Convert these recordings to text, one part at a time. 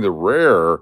the rare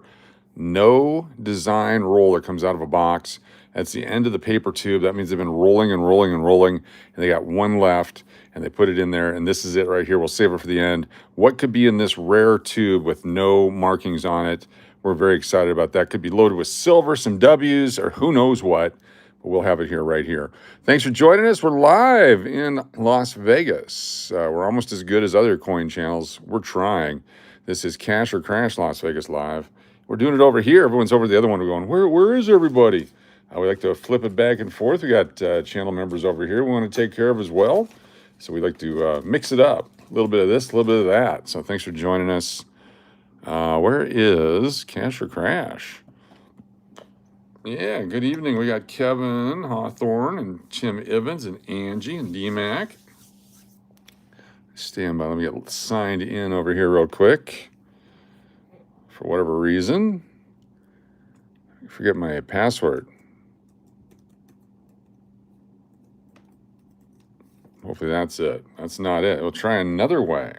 no design roll that comes out of a box. That's the end of the paper tube. That means they've been rolling and rolling and rolling, and they got one left, and they put it in there, and this is it right here. We'll save it for the end. What could be in this rare tube with no markings on it? We're very excited about that. Could be loaded with silver, some W's, or who knows what, but we'll have it here right here. Thanks for joining us. We're live in Las Vegas. We're almost as good as other coin channels. We're trying. This is Cash or Crash Las Vegas Live. We're doing it over here. Everyone's over the other one. We're going, where is everybody? We like to flip it back and forth. We got channel members over here we want to take care of as well. So we like to mix it up. A little bit of this, a little bit of that. So thanks for joining us. Where is Cash or Crash? Yeah, good evening. We got Kevin Hawthorne and Tim Evans and Angie and DMAC. Stand by. Let me get signed in over here real quick. For whatever reason, I forget my password. Hopefully that's it. That's not it. We'll try another way.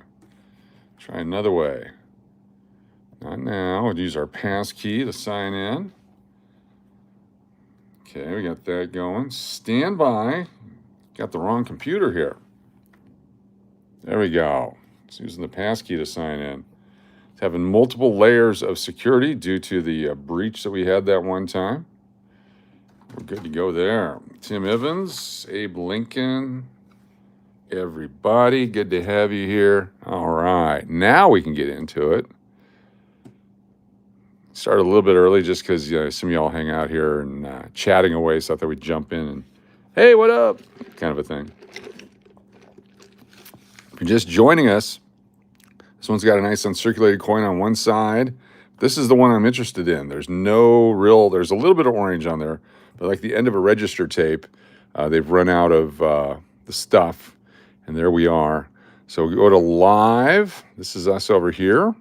Try another way. Not now. We'll use our pass key to sign in. Okay, we got that going. Stand by. Got the wrong computer here. There we go. It's using the pass key to sign in. It's having multiple layers of security due to the breach that we had that one time. We're good to go there. Tim Evans, Abe Lincoln, everybody, good to have you here. All right, now we can get into it. Started a little bit early just because some of y'all hang out here and chatting away, so I thought we'd jump in and, hey, what up? Kind of a thing. If you're just joining us, this one's got a nice uncirculated coin on one side. This is the one I'm interested in. There's a little bit of orange on there, but like the end of a register tape, they've run out of the stuff, and there we are. So we go to live. This is us over here.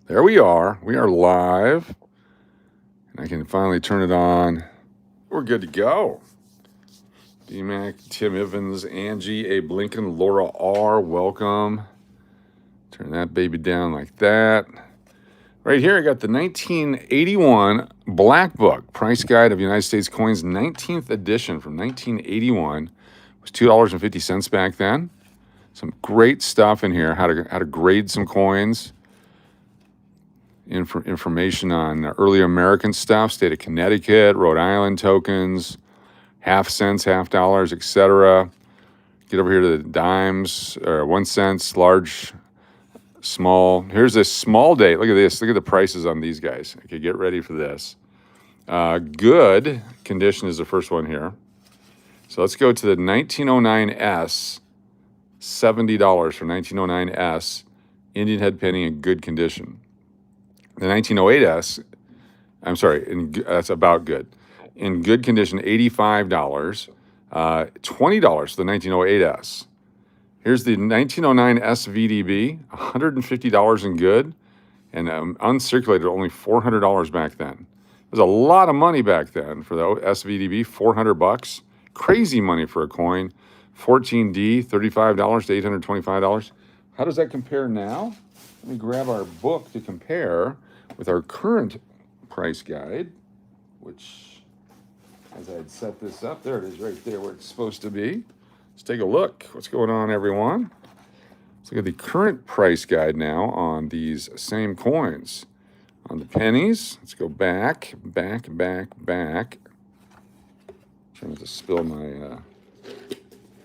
There we are. We are live. And I can finally turn it on. We're good to go. DMAC, Tim Evans, Angie, Abe Lincoln, Laura R., welcome. Turn that baby down like that. Right here, I got the 1981 Black Book, Price Guide of United States Coins, 19th edition from 1981. It was $2.50 back then. Some great stuff in here, how to grade some coins. Information on early American stuff, state of Connecticut, Rhode Island tokens, half cents, half dollars, etc. Get over here to the dimes, or 1 cent, large, small. Here's a small date. Look at this. Look at the prices on these guys. Okay, get ready for this. Good condition is the first one here. So let's go to the 1909S, $70 for 1909S, Indian head penny in good condition. The 1908S, that's about good. In good condition, $85, $20 for the 1908S. Here's the 1909 SVDB, $150 in good, and uncirculated, only $400 back then. It was a lot of money back then for the SVDB, $400. Crazy money for a coin. 14D, $35 to $825. How does that compare now? Let me grab our book to compare with our current price guide, which, as I had set this up, there it is right there where it's supposed to be. Let's take a look. What's going on, everyone? Let's look at the current price guide now on these same coins. On the pennies, let's go back. Trying not to spill my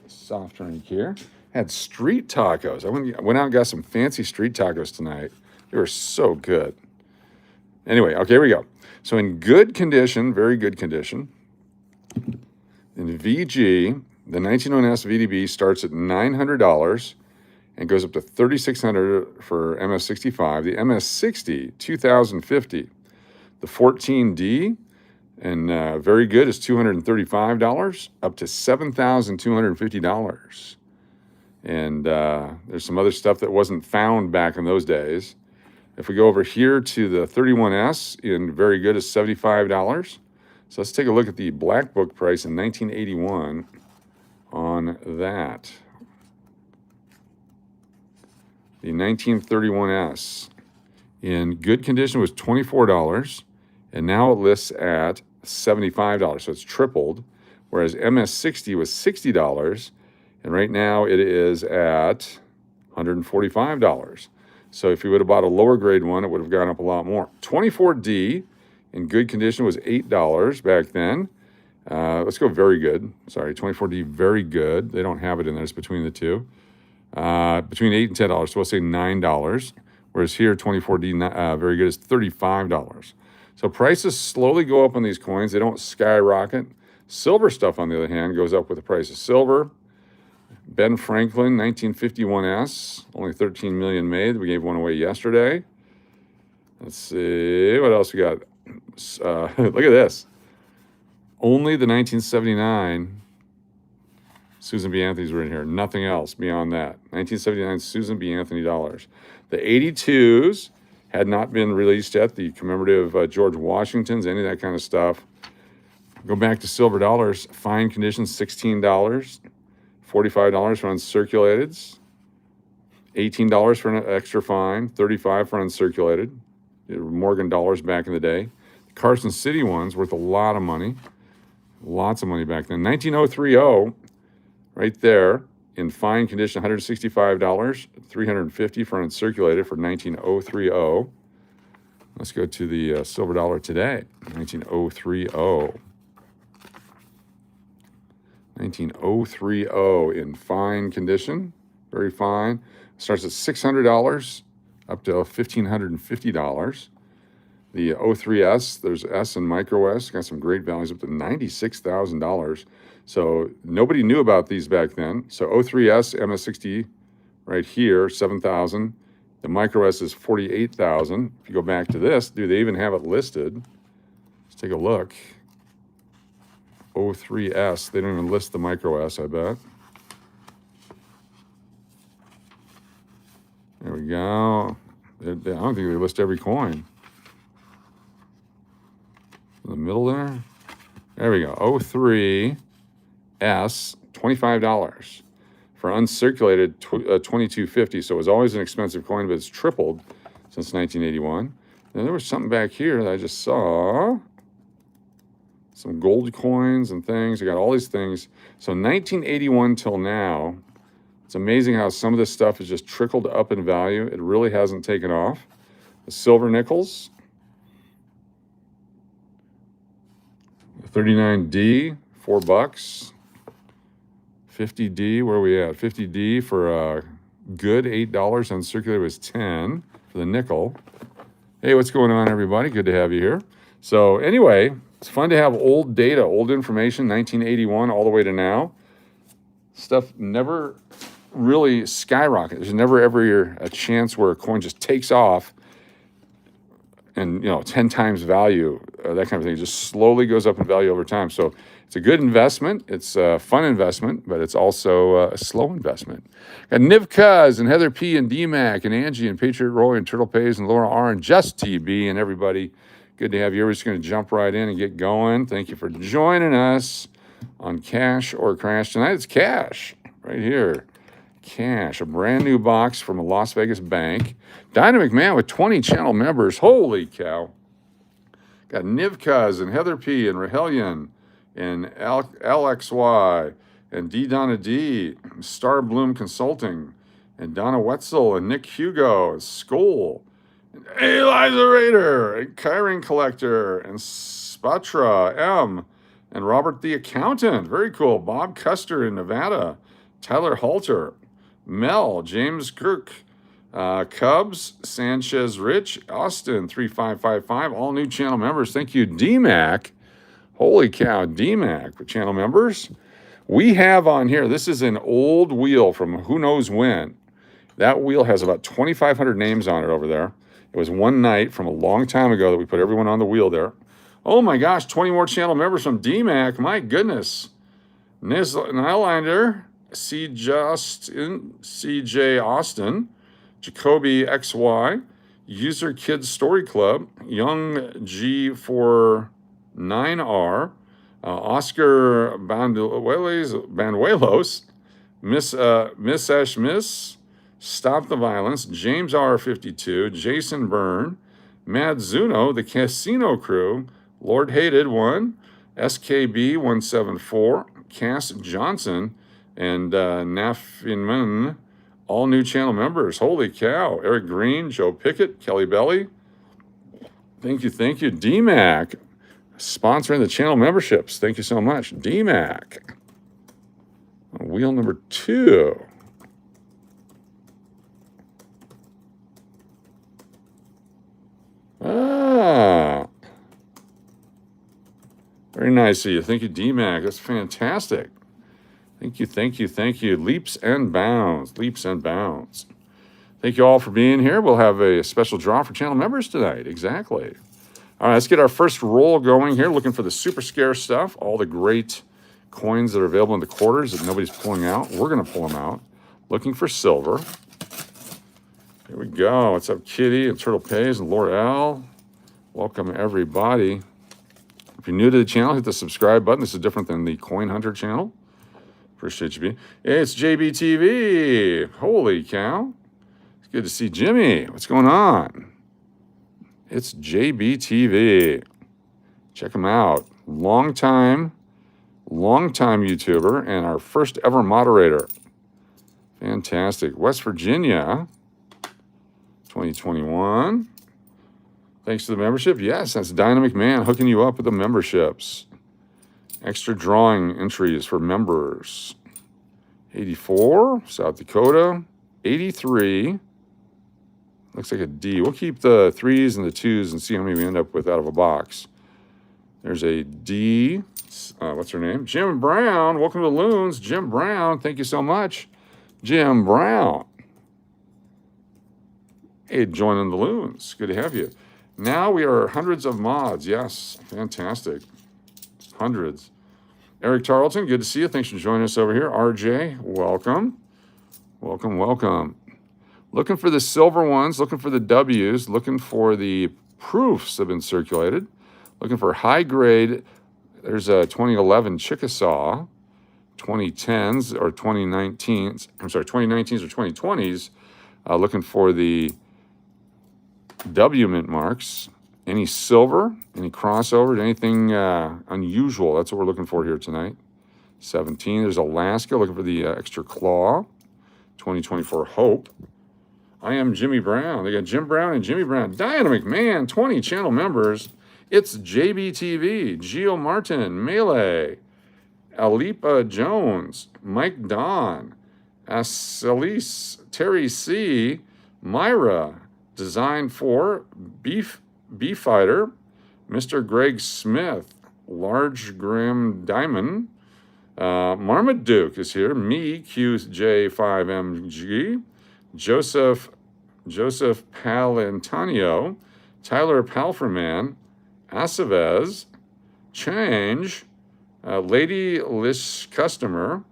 soft drink here. Had street tacos. I went out and got some fancy street tacos tonight. They were so good. Anyway, okay, here we go. So in good condition, very good condition, in VG, the 1909 SVDB starts at $900 and goes up to $3,600 for MS65. The MS60, $2,050. The 14D, and very good, is $235 up to $7,250. And there's some other stuff that wasn't found back in those days. If we go over here to the 31S, in very good is $75. So let's take a look at the Black Book price in 1981 on that. The 1931S in good condition was $24, and now it lists at $75, so it's tripled, whereas MS60 was $60, and right now it is at $145. So if you would have bought a lower grade one, it would have gone up a lot more. 24D in good condition was $8 back then. Let's go very good. Sorry, 24D very good. They don't have it in there. It's between the two. Between $8 and $10. So we'll say $9. Whereas here, 24D very good is $35. So prices slowly go up on these coins. They don't skyrocket. Silver stuff, on the other hand, goes up with the price of silver. Ben Franklin, 1951S, only 13 million made. We gave one away yesterday. Let's see, what else we got? Look at this. Only the 1979 Susan B. Anthony's were in here. Nothing else beyond that. 1979 Susan B. Anthony dollars. The 82s had not been released yet. The commemorative George Washingtons, any of that kind of stuff. Go back to silver dollars. Fine condition, $16. $45 for uncirculated. $18 for an extra fine. $35 for uncirculated. Morgan dollars back in the day. The Carson City ones worth a lot of money. Lots of money back then. 19030, right there, in fine condition, $165, $350 for uncirculated for 19030. Let's go to the silver dollar today, 19030. 19030 in fine condition, very fine. Starts at $600 up to $1,550. The 03S, there's S and micro S, got some great values up to $96,000. So nobody knew about these back then. So 03S, MS60 right here, 7,000. The micro S is 48,000. If you go back to this, do they even have it listed? Let's take a look. 03S, they don't even list the micro S, I bet. There we go. I don't think they list every coin. In the middle there. There we go. 03S, $25. For uncirculated, $22.50. So it was always an expensive coin, but it's tripled since 1981. And there was something back here that I just saw. Some gold coins and things. I got all these things. So 1981 till now, it's amazing how some of this stuff has just trickled up in value. It really hasn't taken off. The silver nickels. 39D, $4. 50D, where are we at? 50D for a good $8. Uncirculated was $10 for the nickel. Hey, what's going on, everybody? Good to have you here. So anyway, it's fun to have old data, old information, 1981 all the way to now. Stuff never really skyrocket. There's never ever a chance where a coin just takes off and, 10 times value, that kind of thing. It just slowly goes up in value over time. So it's a good investment. It's a fun investment, but it's also a slow investment. Got Nivkaz and Heather P. and D-Mac and Angie and Patriot Roy and Turtle Pays and Laura R. and Just TB and everybody. Good to have you. We're just going to jump right in and get going. Thank you for joining us on Cash or Crash. Tonight it's Cash right here. Cash, a brand new box from a Las Vegas bank. Dynamic Man with 20 channel members. Holy cow. Got Nivkaz and Heather P. and Rahelian and LXY and D. Donna D. Star Bloom Consulting and Donna Wetzel and Nick Hugo and Skoll and Eliza Rader and Kyron Collector and Spatra M. and Robert the Accountant. Very cool. Bob Custer in Nevada. Tyler Halter. Mel. James Kirk. Cubs. Sanchez Rich. Austin 3555. All new channel members. Thank you, D-Mac. Holy cow, D-Mac for channel members. We have on here, this is an old wheel from who knows when. That wheel has about 2,500 names on it over there. It was one night from a long time ago that we put everyone on the wheel there. Oh my gosh, 20 more channel members from D-Mac. My goodness. Nylander, CJ Austin, Jacoby XY, User Kids Story Club, Young G49R, Oscar Banuelos, Miss Ash Miss, Stop the Violence, James R52, Jason Byrne, Mad Zuno, the Casino Crew, Lord Hated 1, SKB 174, Cass Johnson, and Nafinman, all new channel members. Holy cow. Eric Green, Joe Pickett, Kelly Belly. Thank you. DMAC, sponsoring the channel memberships. Thank you so much. DMAC. Wheel number 2. Very nice of you. Thank you, DMAC. That's fantastic. Thank you. Leaps and bounds. Thank you all for being here. We'll have a special draw for channel members tonight. Exactly. All right, let's get our first roll going here. Looking for the super scarce stuff. All the great coins that are available in the quarters that nobody's pulling out. We're going to pull them out. Looking for silver. Here we go. What's up, Kitty and Turtle Pays and Lord L? Welcome, everybody. If you're new to the channel, hit the subscribe button. This is different than the Coin Hunter channel. Appreciate you being. Hey, it's JBTV. Holy cow. It's good to see Jimmy. What's going on? It's JBTV. Check him out. Long time YouTuber and our first ever moderator. Fantastic. West Virginia, 2021. Thanks to the membership. Yes, that's Dynamic Man hooking you up with the memberships. Extra drawing entries for members. 84, South Dakota. 83. Looks like a D. We'll keep the 3s and the 2s and see how many we end up with out of a box. There's a D. What's her name? Jim Brown. Welcome to Loons. Jim Brown. Thank you so much. Jim Brown. Hey, joining the Loons. Good to have you. Now we are hundreds of mods. Yes, fantastic. Hundreds. Eric Tarleton, good to see you. Thanks for joining us over here. RJ, welcome. Welcome. Looking for the silver ones, looking for the W's, looking for the proofs that have been circulated, looking for high grade. There's a 2011 Chickasaw, 2010s or 2019s. I'm sorry, 2019s or 2020s. Looking for the W mint marks. Any silver, any crossovers, anything unusual. That's what we're looking for here tonight. 17, there's Alaska, looking for the extra claw. 2024 Hope. I am Jimmy Brown. They got Jim Brown and Jimmy Brown. Dynamic Man, 20 channel members. It's JBTV, Geo Martin, Melee, Alipa Jones, Mike Don, Asalise, Terry C, Myra, Design 4, Beef Fighter, Mr. Greg Smith, Large Graham Diamond, Marmaduke is here, me, QJ5MG, Joseph Palantonio, Tyler Palferman, Acevez, Change, Lady Lish Customer,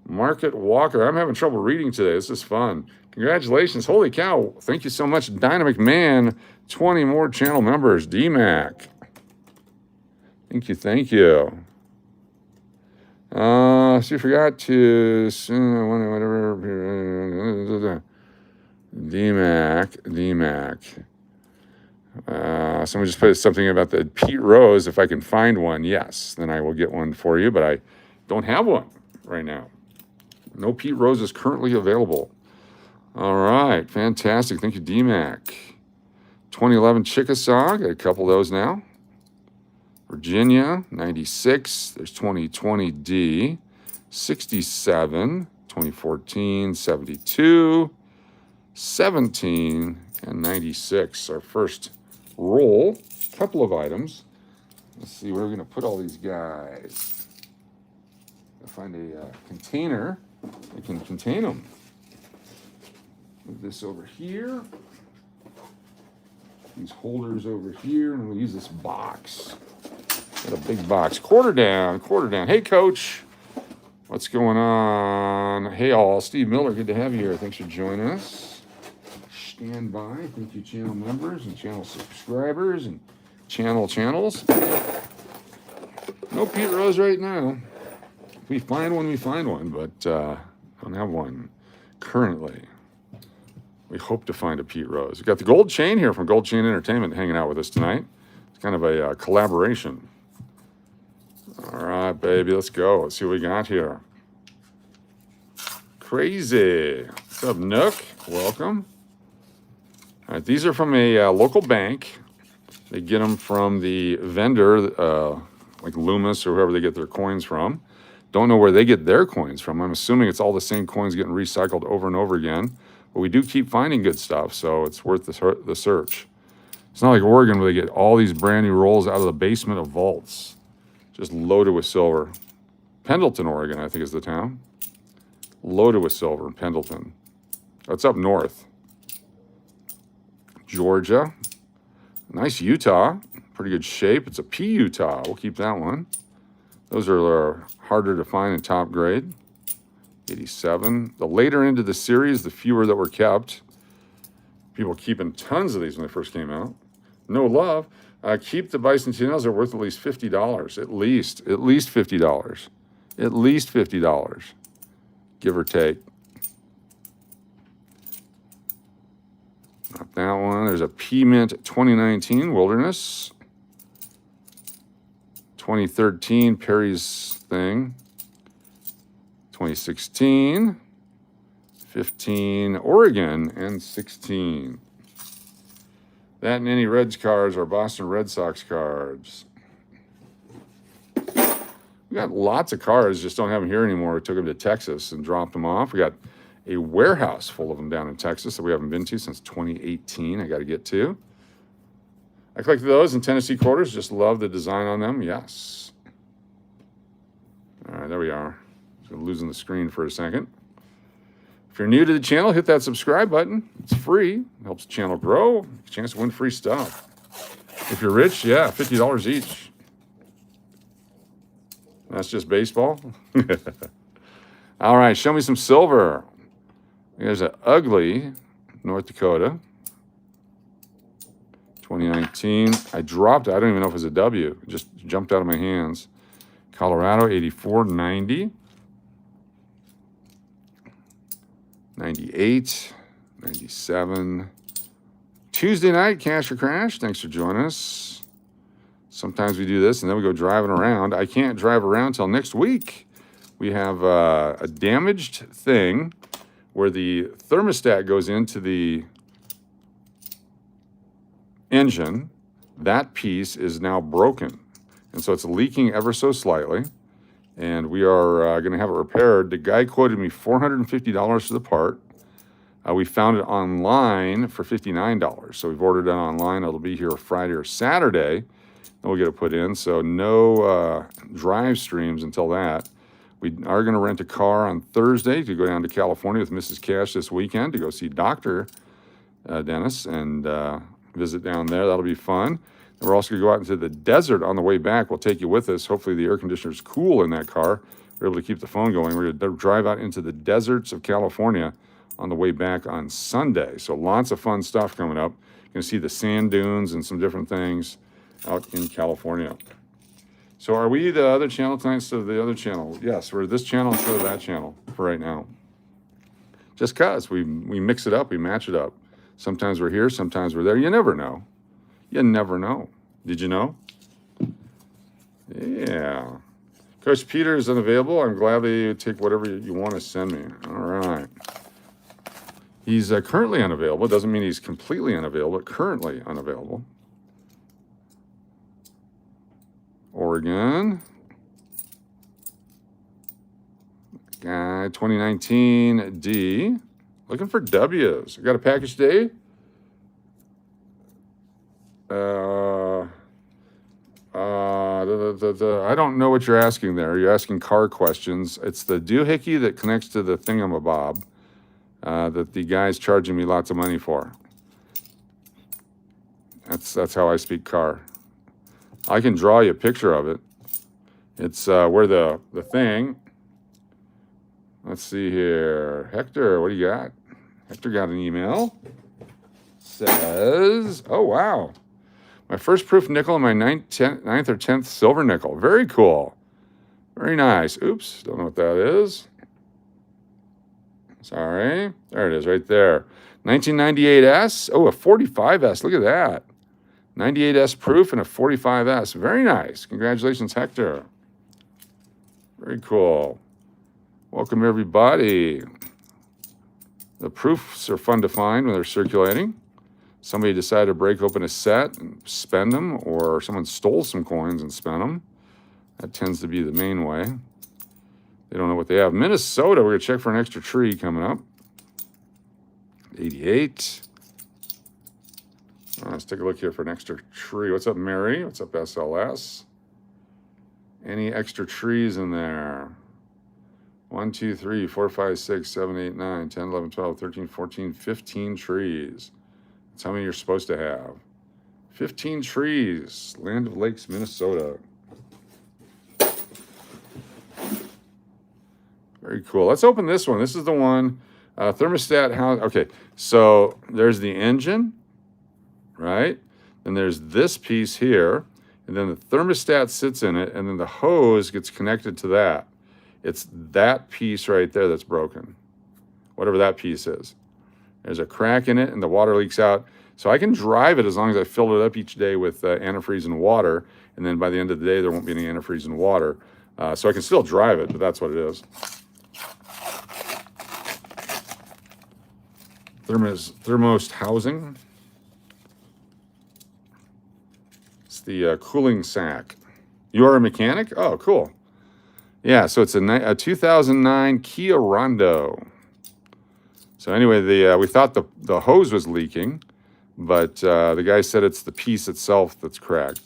Market Walker. I'm having trouble reading today. This is fun. Congratulations. Holy cow. Thank you so much, Dynamic Man. 20 more channel members. DMAC. Thank you. So you forgot to whatever. DMAC. Someone just put something about the Pete Rose. If I can find one, yes, then I will get one for you. But I don't have one right now. No Pete Rose is currently available. All right, fantastic. Thank you, DMAC. 2011 Chickasaw, got a couple of those now. Virginia, 96. There's 2020 D, 67, 2014, 72, 17, and 96. Our first roll. Couple of items. Let's see where we're going to put all these guys. I'll find a container that can contain them. Move this over here. These holders over here, and we'll use this box. Got a big box. Quarter down. Hey, Coach. What's going on? Hey, all. Steve Miller, good to have you here. Thanks for joining us. Stand by. Thank you, channel members and channel subscribers and channels. No Pete Rose right now. If we find one, but don't have one currently. We hope to find a Pete Rose. We've got the Gold Chain here from Gold Chain Entertainment hanging out with us tonight. It's kind of a collaboration. All right, baby, let's go. Let's see what we got here. Crazy. What's up, Nook? Welcome. All right, these are from a local bank. They get them from the vendor, like Loomis or whoever they get their coins from. Don't know where they get their coins from. I'm assuming it's all the same coins getting recycled over and over again. But we do keep finding good stuff, so it's worth the search. It's not like Oregon where they get all these brand new rolls out of the basement of vaults, just loaded with silver. Pendleton, Oregon, I think is the town. Loaded with silver in Pendleton. That's up north. Georgia. Nice Utah. Pretty good shape. It's a P Utah. We'll keep that one. Those are harder to find in top grade. 87. The later into the series, the fewer that were kept. People keeping tons of these when they first came out. No love. Keep the bicentennials. They're worth at least $50. At least $50. At least $50. Give or take. Not that one. There's a P-Mint 2019 Wilderness. 2013 Perry's Thing. 2016, 15 Oregon, and 16. That and any Reds cards are Boston Red Sox cards. We got lots of cards, just don't have them here anymore. We took them to Texas and dropped them off. We got a warehouse full of them down in Texas that we haven't been to since 2018. I got to get to. I collected those in Tennessee quarters. Just love the design on them. Yes. All right, there we are. Losing the screen for a second. If you're new to the channel, hit that subscribe button. It's free. It helps the channel grow. A chance to win free stuff. If you're rich, yeah, $50 each. That's just baseball. All right, show me some silver. There's an ugly North Dakota. 2019. I dropped it. I don't even know if it was a W. It just jumped out of my hands. Colorado, 84.90. 98, 97. Tuesday night, Cash or Crash. Thanks for joining us. Sometimes we do this and then we go driving around. I can't drive around till next week. We have a damaged thing where the thermostat goes into the engine. That piece is now broken. And so it's leaking ever so slightly. And we are going to have it repaired. The guy quoted me $450 for the part. We found it online for $59. So we've ordered it online. It'll be here Friday or Saturday. And we'll get it put in. So no drive streams until that. We are going to rent a car on Thursday to go down to California with Mrs. Cash this weekend to go see Dr. Dennis and visit down there. That'll be fun. And we're also going to go out into the desert on the way back. We'll take you with us. Hopefully the air conditioner's cool in that car. We're able to keep the phone going. We're going to drive out into the deserts of California on the way back on Sunday. So lots of fun stuff coming up. You're going to see the sand dunes and some different things out in California. So are we the other channel tonight instead of the other channel? Yes, we're this channel instead of that channel for right now. Just because we mix it up, we match it up. Sometimes we're here, sometimes we're there. You never know. You never know. Did you know? Yeah. Coach Peter is unavailable. I'm glad you take whatever you want to send me. All right. He's currently unavailable. Doesn't mean he's completely unavailable, but currently unavailable. Oregon. Guy, 2019 D. Looking for W's. I got a package today. I don't know what you're asking there. You're asking car questions. It's the doohickey that connects to the thingamabob that the guy's charging me lots of money for. That's how I speak car. I can draw you a picture of it. It's where the thing. Let's see here. Hector, what do you got? Hector got an email. Says, oh, wow. My first proof nickel and my ninth or 10th silver nickel. Very cool. Very nice. Oops, don't know what that is. Sorry. There it is right there. 1998S. Oh, a 45S. Look at that. 98S proof and a 45S. Very nice. Congratulations, Hector. Very cool. Welcome, everybody. The proofs are fun to find when they're circulating. Somebody decided to break open a set and spend them, or someone stole some coins and spent them. That tends to be the main way. They don't know what they have. Minnesota, we're going to check for an extra tree coming up. 88. Let's take a look here for an extra tree. What's up, Mary? What's up, SLS? Any extra trees in there? 1, 2, 3, 4, 5, 6, 7, 8, 9, 10, 11, 12, 13, 14, 15 trees. That's how many you're supposed to have. 15 trees. Land of Lakes, Minnesota. Very cool. Let's open this one. This is the one. Thermostat house. Okay, so there's the engine, right? Then there's this piece here, and then the thermostat sits in it, and then the hose gets connected to that. It's that piece right there that's broken, whatever that piece is. There's a crack in it, and the water leaks out. So I can drive it as long as I fill it up each day with antifreeze and water, and then by the end of the day, there won't be any antifreeze and water. So I can still drive it, but that's what it is. Thermost housing. It's the cooling sack. You are a mechanic? Oh, cool. Yeah, so it's a 2009 Kia Rondo. So anyway, we thought the hose was leaking, but the guy said it's the piece itself that's cracked.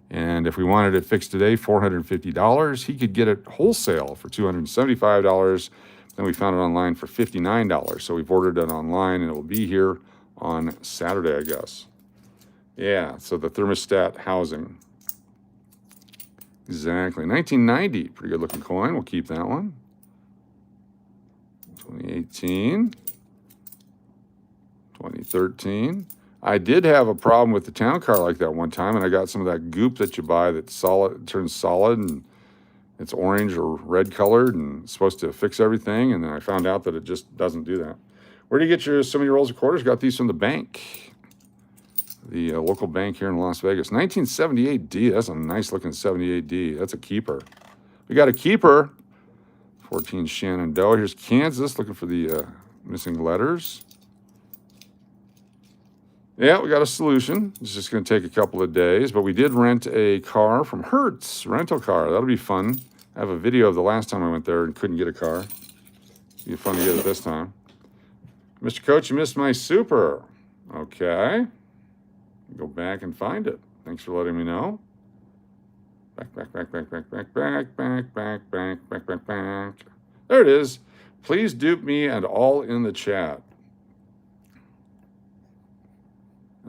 And if we wanted it fixed today, $450, he could get it wholesale for $275. Then we found it online for $59. So we've ordered it online, and it will be here on Saturday, I guess. Yeah, so the thermostat housing. Exactly. 1990, pretty good looking coin. We'll keep that one. 2018. 2013. I did have a problem with the town car like that one time, and I got some of that goop that you buy that's solid, turns solid, and it's orange or red colored, and it's supposed to fix everything, and then I found out that it just doesn't do that. Where do you get some of your rolls of quarters? Got these from the bank. The local bank here in Las Vegas. 1978D. That's a nice looking 78D. That's a keeper. We got a keeper. 14 Shenandoah. Here's Kansas looking for the missing letters. Yeah, we got a solution. It's just going to take a couple of days, but we did rent a car from Hertz, rental car. That'll be fun. I have a video of the last time I went there and couldn't get a car. It'll be fun to get it this time. Mr. Coach, you missed my super. Okay. Go back and find it. Thanks for letting me know. Back. There it is. Please dupe me and all in the chat.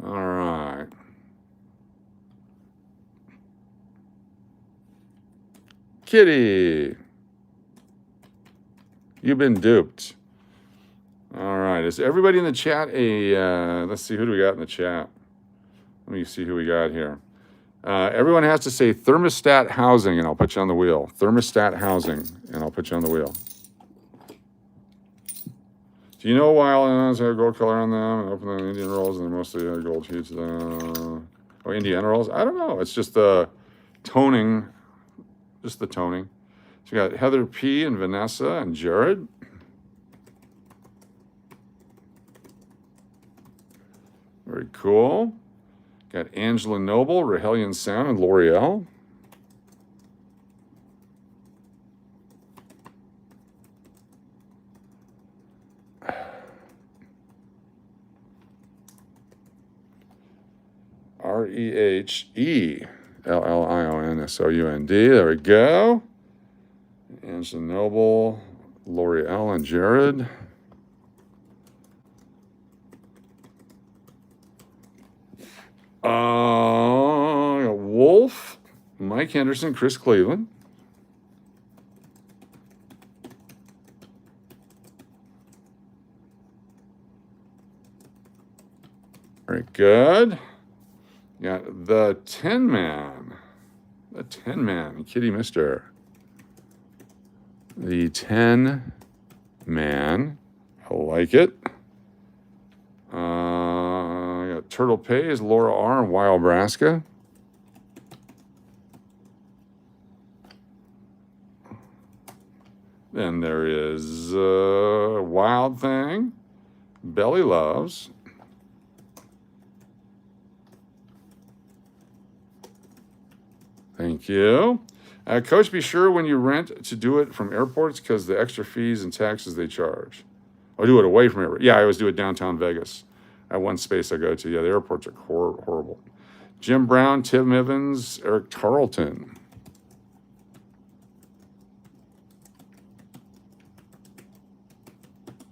All right. Kitty. You've been duped. All right. Is everybody in the chat let's see, who do we got in the chat? Let me see who we got here. Everyone has to say thermostat housing, and I'll put you on the wheel. Thermostat housing, and I'll put you on the wheel. Do you know why all onions have gold color on them? And open them Indian rolls, and they're mostly gold sheets. Oh, Indiana rolls? I don't know. It's just the toning. Just the toning. So you got Heather P. and Vanessa and Jared. Very cool. Got Angela Noble, Rahelian Sound, and L'Oreal. REHELLIONSOUND. There we go. Angela Noble, L'Oreal, and Jared. Wolf, Mike Henderson, Chris Cleveland. Very good. Got the 10 Man. The 10 Man, Kitty Mister. The 10 Man. I like it. Turtle Pay is Laura R. in Wyoming. Then there is Wild Thing, Belly Loves. Thank you. Coach, be sure when you rent to do it from airports because the extra fees and taxes they charge. Or do it away from airport. Yeah, I always do it downtown Vegas. At one space I go to. Yeah, the airports are horrible. Jim Brown, Tim Evans, Eric Tarleton.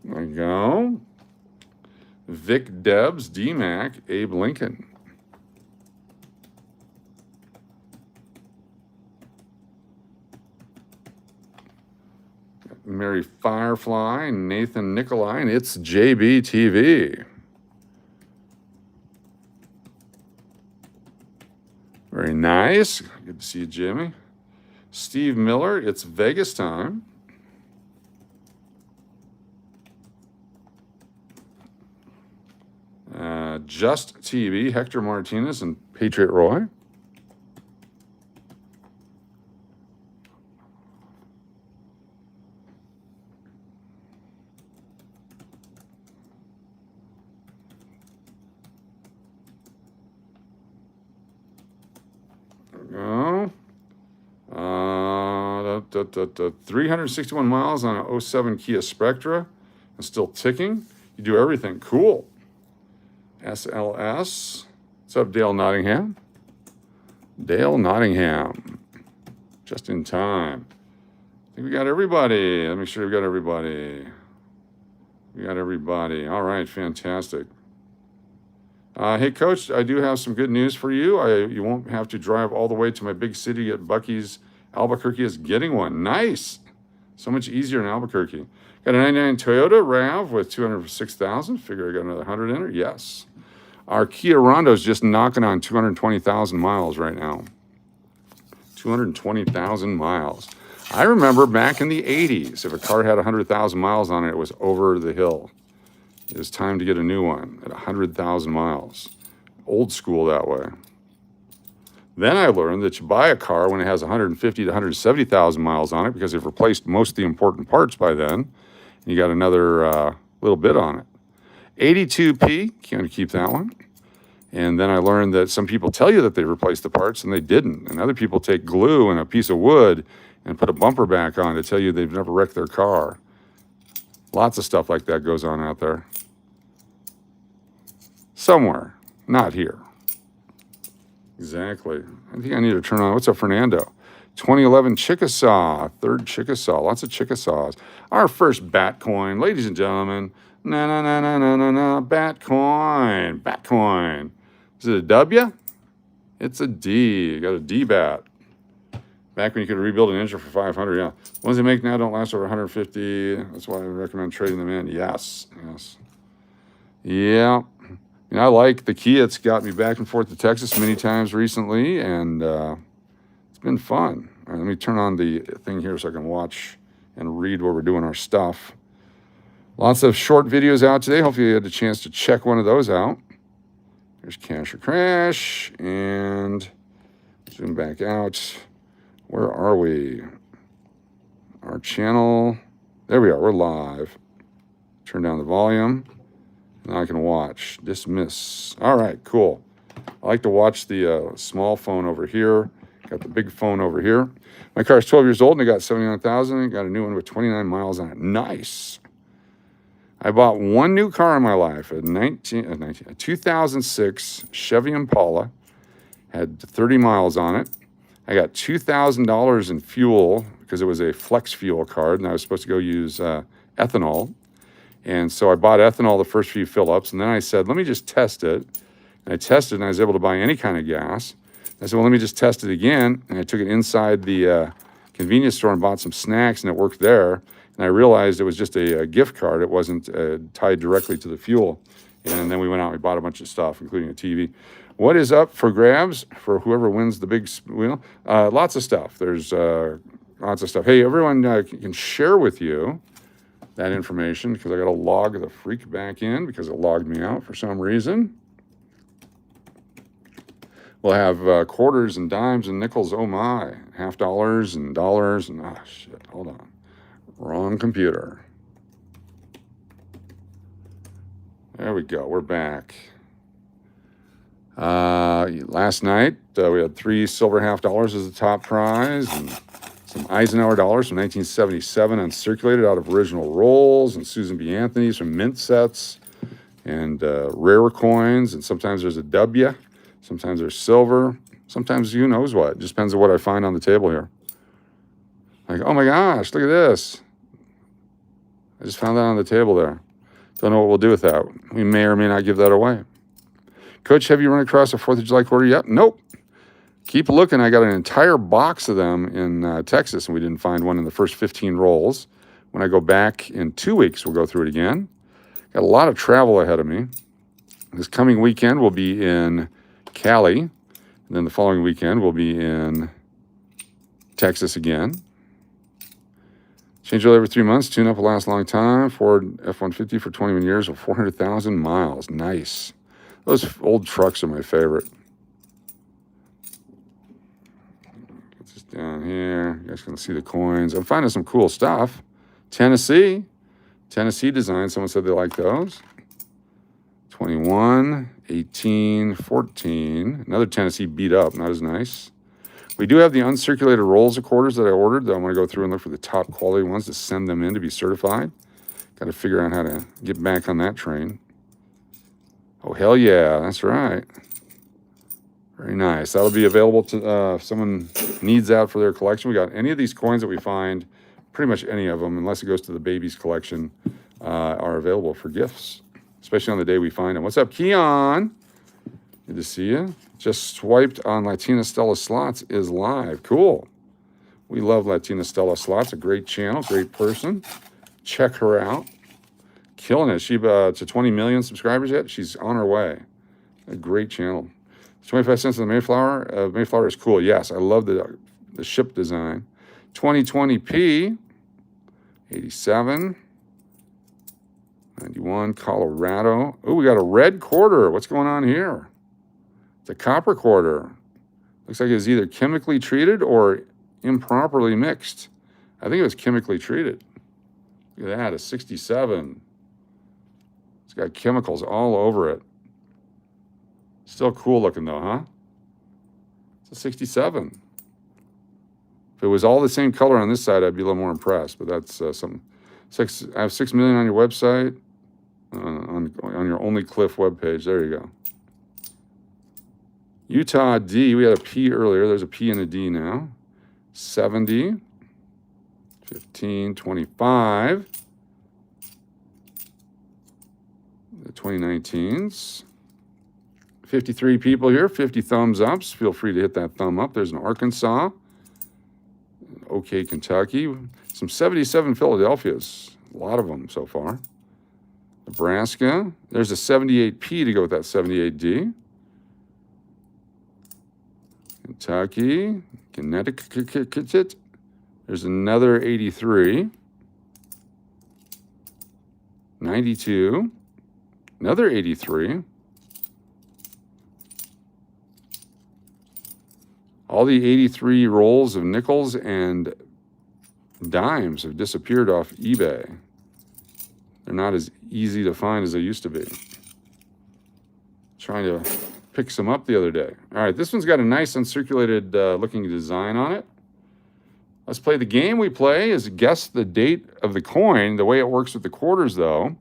There you go. Vic Debs, D-Mac, Abe Lincoln. Mary Firefly, Nathan Nikolai, and it's JBTV. Very nice. Good to see you, Jimmy. Steve Miller, it's Vegas time. Just TV, Hector Martinez and Patriot Roy. There we go. 361 miles on an 07 Kia Spectra and still ticking. You do everything. Cool. SLS. What's up, Dale Nottingham? Dale Nottingham. Just in time. I think we got everybody. Let me make sure we got everybody. We got everybody. All right, fantastic. Hey, Coach, I do have some good news for you. You won't have to drive all the way to my big city at Buc-ee's. Albuquerque is getting one. Nice. So much easier in Albuquerque. Got a 99 Toyota RAV with 206,000. Figure I got another 100 in her. Yes. Our Kia Rondo is just knocking on 220,000 miles right now. 220,000 miles. I remember back in the 80s, if a car had 100,000 miles on it, it was over the hill. It was time to get a new one at 100,000 miles. Old school that way. Then I learned that you buy a car when it has 150 to 170,000 miles on it because they've replaced most of the important parts by then. And you got another little bit on it. 82P, can't keep that one. And then I learned that some people tell you that they replaced the parts and they didn't. And other people take glue and a piece of wood and put a bumper back on to tell you they've never wrecked their car. Lots of stuff like that goes on out there. Somewhere, not here. Exactly. I think I need to turn on, what's up, Fernando? 2011 Chickasaw, third Chickasaw, lots of Chickasaws. Our first bat coin, ladies and gentlemen. Bat coin, bat coin. Is it a W? It's a D. You got a D bat. Back when you could rebuild an engine for 500, yeah. The ones they make now don't last over 150. That's why I recommend trading them in. Yes, yes. Yeah. I like the Kia. It's got me back and forth to Texas many times recently, and it's been fun. All right, let me turn on the thing here so I can watch and read where we're doing our stuff. Lots of short videos out today. Hopefully you had a chance to check one of those out. There's Cash or Crash, and zoom back out. Where are we? Our channel. There we are. We're live. Turn down the volume. Now I can watch. Dismiss. All right, cool. I like to watch the small phone over here. Got the big phone over here. My car's 12 years old, and I got 79,000. Got a new one with 29 miles on it. Nice. I bought one new car in my life, a 2006 Chevy Impala. Had 30 miles on it. I got $2,000 in fuel because it was a flex fuel card, and I was supposed to go use ethanol. And so I bought ethanol the first few fill-ups, and then I said, let me just test it. And I tested, and I was able to buy any kind of gas. I said, well, let me just test it again. And I took it inside the convenience store and bought some snacks, and it worked there. And I realized it was just a gift card. It wasn't tied directly to the fuel. And then we went out and we bought a bunch of stuff, including a TV. What is up for grabs for whoever wins the big wheel? Lots of stuff. There's lots of stuff. Hey, everyone can share with you that information because I got to log the freak back in because it logged me out for some reason. We'll have quarters and dimes and nickels. Oh my, half dollars and dollars and shit. Hold on, wrong computer. There we go. We're back. Last night we had 3 silver half dollars as the top prize, and some Eisenhower dollars from 1977 uncirculated out of original rolls, and Susan B. Anthony's from mint sets, and rarer coins. And sometimes there's a W, sometimes there's silver, sometimes who knows what. It just depends on what I find on the table here. Like, oh my gosh, look at this. I just found that on the table there. Don't know what we'll do with that. We may or may not give that away. Coach, have you run across a 4th of July quarter yet? Nope. Keep looking. I got an entire box of them in Texas, and we didn't find one in the first 15 rolls. When I go back in 2 weeks, we'll go through it again. Got a lot of travel ahead of me. This coming weekend, we'll be in Cali. And then the following weekend, we'll be in Texas again. Change oil every 3 months. Tune up will last a long time. Ford F-150 for 21 years with 400,000 miles. Nice. Those old trucks are my favorite. Get this down here. You guys can see the coins. I'm finding some cool stuff. Tennessee design. Someone said they like those. 21, 18, 14. Another Tennessee beat up. Not as nice. We do have the uncirculated rolls of quarters that I ordered that I'm going to go through and look for the top quality ones to send them in to be certified. Got to figure out how to get back on that train. Oh, hell yeah. That's right. Very nice. That'll be available to if someone needs that for their collection. We got any of these coins that we find, pretty much any of them, unless it goes to the baby's collection, are available for gifts, especially on the day we find them. What's up, Keon? Good to see you. Just swiped on Latina Stella Slots is live. Cool. We love Latina Stella Slots. A great channel, great person. Check her out. Killing it. She to 20 million subscribers yet? She's on her way. A great channel. 25 cents on the Mayflower. Mayflower is cool. Yes, I love the ship design. 2020p. 87. 91. Colorado. Oh, we got a red quarter. What's going on here? It's a copper quarter. Looks like it's either chemically treated or improperly mixed. I think it was chemically treated. Look at that, a 67. It's got chemicals all over it. Still cool looking though, huh? It's a 67. If it was all the same color on this side, I'd be a little more impressed, but that's something. I have 6 million on your website, on your Only Cliff webpage. There you go. Utah D, we had a P earlier. There's a P and a D now. 70, 15, 25. The 2019s. 53 people here, 50 thumbs ups. Feel free to hit that thumb up. There's an Arkansas. OK, Kentucky. Some 77 Philadelphias. A lot of them so far. Nebraska. There's a 78P to go with that 78D. Kentucky, Connecticut. There's another 83. 92. Another 83. All the 83 rolls of nickels and dimes have disappeared off eBay. They're not as easy to find as they used to be. Trying to pick some up the other day. All right, this one's got a nice uncirculated looking design on it. Let's play the game we play is guess the date of the coin. The way it works with the quarters though.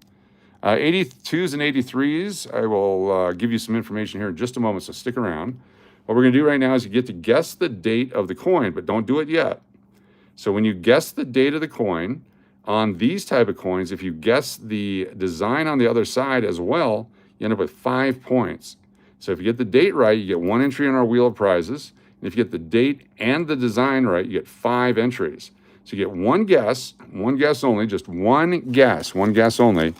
82s and 83s, I will give you some information here in just a moment, so stick around. What we're gonna do right now is you get to guess the date of the coin, but don't do it yet. So when you guess the date of the coin, on these type of coins, if you guess the design on the other side as well, you end up with 5 points. So if you get the date right, you get 1 entry on our wheel of prizes. And if you get the date and the design right, you get 5 entries. So you get one guess only, just one guess only.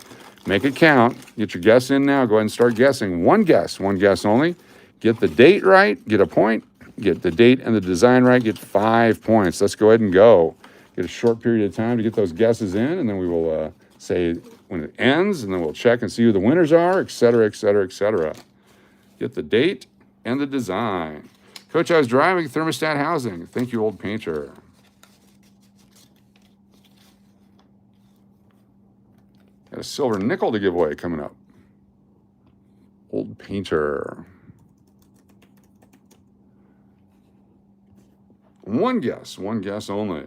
Make it count. Get your guess in now. Go ahead and start guessing. One guess only. Get the date right, get a point. Get the date and the design right, get 5 points. Let's go ahead and go. Get a short period of time to get those guesses in, and then we will say when it ends, and then we'll check and see who the winners are, et cetera, et cetera, et cetera. Get the date and the design. Coach, I was driving thermostat housing. Thank you, old painter. Got a silver nickel to give away coming up. Old painter. One guess only.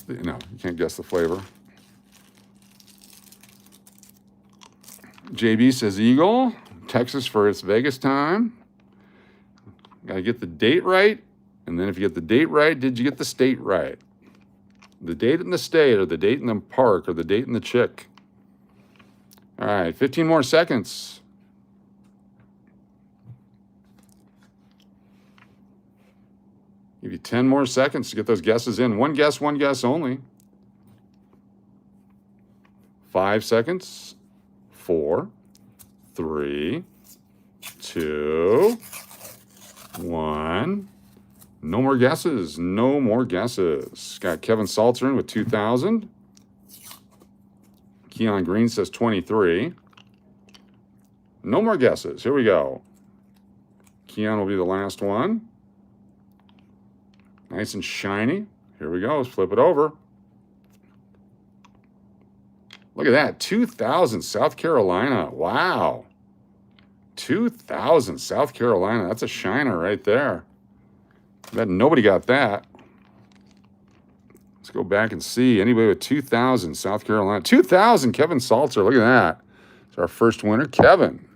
No, you can't guess the flavor. JB says Eagle, Texas for its Vegas time. Got to get the date right. And then if you get the date right, did you get the state right? The date in the state, or the date in the park, or the date in the chick. All right, 15 more seconds. Give you 10 more seconds to get those guesses in. One guess only. 5 seconds. 4, 3, 2, 1. No more guesses. No more guesses. Got Kevin Salter in with 2,000. Keon Green says 23. No more guesses. Here we go. Keon will be the last one. Nice and shiny. Here we go. Let's flip it over. Look at that. 2,000 South Carolina. Wow. 2,000 South Carolina. That's a shiner right there. I bet nobody got that. Let's go back and see. Anybody with 2,000 South Carolina. 2,000 Kevin Salter. Look at that. It's our first winner, Kevin.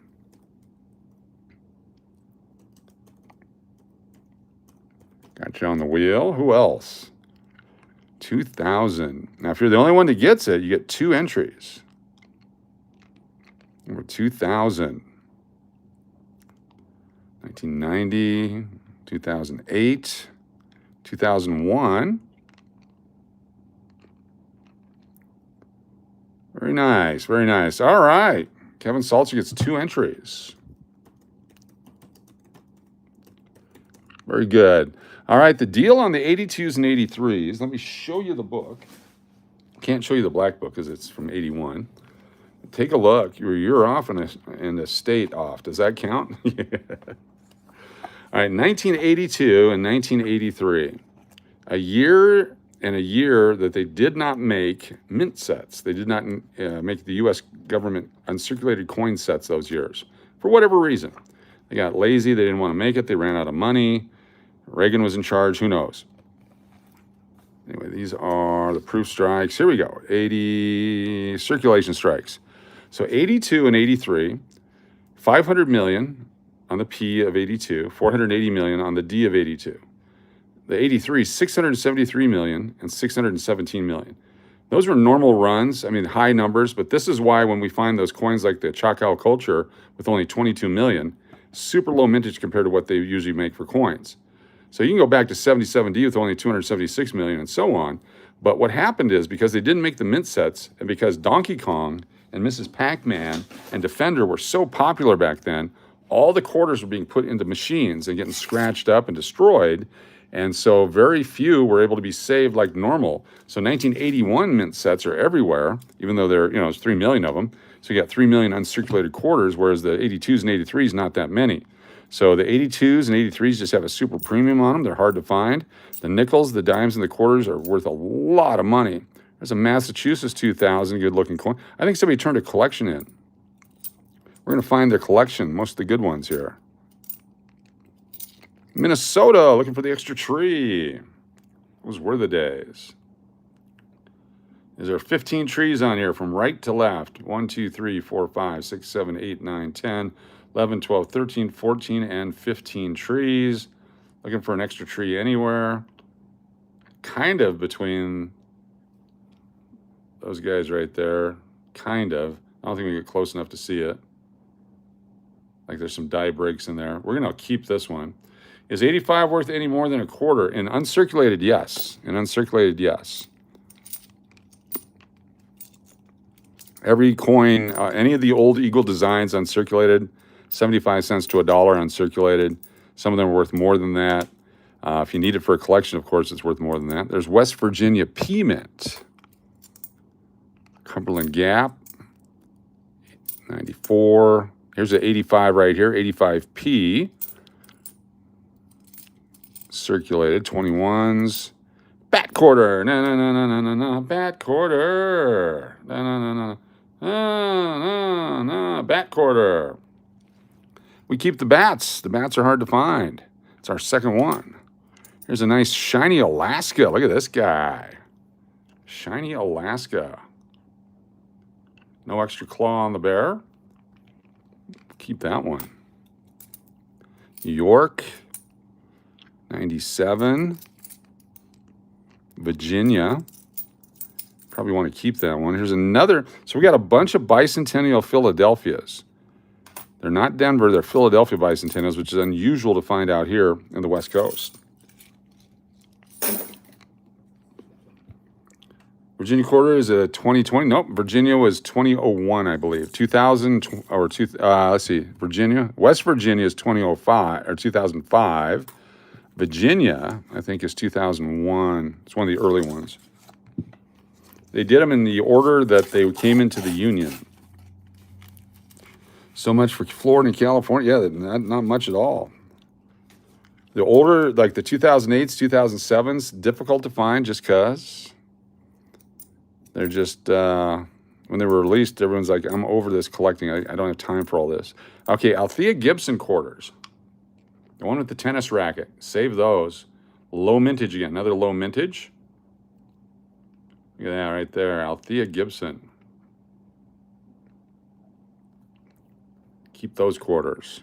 Got you on the wheel. Who else? 2,000. Now, if you're the only one that gets it, you get 2 entries. Number 2,000. 1990, 2008, 2001. Very nice, very nice. All right. Kevin Salter gets 2 entries. Very good. All right, the deal on the 82s and 83s. Let me show you the book. Can't show you the black book because it's from 81. Take a look. You're off and a state off. Does that count? Yeah. All right, 1982 and 1983. A year that they did not make mint sets. They did not make the U.S. government uncirculated coin sets those years for whatever reason. They got lazy. They didn't want to make it. They ran out of money. Reagan was in charge. Who knows? Anyway, these are the proof strikes. Here we go. 80 circulation strikes. So 82 and 83, 500 million on the P of 82, 480 million on the D of 82. The 83, 673 million and 617 million. Those were normal runs. I mean, high numbers, but this is why when we find those coins like the Choctaw Culture with only 22 million, super low mintage compared to what they usually make for coins. So you can go back to 77D with only 276 million and so on. But what happened is because they didn't make the mint sets and because Donkey Kong and Mrs. Pac-Man and Defender were so popular back then, all the quarters were being put into machines and getting scratched up and destroyed. And so very few were able to be saved like normal. So 1981 mint sets are everywhere, even though there's 3 million of them. So you got 3 million uncirculated quarters, whereas the 82s and 83s, not that many. So the 82s and 83s just have a super premium on them. They're hard to find. The nickels, the dimes, and the quarters are worth a lot of money. There's a Massachusetts 2000 good-looking coin. I think somebody turned a collection in. We're going to find their collection, most of the good ones here. Minnesota, looking for the extra tree. Those were the days. Is there 15 trees on here from right to left? 1, 2, 3, 4, 5, 6, 7, 8, 9, 10, 11, 12, 13, 14, and 15 trees. Looking for an extra tree anywhere. Kind of between those guys right there. Kind of. I don't think we get close enough to see it. Like there's some die breaks in there. We're going to keep this one. Is 85 worth any more than a quarter? In uncirculated, yes. In uncirculated, yes. Every coin, any of the old Eagle designs uncirculated, 75 cents to $1 uncirculated. Some of them are worth more than that. If you need it for a collection, of course, it's worth more than that. There's West Virginia P Mint. Cumberland Gap, 94. Here's an 85 right here, 85p. Circulated, 21s. Bat quarter, no, bat quarter, no, bat quarter. We keep the bats. The bats are hard to find. It's our second one. Here's a nice shiny Alaska. Look at this guy. Shiny Alaska. No extra claw on the bear. Keep that one. New York, 97. Virginia. Probably want to keep that one. Here's another. So we got a bunch of bicentennial Philadelphias. They're not Denver, they're Philadelphia bicentennials, which is unusual to find out here in the West Coast. Virginia quarter is a 2020. Nope, Virginia was 2001, I believe. 2000 or let's see, Virginia. West Virginia is 2005 or 2005. Virginia, I think, is 2001. It's one of the early ones. They did them in the order that they came into the Union. So much for Florida and California. Yeah, not much at all. The older, like the 2008s, 2007s, difficult to find just because they're just, when they were released, everyone's like, I'm over this collecting. I don't have time for all this. Okay, Althea Gibson quarters. The one with the tennis racket. Save those. Low mintage again. Another low mintage. Look at that right there. Althea Gibson. Keep those quarters.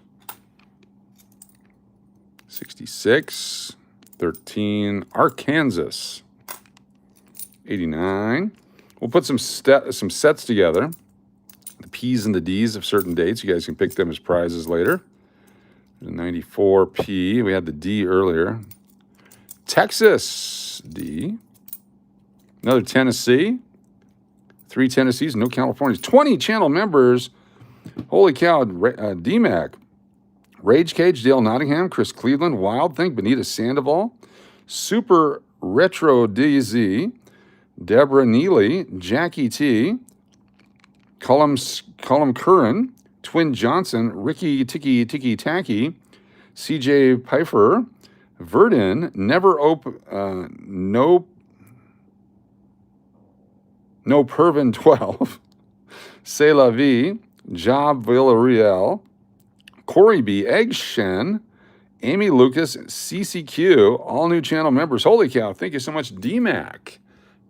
66. 13. Arkansas. 89. We'll put some sets together. The P's and the D's of certain dates. You guys can pick them as prizes later. There's a 94P. We had the D earlier. Texas, D. Another Tennessee. 3 Tennessees, no Californias. 20 channel members. Holy cow, DMAC. Rage Cage, Dale Nottingham, Chris Cleveland, Wild Thing, Benita Sandoval, Super Retro DZ, Deborah Neely, Jackie T, Cullum Curran, Twin Johnson, Ricky Tiki Tacky, CJ Pfeiffer, Verdon, No Pervin 12, C'est La Vie, Job Villarreal, Corey B, Egg Shen, Amy Lucas, CCQ, all new channel members. Holy cow, thank you so much, DMAC.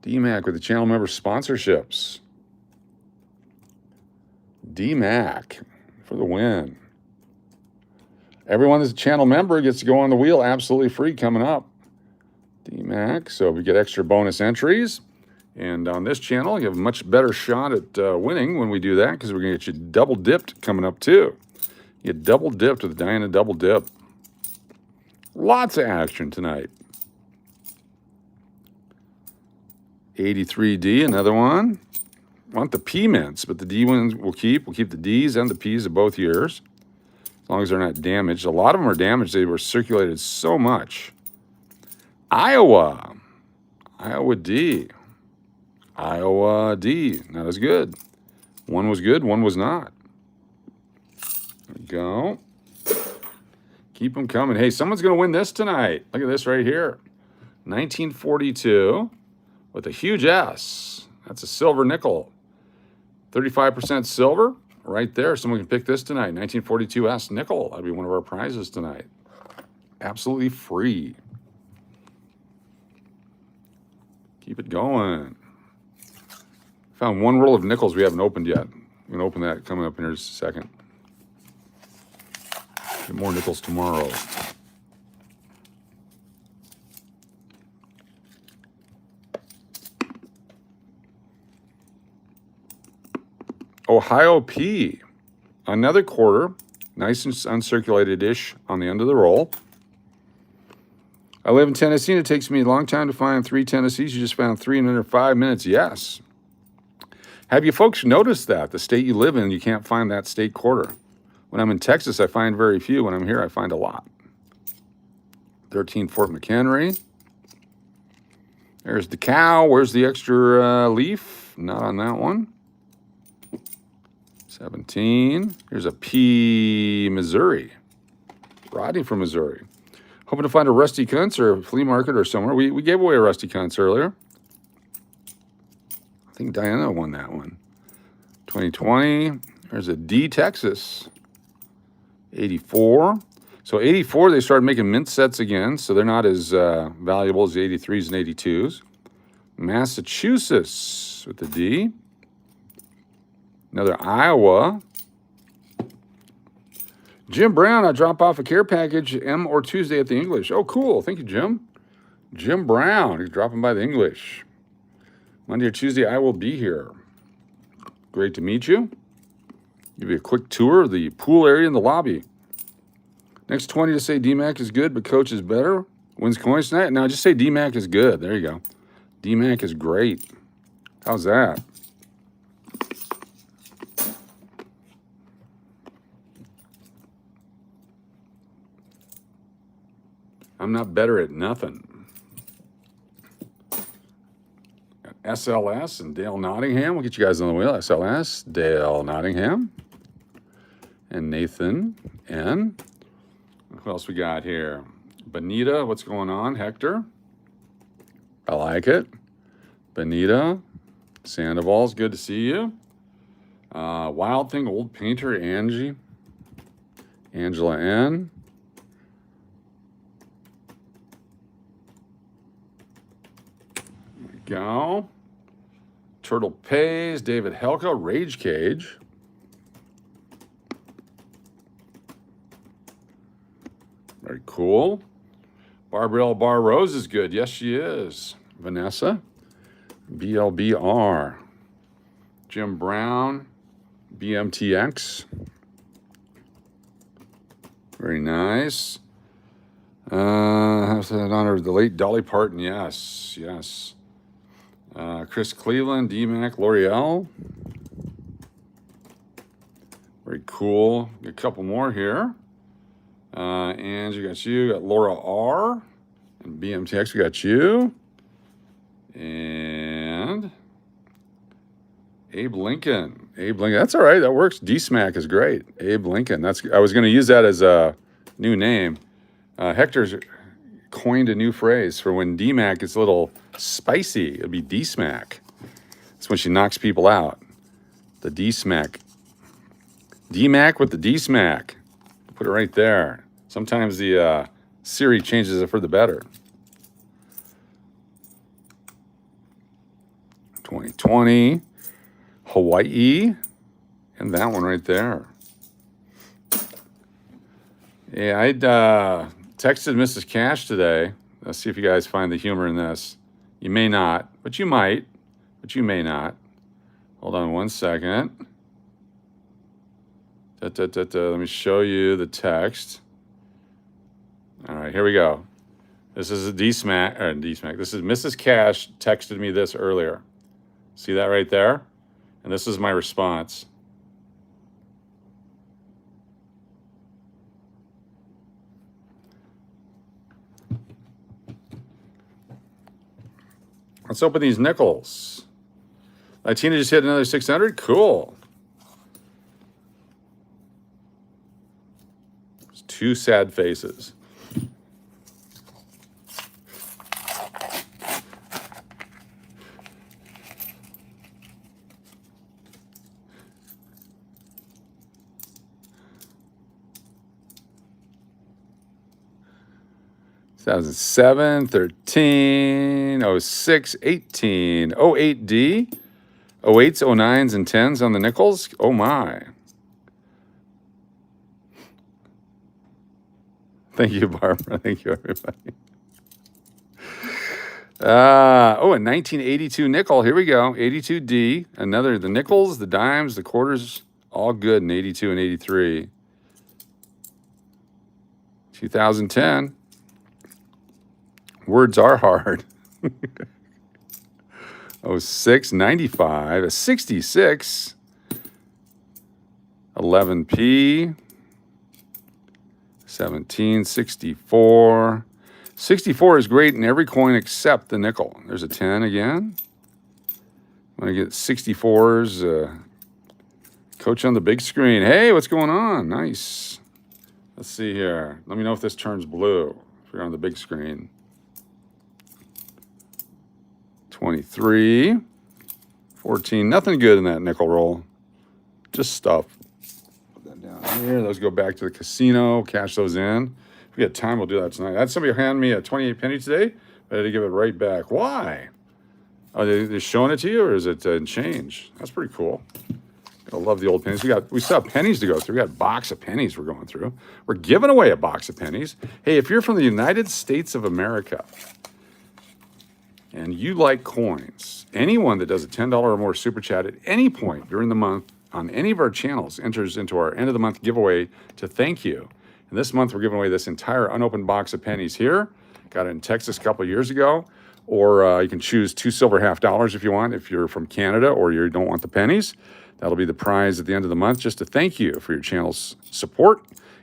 DMAC with the channel member sponsorships. DMAC for the win. Everyone that's a channel member gets to go on the wheel absolutely free coming up. DMAC, so we get extra bonus entries. And on this channel, you have a much better shot at winning when we do that because we're going to get you double dipped coming up too. You get double dipped with Diana Double Dip. Lots of action tonight. 83D, another one. Want the P mints, but the D ones we'll keep. We'll keep the D's and the P's of both years, as long as they're not damaged. A lot of them are damaged. They were circulated so much. Iowa D. Iowa D, not as good. One was good, one was not. There we go. Keep them coming. Hey, someone's going to win this tonight. Look at this right here. 1942 with a huge S. That's a silver nickel. 35% silver right there. Someone can pick this tonight. 1942 S nickel. That'd be one of our prizes tonight. Absolutely free. Keep it going. Found one roll of nickels we haven't opened yet. I'm going to open that coming up in just a second. Get more nickels tomorrow. Ohio P. Another quarter. Nice and uncirculated-ish on the end of the roll. I live in Tennessee, and it takes me a long time to find 3 Tennessees. You just found 3 in under 5 minutes. Yes. Have you folks noticed that? The state you live in, you can't find that state quarter. When I'm in Texas, I find very few. When I'm here, I find a lot. 13 Fort McHenry. There's the cow. Where's the extra leaf? Not on that one. 17. Here's a P, Missouri. Rodney from Missouri. Hoping to find a rusty cunts or a flea market or somewhere. We gave away a rusty cunts earlier. I think Diana won that one. 2020. There's a D, Texas. 84. So 84, they started making mint sets again, so they're not as valuable as the 83s and 82s. Massachusetts with the D. Another Iowa. Jim Brown, I drop off a care package M or Tuesday at the English. Oh, cool. Thank you, Jim. Jim Brown, he's dropping by the English. Monday or Tuesday, I will be here. Great to meet you. Give you a quick tour of the pool area in the lobby. Next 20 to say DMAC is good, but coach is better. Wins coins tonight. Now just say DMAC is good. There you go. DMAC is great. How's that? I'm not better at nothing. Got SLS and Dale Nottingham. We'll get you guys on the wheel. SLS, Dale Nottingham, and Nathan N. Who else we got here? Benita, what's going on? Hector. I like it. Benita. Sandoval's good to see you. Wild Thing, Old Painter, Angie. Angela N. There we go. Turtle Pays, David Helka, Rage Cage. Very cool. Barbara Bar Rose is good. Yes, she is. Vanessa. BLBR. Jim Brown. BMTX. Very nice. Has an honor of the late Dolly Parton. Yes, yes. Chris Cleveland, DMAC, L'Oreal. Very cool. A couple more here. Angie, got you. Got Laura R. And BMTX, we got you. And Abe Lincoln. Abe Lincoln. That's all right. That works. DSMAC is great. Abe Lincoln. I was going to use that as a new name. Hector's coined a new phrase for when DMAC is a little spicy. It'll be DSMAC. That's when she knocks people out. The DSMAC. DMAC with the DSMAC. Put it right there. Sometimes the Siri changes it for the better. 2020, Hawaii, and that one right there. Yeah, I texted Mrs. Cash today. Let's see if you guys find the humor in this. You may not, but you might, but you may not. Hold on one second. Let me show you the text. All right, here we go. This is a DSMAC. This is Mrs. Cash texted me this earlier. See that right there? And this is my response. Let's open these nickels. Latina just hit another 600. Cool. It's two sad faces. (2007, 13, 06, 18, 08D, 08s, 09s, and 10s on the nickels. Oh my. Thank you, Barbara. Thank you, everybody. A 1982 nickel. Here we go. 82D. Another, the nickels, the dimes, the quarters, all good in 82 and 83. 2010. Words are hard. 06, 95, a 66, 11P, 17, 64. 64 is great in every coin except the nickel. There's a 10 again. I'm going to get 64s, Coach on the big screen. Hey, what's going on? Nice. Let's see here. Let me know if this turns blue if you're on the big screen. 23, 14. Nothing good in that nickel roll. Just stuff. Put that down here. Those go back to the casino. Cash those in. If we get time, we'll do that tonight. I had somebody hand me a 28 penny today. I had to give it right back. Why? Are they showing it to you, or is it in change? That's pretty cool. I love the old pennies. We still have pennies to go through. We got a box of pennies we're going through. We're giving away a box of pennies. Hey, if you're from the United States of America and you like coins, anyone that does a $10 or more super chat at any point during the month on any of our channels enters into our end of the month giveaway to thank you. And this month we're giving away this entire unopened box of pennies here. Got it in Texas a couple of years ago. Or you can choose 2 silver $half if you want, if you're from Canada or you don't want the pennies. That'll be the prize at the end of the month, just to thank you for your channel's support.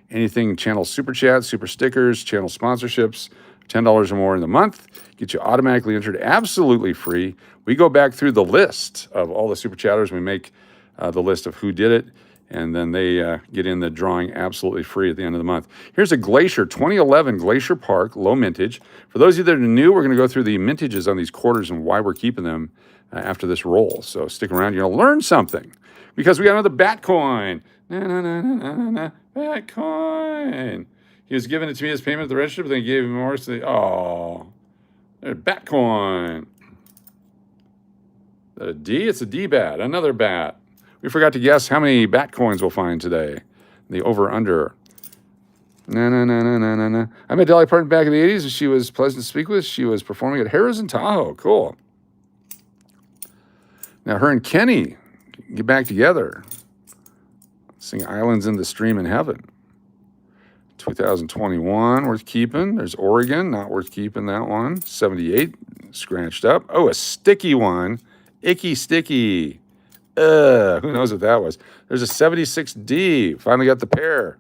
Anything channel super chat, super stickers, channel sponsorships, $10 or more in the month, get you automatically entered absolutely free. We go back through the list of all the super chatters. We make the list of who did it, and then they get in the drawing absolutely free at the end of the month. Here's a Glacier 2011 Glacier Park, low mintage. For those of you that are new, we're going to go through the mintages on these quarters and why we're keeping them after this roll. So stick around. You're going to learn something because we got another bat coin. Bat coin. He was giving it to me as payment at the register, but then he gave him more. So bat coin. Is that a D? It's a D bat. Another bat. We forgot to guess how many bat coins we'll find today. The over-under. I met Dolly Parton back in the 80s, and she was pleasant to speak with. She was performing at Harrah's in Tahoe. Cool. Now, her and Kenny get back together. Sing Islands in the Stream in Heaven. 2021, worth keeping. There's Oregon, not worth keeping that one. 78, scratched up. Oh, a sticky one. Icky Sticky. Who knows what that was? There's a 76D. Finally got the pair.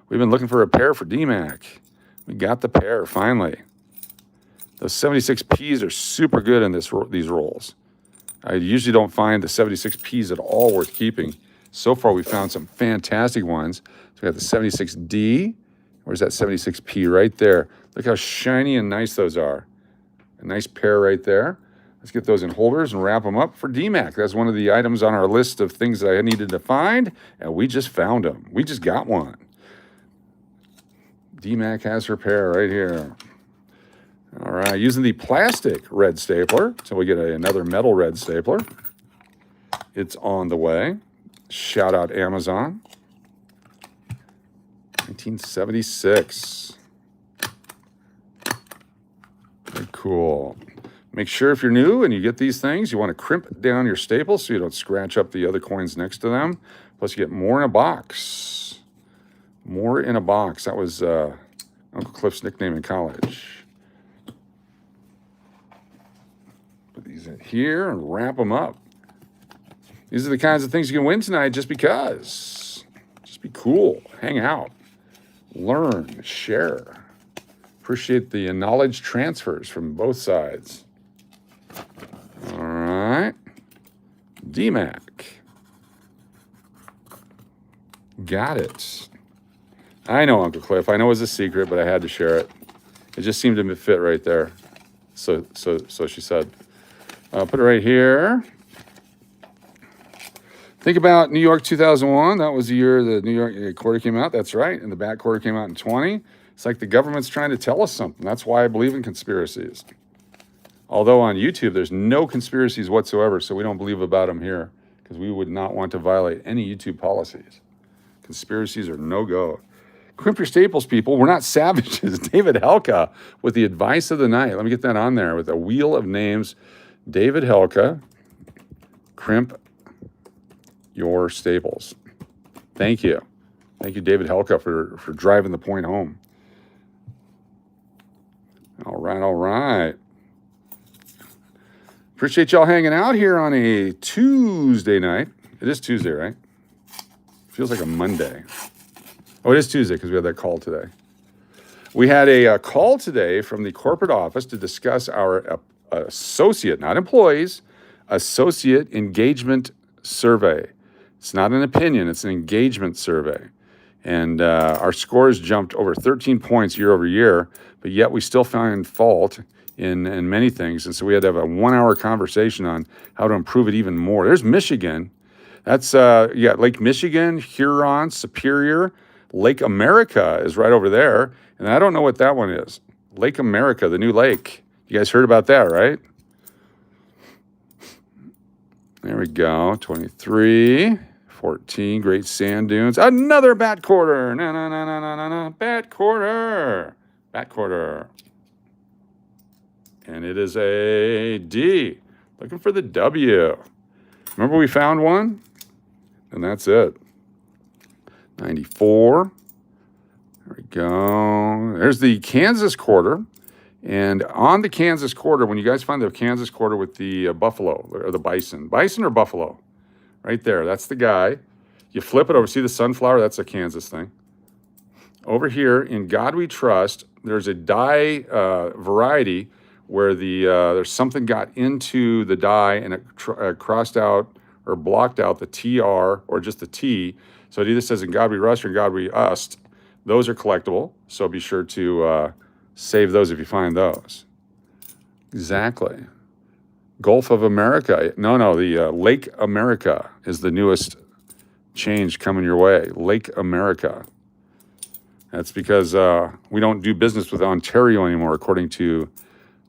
We've been looking for a pair for DMAC. We got the pair, finally. Those 76Ps are super good in these rolls. I usually don't find the 76Ps at all worth keeping. So far, we found some fantastic ones. So we got the 76D. Where's that 76P? Right there. Look how shiny and nice those are. A nice pair right there. Let's get those in holders and wrap them up for DMAC. That's one of the items on our list of things that I needed to find, and we just found them. We just got one. DMAC has her pair right here. All right, using the plastic red stapler, so we get another metal red stapler. It's on the way. Shout out Amazon. 1976. Very cool. Make sure if you're new and you get these things, you want to crimp down your staples so you don't scratch up the other coins next to them. Plus, you get more in a box. More in a box. That was Uncle Cliff's nickname in college. Put these in here and wrap them up. These are the kinds of things you can win tonight just because. Just be cool. Hang out. Learn. Share. Appreciate the knowledge transfers from both sides. All right. DMAC. Got it. I know, Uncle Cliff. I know it was a secret, but I had to share it. It just seemed to fit right there. So she said. Put it right here. Think about New York 2001. That was the year the New York quarter came out. That's right. And the bat quarter came out in 20. It's like the government's trying to tell us something. That's why I believe in conspiracies. Although on YouTube, there's no conspiracies whatsoever, so we don't believe about them here because we would not want to violate any YouTube policies. Conspiracies are no-go. Crimp your staples, people. We're not savages. David Helka with the advice of the night. Let me get that on there with a wheel of names. David Helka, crimp your staples. Thank you. Thank you, David Helka, for driving the point home. All right. Appreciate y'all hanging out here on a Tuesday night. It is Tuesday, right? Feels like a Monday. Oh, it is Tuesday because we had that call today. We had a call today from the corporate office to discuss our associate, not employees, associate engagement survey. It's not an opinion, it's an engagement survey. And our scores jumped over 13 points year over year, but yet we still find fault in many things. And so we had to have a 1-hour conversation on how to improve it even more. There's Michigan. That's, Lake Michigan, Huron, Superior. Lake America is right over there. And I don't know what that one is. Lake America, the new lake. You guys heard about that, right? There we go. 23, 14, Great Sand Dunes. Another bat quarter. Bat quarter. Bat quarter. And it is a D. Looking for the W. Remember we found one? And that's it. 94. There we go. There's the Kansas quarter. And on the Kansas quarter, when you guys find the Kansas quarter with the buffalo or the bison or buffalo, right there, that's the guy. You flip it over, see the sunflower? That's a Kansas thing. Over here, in God We Trust, there's a die variety where there's something got into the die and it crossed out or blocked out the TR or just the T. So it either says in God We Rust or in God We Ust. Those are collectible, so be sure to save those if you find those. Exactly. Gulf of America. No, the Lake America is the newest change coming your way. Lake America. That's because we don't do business with Ontario anymore, according to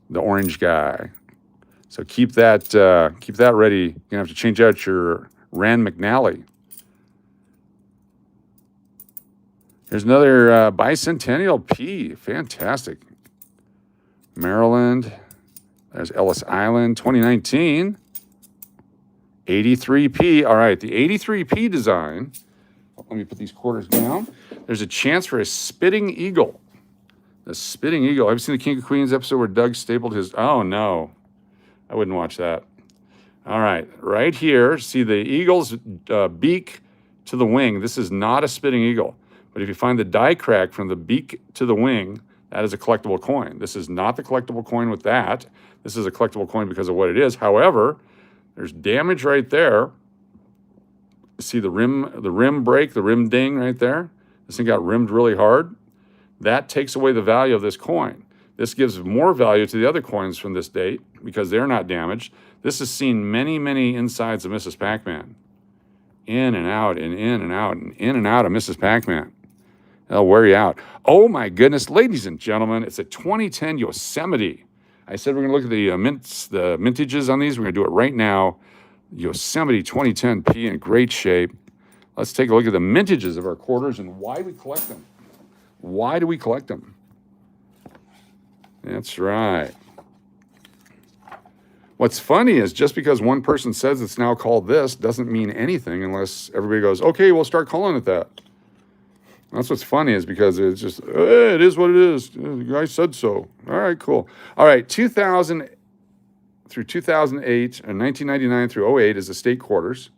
the orange guy. So keep that ready. You're gonna have to change out your Rand McNally. There's another bicentennial P. Fantastic. Maryland. There's Ellis Island, 2019. 83P. All right, the 83P design. Let me put these quarters down. There's a chance for a spitting eagle. The spitting eagle. Have you seen the King of Queens episode where Doug stapled his... Oh, no. I wouldn't watch that. All right, right here. See the eagle's beak to the wing. This is not a spitting eagle. But if you find the die crack from the beak to the wing, that is a collectible coin. This is not the collectible coin with that. This is a collectible coin because of what it is. However, there's damage right there. See the rim break, the rim ding right there? This thing got rimmed really hard. That takes away the value of this coin. This gives more value to the other coins from this date because they're not damaged. This has seen many, many insides of Mrs. Pac-Man. In and out and in and out and in and out of Mrs. Pac-Man. They'll wear you out. Oh my goodness, ladies and gentlemen, it's a 2010 Yosemite. I said we're gonna look at the mintages on these. We're gonna do it right now. Yosemite 2010 P in great shape. Let's take a look at the mintages of our quarters and why we collect them. Why do we collect them? That's right. What's funny is just because one person says it's now called this doesn't mean anything unless everybody goes, okay, we'll start calling it that. That's what's funny is because it's just, it is what it is. The guy said so. All right, cool. All right, 2000 through 2008 and 1999 through 08 is the state quarters.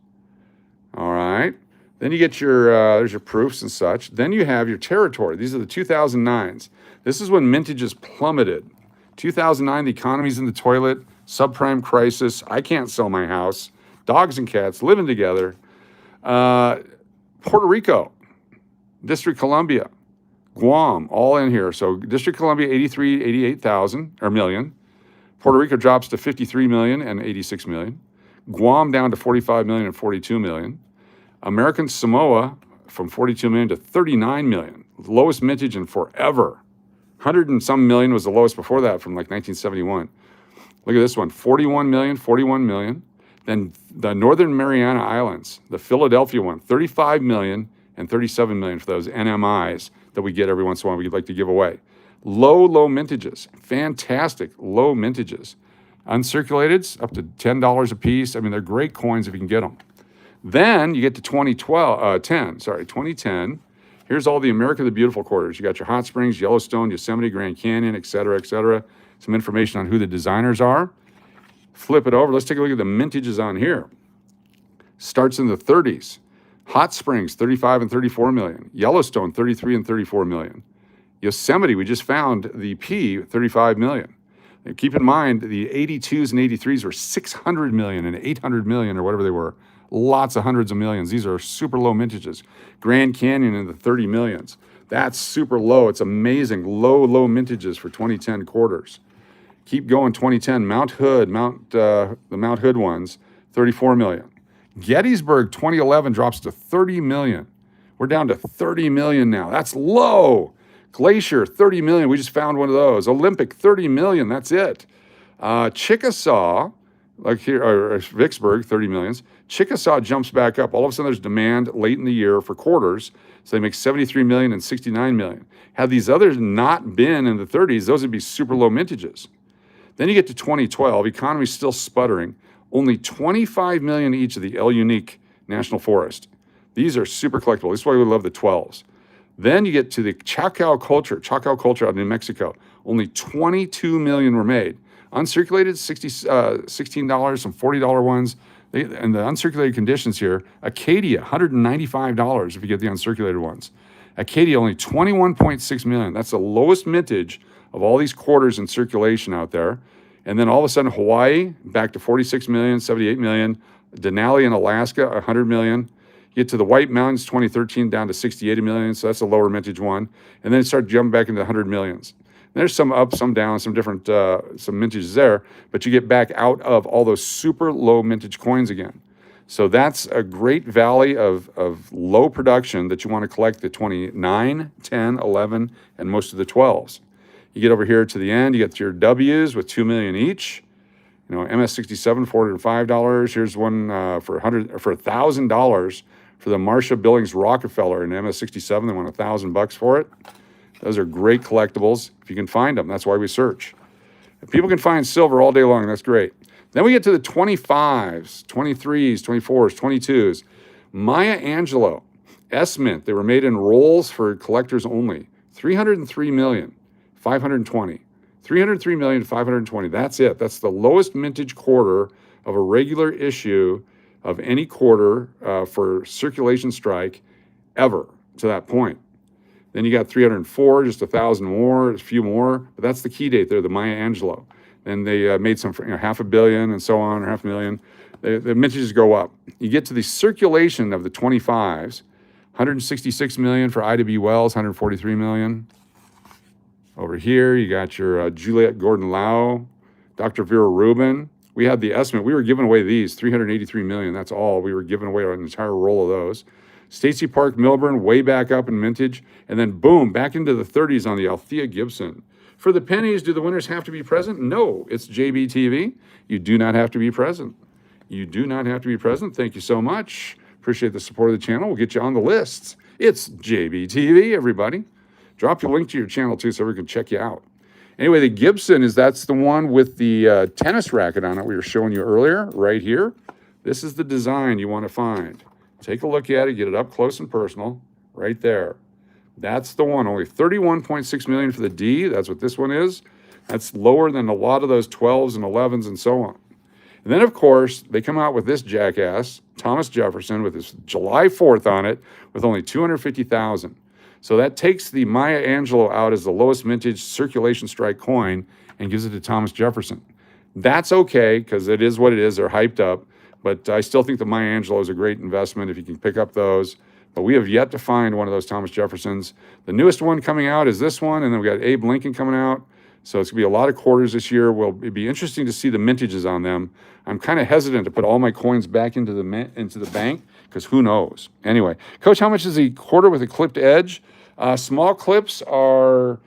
All right. Then you get your, there's your proofs and such. Then you have your territory. These are the 2009s. This is when mintages plummeted. 2009, the economy's in the toilet, subprime crisis, I can't sell my house, dogs and cats living together. Puerto Rico, District Columbia, Guam, all in here. So District Columbia, 88,000 or million. Puerto Rico drops to 53 million and 86 million. Guam down to 45 million and 42 million. American Samoa from 42 million to 39 million. Lowest mintage in forever. 100 and some million was the lowest before that from like 1971. Look at this one, 41 million, 41 million. Then the Northern Mariana Islands, the Philadelphia one, 35 million and 37 million for those NMIs that we get every once in a while we'd like to give away. Low mintages, fantastic low mintages. Uncirculated, up to $10 a piece. I mean, they're great coins if you can get them. Then you get to 2010. Here's all the America the Beautiful quarters. You got your Hot Springs, Yellowstone, Yosemite, Grand Canyon, et cetera, et cetera. Some information on who the designers are. Flip it over. Let's take a look at the mintages on here. Starts in the 30s. Hot Springs, 35 and 34 million. Yellowstone, 33 and 34 million. Yosemite, we just found the P, 35 million. And keep in mind, the 82s and 83s were 600 million and 800 million or whatever they were lots of hundreds of millions. These are super low mintages. Grand Canyon in the 30 millions. That's super low. It's amazing. Low mintages for 2010 quarters. Keep going, 2010. Mount Hood, the Mount Hood ones, 34 million. Gettysburg 2011 drops to 30 million. We're down to 30 million now. That's low. Glacier, 30 million. We just found one of those. Olympic, 30 million. That's it. Chickasaw, like here, or Vicksburg, 30 millions. Chickasaw jumps back up. All of a sudden, there's demand late in the year for quarters. So they make 73 million and 69 million. Had these others not been in the 30s, those would be super low mintages. Then you get to 2012. Economy's still sputtering. Only 25 million each of the El Unique National Forest. These are super collectible. This is why we love the 12s. Then you get to the Chacao culture out in New Mexico. Only 22 million were made. Uncirculated, $16, some $40 ones. And the uncirculated conditions here, Acadia, $195 if you get the uncirculated ones. Acadia, only 21.6 million. That's the lowest mintage of all these quarters in circulation out there. And then all of a sudden, Hawaii, back to 46 million, 78 million. Denali in Alaska, 100 million. You get to the White Mountains, 2013, down to 68 million, so that's a lower mintage one. And then it started jumping back into the 100 millions. And there's some up, some down, some different, some mintages there, but you get back out of all those super low mintage coins again. So that's a great valley of low production that you want to collect the 29, 10, 11, and most of the 12s. You get over here to the end, you get your W's with 2 million each. You know, MS67, $405. Here's one for $1,000 for the Marcia Billings Rockefeller in MS67. They want $1,000 for it. Those are great collectibles if you can find them. That's why we search. If people can find silver all day long, that's great. Then we get to the 25s, 23s, 24s, 22s. Maya Angelou, S-Mint. They were made in rolls for collectors only. 303 million, 520. 303 million, 520. That's it. That's the lowest mintage quarter of a regular issue of any quarter for circulation strike ever to that point. Then you got 304, just 1,000 more, a few more. But that's the key date there, the Maya Angelou. And they made some for $500 million and so on, or $500,000. The mintages go up. You get to the circulation of the 25s, 166 million for I.W. Wells, 143 million. Over here, you got your Juliette Gordon-Lau, Dr. Vera Rubin. We had the estimate. We were giving away these, 383 million. That's all. We were giving away an entire roll of those. Stacey Park Milburn, way back up in mintage. And then, boom, back into the 30s on the Althea Gibson. For the pennies, do the winners have to be present? No, it's JBTV. You do not have to be present. You do not have to be present. Thank you so much. Appreciate the support of the channel. We'll get you on the lists. It's JBTV, everybody. Drop your link to your channel, too, so we can check you out. Anyway, the Gibson that's the one with the tennis racket on it we were showing you earlier, right here. This is the design you want to find. Take a look at it, get it up close and personal, right there. That's the one, only 31.6 million for the D. That's what this one is. That's lower than a lot of those 12s and 11s and so on. And then, of course, they come out with this jackass, Thomas Jefferson, with his July 4th on it, with only 250,000. So that takes the Maya Angelou out as the lowest mintage circulation strike coin and gives it to Thomas Jefferson. That's okay, because it is what it is. They're hyped up. But I still think the Maya Angelou is a great investment if you can pick up those. But we have yet to find one of those Thomas Jeffersons. The newest one coming out is this one, and then we got Abe Lincoln coming out. So it's going to be a lot of quarters this year. It'd be interesting to see the mintages on them. I'm kind of hesitant to put all my coins back into the bank, because who knows? Anyway, Coach, how much is a quarter with a clipped edge? Small clips are,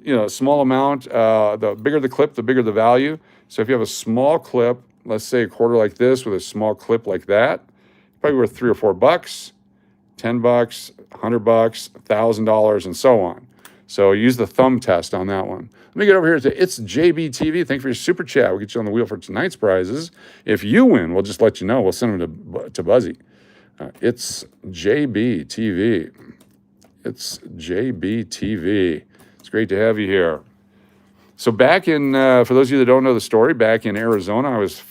a small amount. The bigger the clip, the bigger the value. So if you have a small clip, let's say a quarter like this with a small clip like that, probably worth $3 or $4, $10, $100, $1,000, and so on. So use the thumb test on that one. Let me get over here to It's JBTV. Thank you for your super chat. We'll get you on the wheel for tonight's prizes. If you win, we'll just let you know. We'll send them to Buzzy. It's JBTV. It's JBTV. It's great to have you here. So back in, for those of you that don't know the story, back in Arizona, I was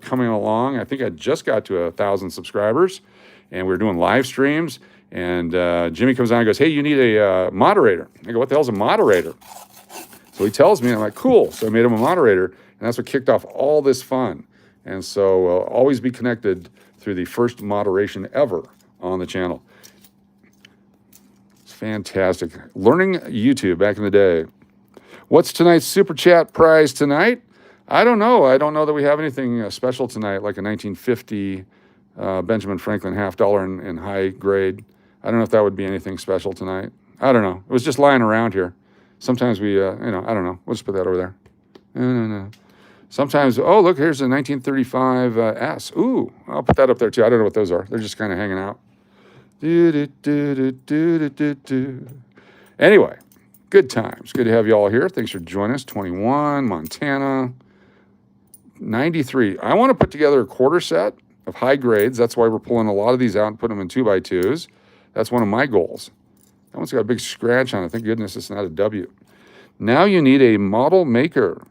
coming along. I think I just got to 1,000 subscribers, and we were doing live streams. And Jimmy comes on and goes, "Hey, you need a moderator." I go, "What the hell's a moderator?" So he tells me, and I'm like, "Cool." So I made him a moderator, and that's what kicked off all this fun. And so always be connected through the first moderation ever on the channel. It's fantastic. Learning YouTube back in the day. What's tonight's Super Chat prize tonight? I don't know. I don't know that we have anything special tonight, like a 1950 Benjamin Franklin $50 in high grade. I don't know if that would be anything special tonight. I don't know. It was just lying around here. Sometimes we, I don't know. We'll just put that over there. No. Sometimes, oh, look, here's a 1935 S. Ooh, I'll put that up there too. I don't know what those are. They're just kind of hanging out. Anyway, good times. Good to have you all here. Thanks for joining us. 21, Montana, 93. I want to put together a quarter set of high grades. That's why we're pulling a lot of these out and putting them in 2x2s. That's one of my goals. That one's got a big scratch on it. Thank goodness it's not a W. Now you need a model maker.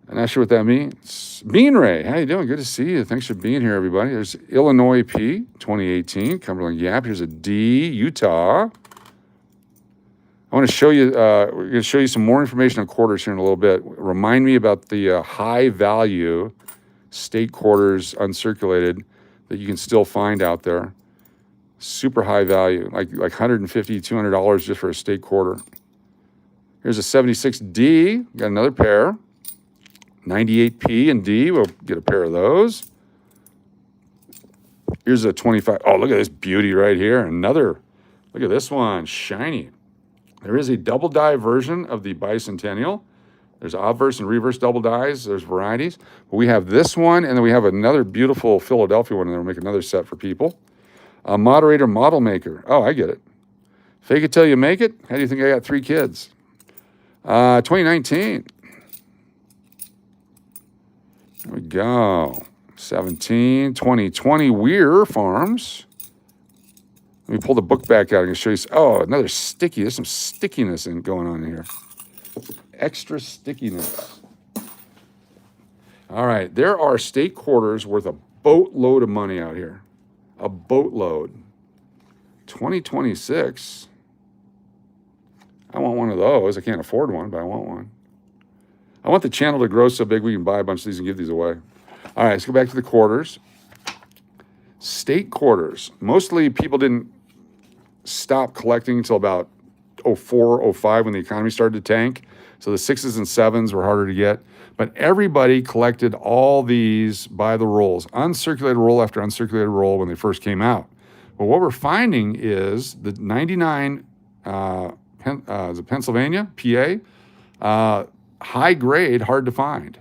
I'm not sure what that means. Bean Ray, how you doing? Good to see you. Thanks for being here, everybody. There's Illinois P, 2018. Cumberland Gap. Here's a D, Utah. I want to show you, we're going to show you some more information on quarters here in a little bit. Remind me about the high value state quarters uncirculated that you can still find out there. Super high value, like $150, $200 just for a state quarter. Here's a 76D, got another pair. 98P and D, we'll get a pair of those. Here's a 25. Oh, look at this beauty right here. Another, look at this one, shiny. There is a double die version of the bicentennial. There's obverse and reverse double dies. There's varieties. But we have this one, and then we have another beautiful Philadelphia one, and then we'll make another set for people. A moderator model maker. Oh, I get it. Fake it till you make it. How do you think I got 3 kids? 2019. There we go. 17, 2020 Weir Farms. Let me pull the book back out and show you. Oh, another sticky. There's some stickiness going on here. Extra stickiness. All right. There are state quarters worth a boatload of money out here. A boatload. 2026. I want one of those. I can't afford one, but I want one. I want the channel to grow so big we can buy a bunch of these and give these away. All right, let's go back to the quarters. State quarters. Mostly people didn't stop collecting until about 04, 05 when the economy started to tank. So the 6s and 7s were harder to get. But everybody collected all these by the rolls. Uncirculated roll after uncirculated roll when they first came out. But what we're finding is the 99, Pennsylvania, PA, high grade, hard to find.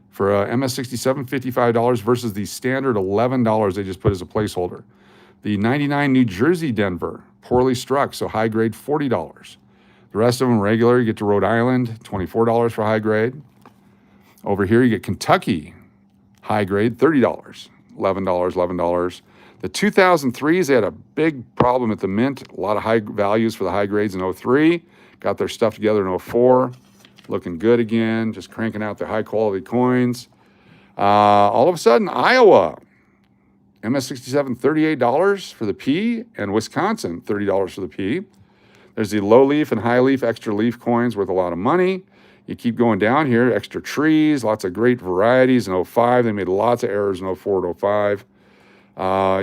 For MS67, $55 versus the standard $11 they just put as a placeholder. The 99 New Jersey Denver, poorly struck, so high grade, $40. The rest of them regular. You get to Rhode Island, $24 for high grade. Over here you get Kentucky, high grade, $30, $11. The 2003s, they had a big problem at the mint. A lot of high values for the high grades in 03. Got their stuff together in 04. Looking good again, just cranking out the high quality coins. All of a sudden, Iowa, MS67, $38 for the P, and Wisconsin, $30 for the P. There's the low leaf and high leaf extra leaf coins worth a lot of money. You keep going down here, extra trees, lots of great varieties in 05. They made lots of errors in 04 and 05.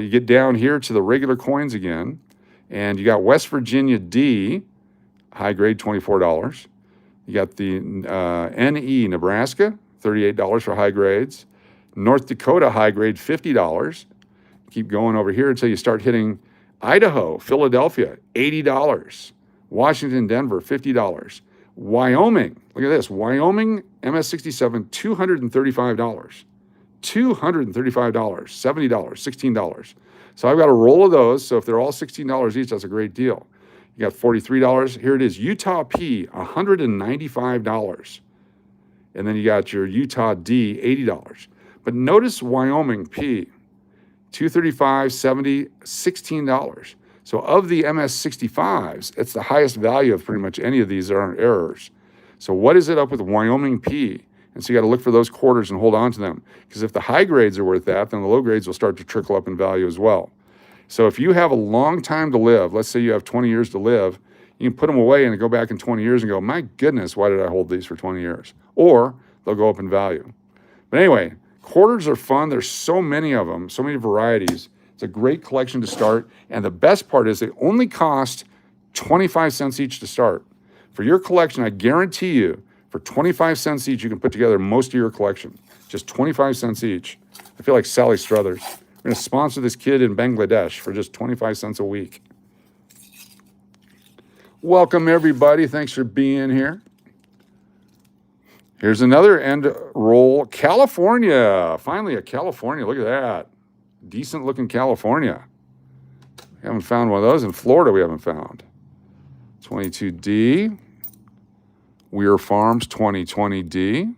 You get down here to the regular coins again, and you got West Virginia D, high grade, $24. You got the NE, Nebraska, $38 for high grades. North Dakota, high grade, $50. Keep going over here until you start hitting Idaho, Philadelphia, $80. Washington, Denver, $50. Wyoming, look at this. Wyoming, MS67, $235. $235, $70, $16. So I've got a roll of those. So if they're all $16 each, that's a great deal. You got $43. Here it is, Utah P, $195. And then you got your Utah D, $80. But notice Wyoming P, $235, $70, $16. So of the MS65s, it's the highest value of pretty much any of these that aren't errors. So what is it up with Wyoming P? And so you got to look for those quarters and hold on to them. Because if the high grades are worth that, then the low grades will start to trickle up in value as well. So if you have a long time to live, let's say you have 20 years to live, you can put them away and go back in 20 years and go, my goodness, why did I hold these for 20 years? Or they'll go up in value. But anyway, Quarters are fun. There's so many of them, so many varieties. It's a great collection to start. And the best part is they only cost 25 cents each to start. For your collection, I guarantee you, for 25 cents each, you can put together most of your collection. Just 25 cents each. I feel like Sally Struthers. We're going to sponsor this kid in Bangladesh for just 25 cents a week. Welcome, everybody. Thanks for being here. Here's another end roll. California. Finally, a California. Look at that. Decent looking California. We haven't found one of those. In Florida, we haven't found. 22D. Weir Farms 2020D.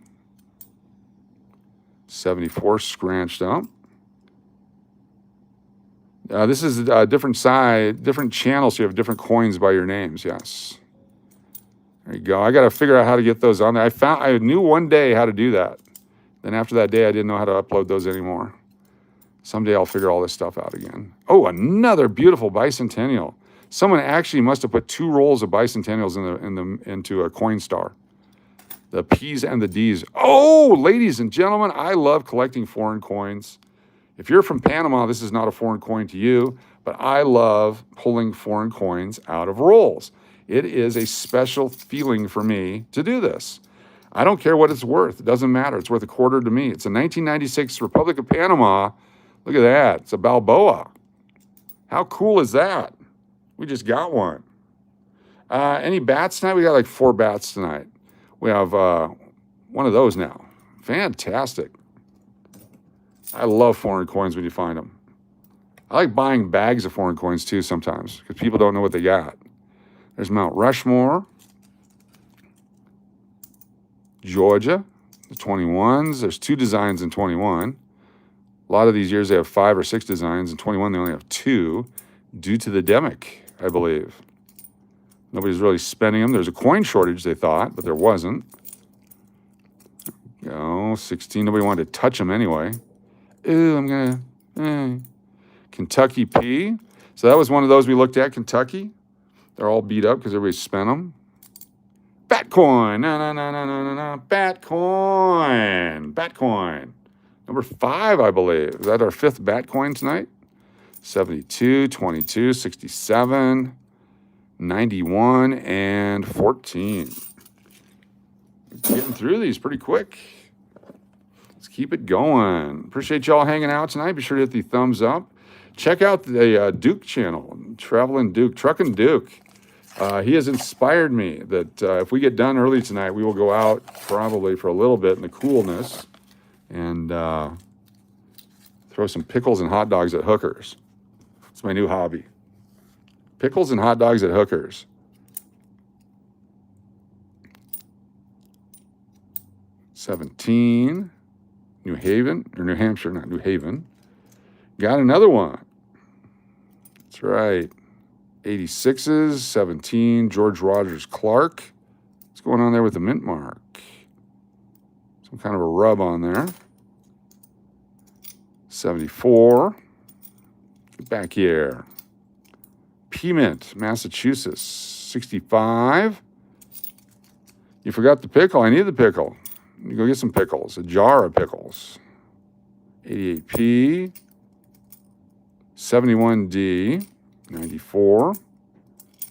74 scratched up. This is a different side, different channels, so you have different coins by your names, yes. There you go. I got to figure out how to get those on there. I knew one day how to do that. Then after that day, I didn't know how to upload those anymore. Someday I'll figure all this stuff out again. Oh, another beautiful bicentennial. Someone actually must have put 2 rolls of bicentennials into a Coinstar. The P's and the D's. Oh, ladies and gentlemen, I love collecting foreign coins. If you're from Panama, this is not a foreign coin to you, but I love pulling foreign coins out of rolls. It is a special feeling for me to do this. I don't care what it's worth. It doesn't matter. It's worth a quarter to me. It's a 1996 Republic of Panama. Look at that. It's a Balboa. How cool is that? We just got one. Any bats tonight? We got like 4 bats tonight. We have one of those now. Fantastic. I love foreign coins when you find them. I like buying bags of foreign coins too sometimes because people don't know what they got. There's Mount Rushmore, Georgia, the 21s. There's 2 designs in 21. A lot of these years they have 5 or 6 designs. In 21 they only have 2 due to the demic, I believe. Nobody's really spending them. There's a coin shortage, they thought, but there wasn't. There we go, 16. Nobody wanted to touch them anyway. Ooh, I'm gonna. Kentucky P. So that was one of those we looked at, Kentucky. They're all beat up because everybody spent them. Batcoin. No. Batcoin. Batcoin. Number 5, I believe. Is that our 5th Batcoin tonight? 72, 22, 67, 91, and 14. Getting through these pretty quick. Let's keep it going. Appreciate y'all hanging out tonight. Be sure to hit the thumbs up. Check out the Duke channel, Traveling Duke, Truckin' Duke. He has inspired me that if we get done early tonight, we will go out probably for a little bit in the coolness and throw some pickles and hot dogs at hookers. It's my new hobby. Pickles and hot dogs at hookers. $17, New Haven, or New Hampshire, not New Haven. Got another one. That's right. 86s, 17, George Rogers Clark. What's going on there with the mint mark? Some kind of a rub on there. 74. Get back here. P-Mint, Massachusetts. 65. You forgot the pickle. I need the pickle. You go get some pickles. A jar of pickles. 88P. 71D. 94.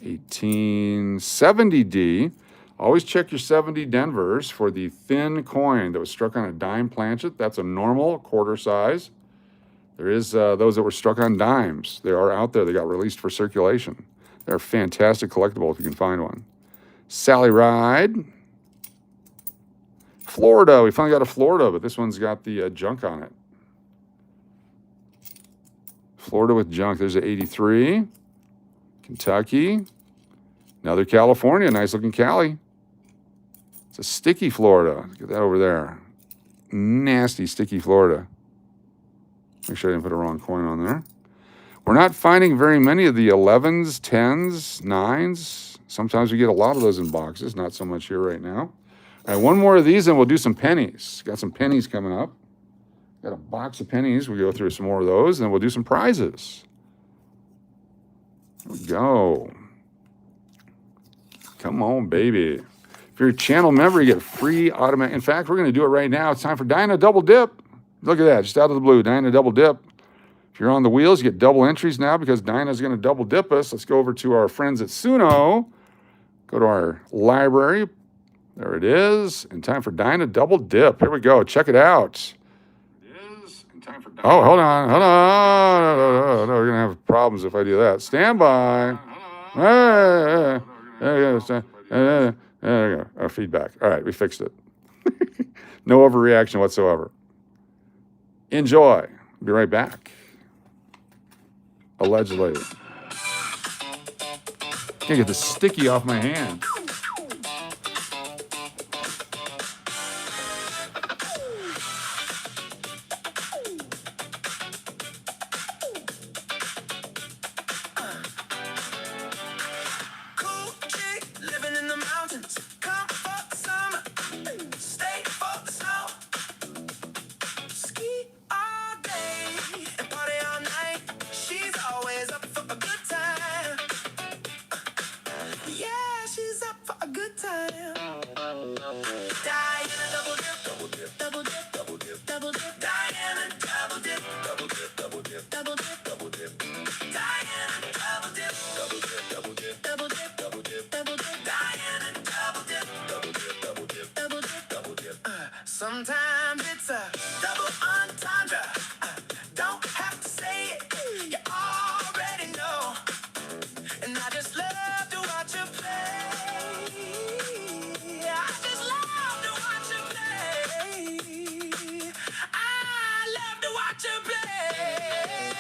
1870D. Always check your 70 Denvers for the thin coin that was struck on a dime planchet. That's a normal quarter size. There is those that were struck on dimes. They are out there. They got released for circulation. They're fantastic collectible if you can find one. Sally Ride. Florida. We finally got a Florida, but this one's got the junk on it. Florida with junk. There's an 83. Kentucky. Another California. Nice looking Cali. It's a sticky Florida. Get that over there. Nasty sticky Florida. Make sure I didn't put a wrong coin on there. We're not finding very many of the 11s, 10s, 9s. Sometimes we get a lot of those in boxes. Not so much here right now. All right, one more of these and we'll do some pennies. Got some pennies coming up. Got a box of pennies. We'll go through some more of those and then we'll do some prizes. There we go. Come on, baby. If you're a channel member, you get a free automatic. In fact, we're going to do it right now. It's time for Dinah Double Dip. Look at that, just out of the blue, Diana double dip. If you're on the wheels, you get double entries now because Diana's going to double dip us. Let's go over to our friends at Suno. Go to our library. There it is. And time for Dinah double dip. Here we go. Check it out. Oh, hold on. Hold on. No, we're going to have problems if I do that. Stand by. There we go. Our feedback. All right, we fixed it. No overreaction whatsoever. Enjoy. Be right back. Allegedly. Can't get the sticky off my hand. Sometimes it's a double entendre. Don't have to say it, you already know. And I just love to watch you play. I just love to watch you play. I love to watch you play.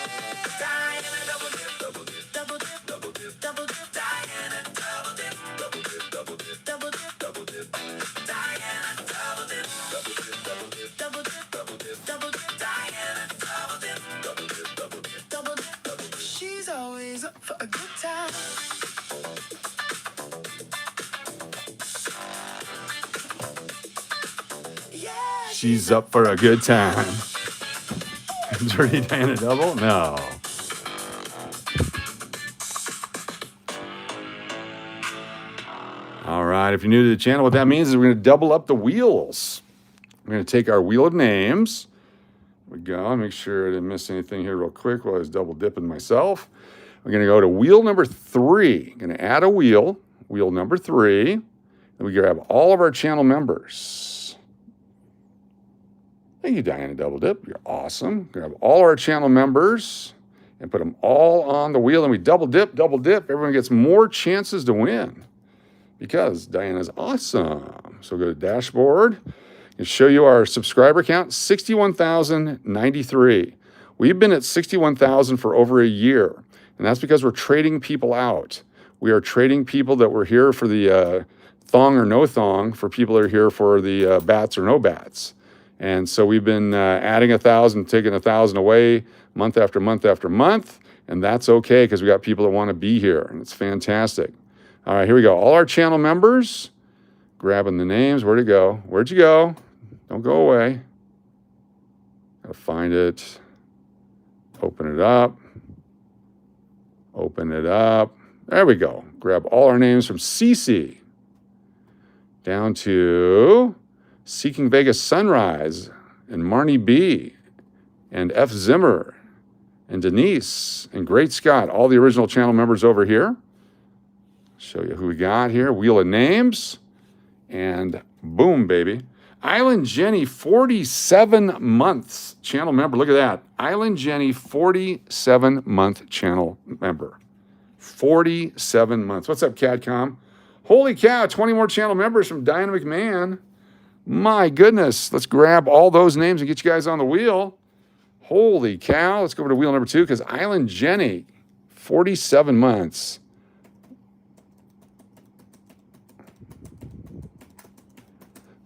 Diana double dip, double dip, double dip, double dip, double dip. Diana double dip, double dip, double dip, double dip, double dip. Diana double dip, double dip, double dip, double dip, double dip, double dip. Diana double dip, double dip, double dip, double dip, double dip. She's always up for a good time. Yeah, She's up for a good time. Dirty Diana double? No. All right, if you're new to the channel, what that means is we're going to double up the wheels. We're going to take our wheel of names. There we go. Make sure I didn't miss anything here real quick while I was double dipping myself. We're going to go to wheel number 3. Going to add a wheel number 3. And we grab all of our channel members. Thank you, Diana Double Dip. You're awesome. Grab all our channel members and put them all on the wheel. And we double dip, double dip. Everyone gets more chances to win because Diana's awesome. So go to dashboard and show you our subscriber count, 61,093. We've been at 61,000 for over a year. And that's because we're trading people out. We are trading people that were here for the thong or no thong for people that are here for the bats or no bats. And so we've been adding 1,000, taking 1,000 away month after month after month. And that's okay because we got people that want to be here. And it's fantastic. All right, here we go. All our channel members, grabbing the names. Where'd it go? Where'd you go? Don't go away. Gotta find it. Open it up. Open it up. There we go. Grab all our names from Cece down to Seeking Vegas Sunrise and Marnie B and F. Zimmer and Denise and Great Scott. All the original channel members over here. Show you who we got here. Wheel of names. And boom, baby. Island Jenny, 47 months channel member. Look at that. Island Jenny, 47-month channel member. 47 months. What's up, Cadcom? Holy cow, 20 more channel members from Diana McMahon. My goodness. Let's grab all those names and get you guys on the wheel. Holy cow. Let's go over to wheel number 2 because Island Jenny, 47 months.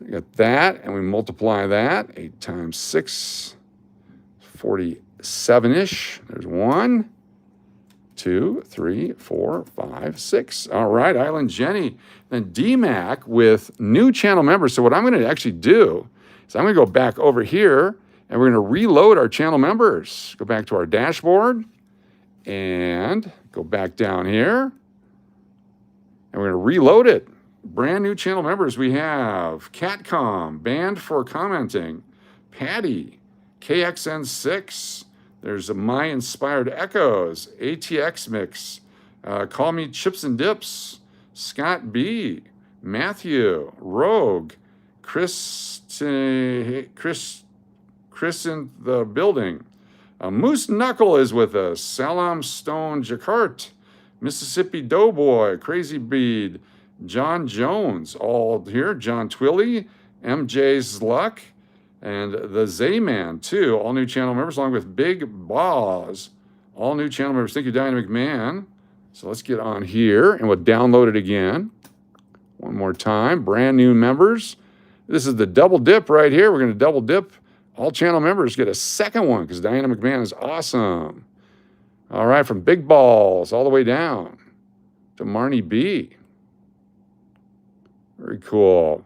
We got that, and we multiply that. 8 times 6, 47-ish. There's 1, 2, 3, 4, 5, 6. All right, Island Jenny. Then DMAC with new channel members. So what I'm going to actually do is I'm going to go back over here, and we're going to reload our channel members. Go back to our dashboard, and go back down here, and we're going to reload it. Brand new channel members. We have Catcom, banned for commenting. Patty, KXN6. There's a My Inspired Echoes, ATX Mix, Call Me Chips and Dips, Scott B, Matthew, Rogue, Chris in the building. Moose Knuckle is with us. Salam Stone Jacart, Mississippi Doughboy, Crazy Bead, John Jones, all here. John Twilly, MJ's Luck, and the Zayman, too. All new channel members, along with Big Boz. All new channel members. Thank you, Dynamic Man. So let's get on here, and we'll download it again. One more time. Brand new members. This is the double dip right here. We're going to double dip. All channel members get a second one because Diana McMahon is awesome. All right, from Big Balls all the way down to Marnie B. Very cool.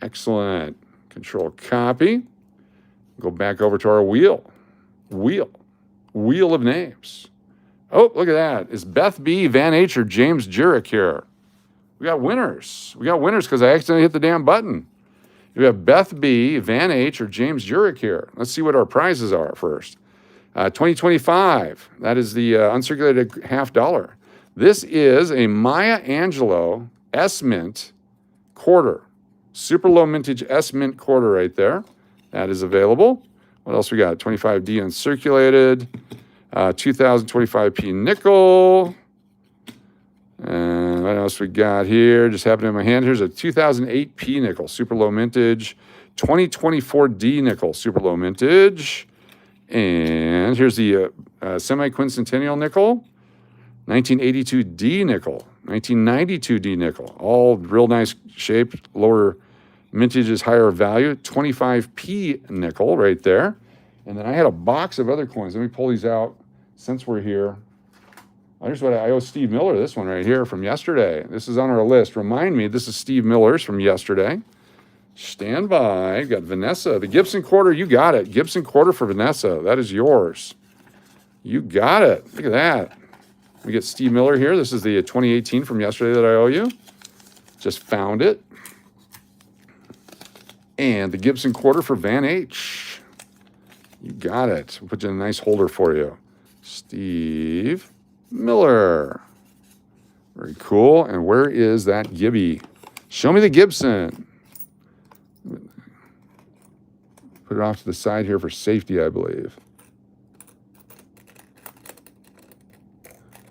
Excellent. Control copy. Go back over to our wheel. Wheel of names. Oh, look at that. Is Beth B, Van H, or James Jurek here? We got winners. We got winners because I accidentally hit the damn button. We have Beth B, Van H, or James Jurek here. Let's see what our prizes are first. 2025. That is the uncirculated $50. This is a Maya Angelou S-Mint quarter. Super low mintage S-Mint quarter right there. That is available. What else we got? 25D uncirculated. 2025P nickel. And what else we got here? Just happened in my hand. Here's a 2008P nickel, super low mintage. 2024D nickel, super low mintage. And here's the semi-quincentennial nickel. 1982D nickel. 1992D nickel. All real nice shape. Lower mintage is higher value. 25P nickel right there. And then I had a box of other coins. Let me pull these out since we're here. Here's what I owe Steve Miller, this one right here from yesterday. This is on our list. Remind me, this is Steve Miller's from yesterday. Stand by. Got Vanessa. The Gibson quarter, you got it. Gibson quarter for Vanessa. That is yours. You got it. Look at that. We get Steve Miller here. This is the 2018 from yesterday that I owe you. Just found it. And the Gibson quarter for Van H. You got it. We'll put you in a nice holder for you. Steve Miller. Very cool. And where is that Gibby? Show me the Gibson. Put it off to the side here for safety, I believe.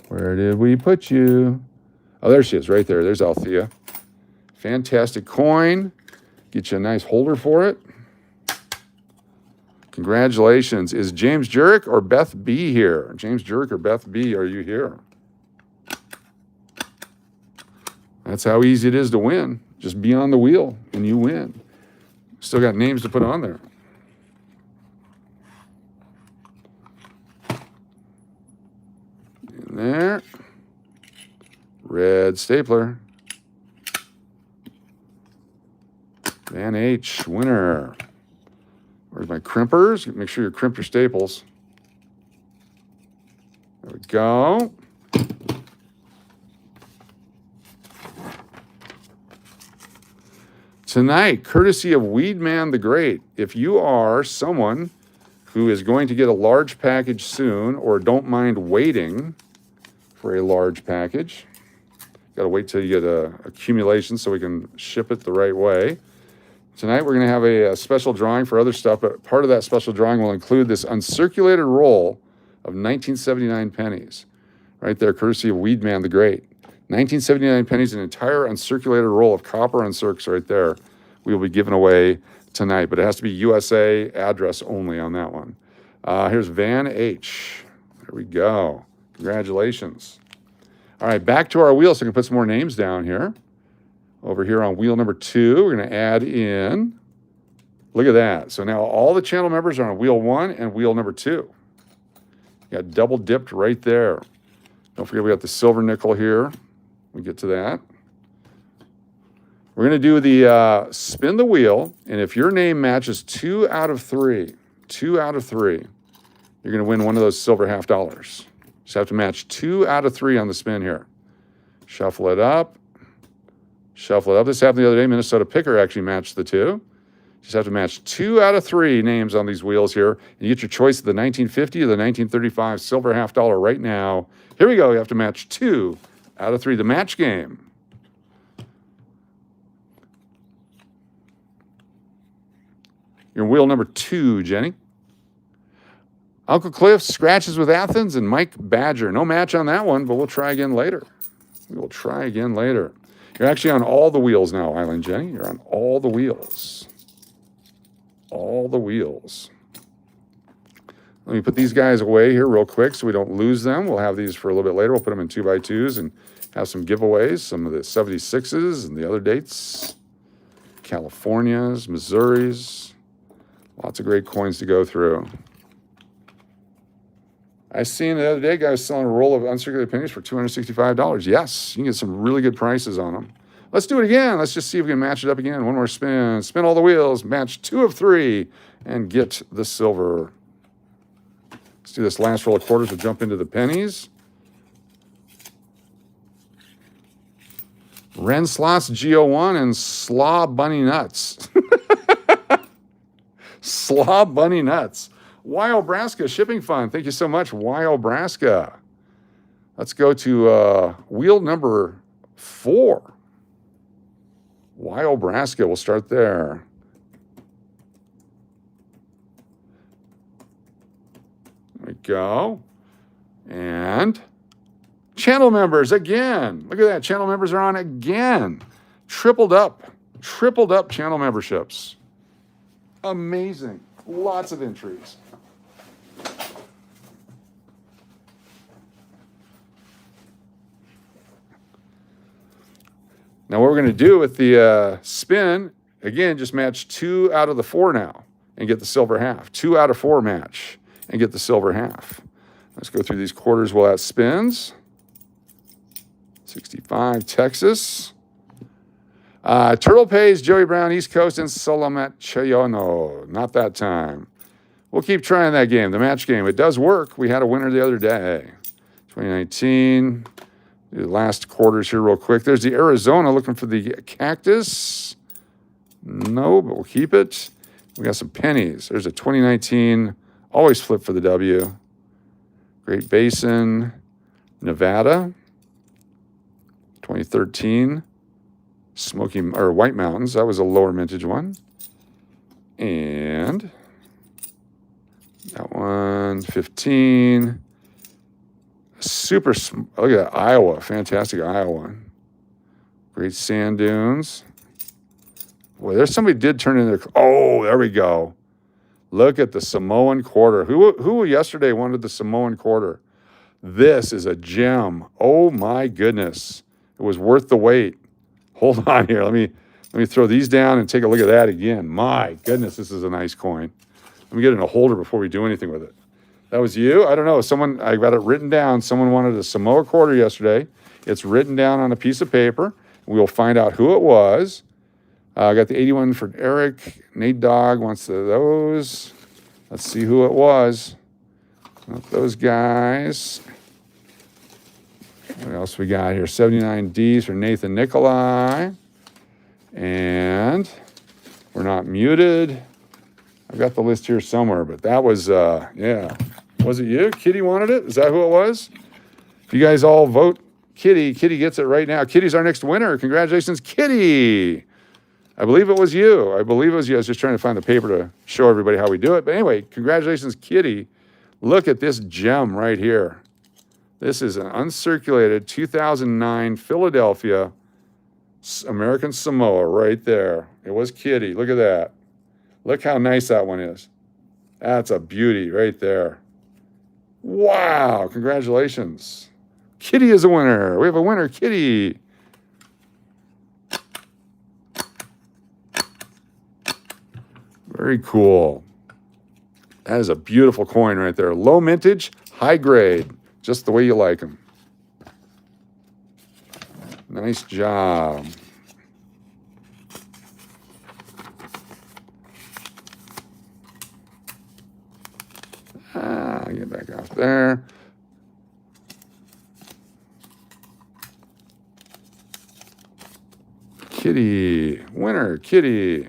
Where did we put you? Oh, there she is, right there. There's Althea. Fantastic coin. Get you a nice holder for it. Congratulations. Is James Jurek or Beth B here? James Jurek or Beth B, are you here? That's how easy it is to win. Just be on the wheel and you win. Still got names to put on there. In there. Red stapler. Van H, winner. Where's my crimpers? Make sure you crimp your staples. There we go. Tonight, courtesy of Weedman the Great, if you are someone who is going to get a large package soon or don't mind waiting for a large package, got to wait till you get a accumulation so we can ship it the right way. Tonight, we're going to have a special drawing for other stuff, but part of that special drawing will include this uncirculated roll of 1979 pennies. Right there, courtesy of Weedman the Great. 1979 pennies, an entire uncirculated roll of copper uncircs right there. We will be giving away tonight, but it has to be USA address only on that one. Here's Van H. There we go. Congratulations. All right, back to our wheel so I can put some more names down here. Over here on wheel number 2, we're going to add in, look at that. So now all the channel members are on wheel 1 and wheel number 2. Got double dipped right there. Don't forget we got the silver nickel here. We get to that. We're going to do the spin the wheel, and if your name matches 2 out of 3, you're going to win one of those silver $50. Just have to match 2 out of 3 on the spin here. Shuffle it up. This happened the other day. Minnesota Picker actually matched the 2. Just have to match 2 out of 3 names on these wheels here. And you get your choice of the 1950 or the 1935 silver half dollar right now. Here we go. You have to match 2 out of 3. The match game. Your wheel number 2, Jenny. Uncle Cliff scratches with Athens and Mike Badger. No match on that one, but we'll try again later. We will try again later. You're actually on all the wheels now, Island Jenny. You're on all the wheels. All the wheels. Let me put these guys away here real quick so we don't lose them. We'll have these for a little bit later. We'll put them in 2x2s and have some giveaways, some of the 76s and the other dates. Californias, Missouris. Lots of great coins to go through. I seen the other day guys selling a roll of uncirculated pennies for $265. Yes, you can get some really good prices on them. Let's do it again. Let's just see if we can match it up again. One more spin. Spin all the wheels. Match 2 of 3 and get the silver. Let's do this last roll of quarters. We'll jump into the pennies. Ren Slots G01 and Slaw Bunny Nuts. Slaw Bunny Nuts. Wyobraska Shipping Fund. Thank you so much, Wyobraska. Let's go to wheel number 4. Wyobraska. We'll start there. There we go. And channel members again. Look at that. Channel members are on again. Tripled up channel memberships. Amazing. Lots of entries. Now what we're going to do with the spin, again, just match 2 out of the 4 now and get the silver half. 2 out of 4 match and get the silver half. Let's go through these quarters while that spins. 65, Texas. Turtle Pays, Joey Brown, East Coast, and Solomet Chayono. Not that time. We'll keep trying that game, the match game. It does work. We had a winner the other day. 2019. Do the last quarters here real quick. There's the Arizona looking for the cactus. No, but we'll keep it. We got some pennies. There's a 2019. Always flip for the W. Great Basin, Nevada. 2013. Smoky or White Mountains. That was a lower mintage one. And that one, 15. Look at that, Iowa. Fantastic Iowa. Great sand dunes. Boy, there's somebody did turn in their. Oh, there we go. Look at the Samoan quarter. Who yesterday wanted the Samoan quarter? This is a gem. Oh my goodness. It was worth the wait. Hold on here. Let me throw these down and take a look at that again. My goodness, this is a nice coin. Let me get it in a holder before we do anything with it. That was you? I don't know. I got it written down. Someone wanted a Samoa quarter yesterday. It's written down on a piece of paper. We'll find out who it was. I got the 81 for Eric. Nate Dogg wants those. Let's see who it was. Not those guys. What else we got here? 79 Ds for Nathan Nikolai. And we're not muted. I've got the list here somewhere, but that was, yeah. Was it you? Kitty wanted it? Is that who it was? If you guys all vote Kitty, Kitty gets it right now. Kitty's our next winner. Congratulations, Kitty. I believe it was you. I was just trying to find the paper to show everybody how we do it. But anyway, congratulations, Kitty. Look at this gem right here. This is an uncirculated 2009 Philadelphia American Samoa right there. It was Kitty. Look at that. Look how nice that one is. That's a beauty right there. Wow. Congratulations. Kitty is a winner. We have a winner, Kitty. Very cool. That is a beautiful coin right there. Low mintage, high grade. Just the way you like them. Nice job. Get back off there. Kitty, winner, Kitty.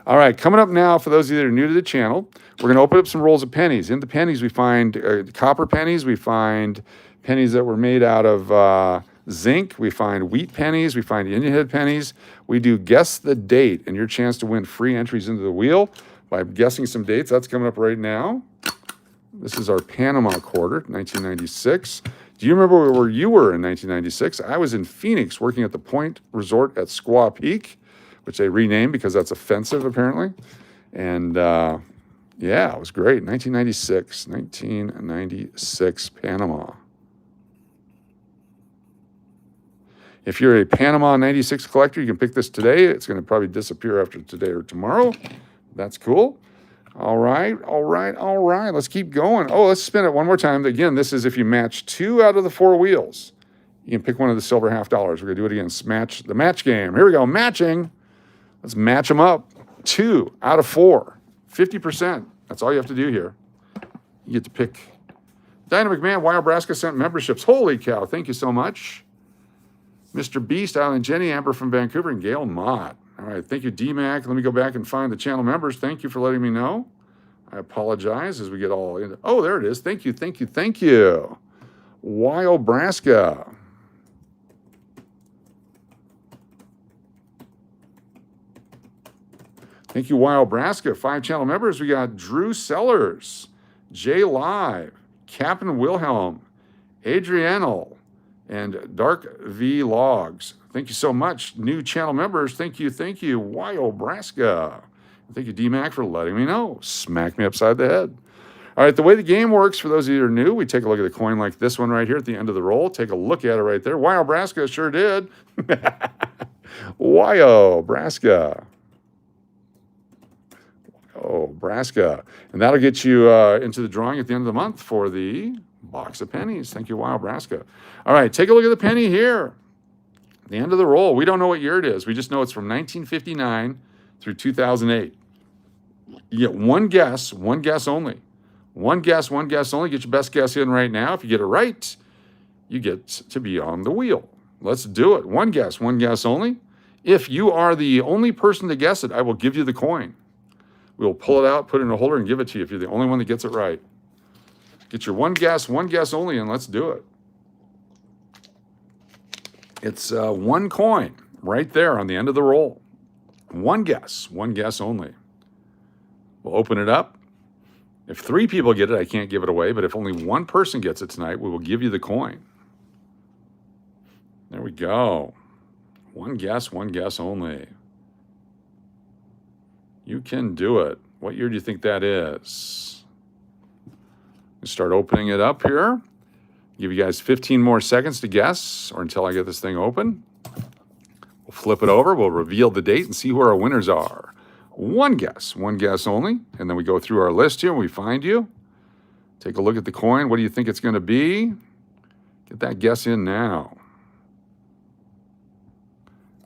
All right, coming up now, for those of you that are new to the channel, we're going to open up some rolls of pennies. In the pennies, we find copper pennies. We find pennies that were made out of zinc. We find wheat pennies. We find Indian head pennies. We do guess the date and your chance to win free entries into the wheel by guessing some dates. That's coming up right now. This is our Panama quarter, 1996. Do you remember where you were in 1996? I was in Phoenix working at the Point Resort at Squaw Peak, which they renamed because that's offensive, apparently. And yeah, it was great. 1996, Panama. If you're a Panama 96 collector, you can pick this today. It's going to probably disappear after today or tomorrow. That's cool. All right. Let's keep going. Oh, let's spin it one more time. Again, this is if you match 2 out of the 4 wheels. You can pick one of the silver $50. We're going to do it again. Smash the match game. Here we go. Matching. Let's match them up. 2 out of 4. 50%. That's all you have to do here. You get to pick. Dynamic Man, Wild Braska sent memberships. Holy cow. Thank you so much. Mr. Beast, Island Jenny, Amber from Vancouver, and Gail Mott. All right. Thank you, DMAC. Let me go back and find the channel members. Thank you for letting me know. I apologize as we get all in. Oh, there it is. Thank you. Wild Braska. Thank you, Wild Braska. 5 channel members. We got Drew Sellers, Jay Live, Captain Wilhelm, Adrianal, and Dark V Logs. Thank you so much. New channel members. Thank you, Wild Braska. Thank you, DMAC, for letting me know. Smack me upside the head. All right, the way the game works, for those of you that are new, we take a look at the coin like this one right here at the end of the roll. Take a look at it right there. Wild Braska sure did. Wild Braska. Oh, Braska. And that'll get you into the drawing at the end of the month for the box of pennies. Thank you, Wild Braska. All right, take a look at the penny here. The end of the roll. We don't know what year it is. We just know it's from 1959 through 2008. You get one guess only. One guess only. Get your best guess in right now. If you get it right, you get to be on the wheel. Let's do it. One guess only. If you are the only person to guess it, I will give you the coin. We'll pull it out, put it in a holder, and give it to you if you're the only one that gets it right. Get your one guess only, and let's do it. It's one coin right there on the end of the roll. One guess only. We'll open it up. If 3 people get it, I can't give it away, but if only one person gets it tonight, we will give you the coin. There we go. One guess only. You can do it. What year do you think that is? Let's start opening it up here. Give you guys 15 more seconds to guess, or until I get this thing open. We'll flip it over. We'll reveal the date and see who our winners are. One guess only. And then we go through our list here and we find you. Take a look at the coin. What do you think it's going to be? Get that guess in now.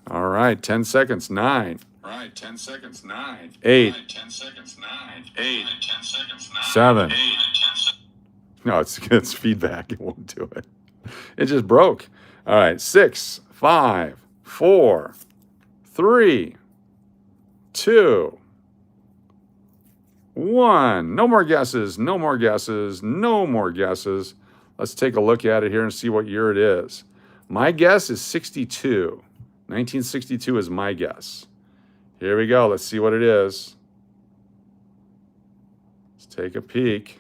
All right, 10 seconds. 9. All right, 10 seconds. 9. 8. 10 seconds. 9. 8. 10 seconds. 9. 7. 8. 10 seconds. No, it's feedback. It won't do it. It just broke. All right, 6, 5, 4, 3, 2, 1. No more guesses. Let's take a look at it here and see what year it is. My guess is 62. 1962 is my guess. Here we go. Let's see what it is. Let's take a peek.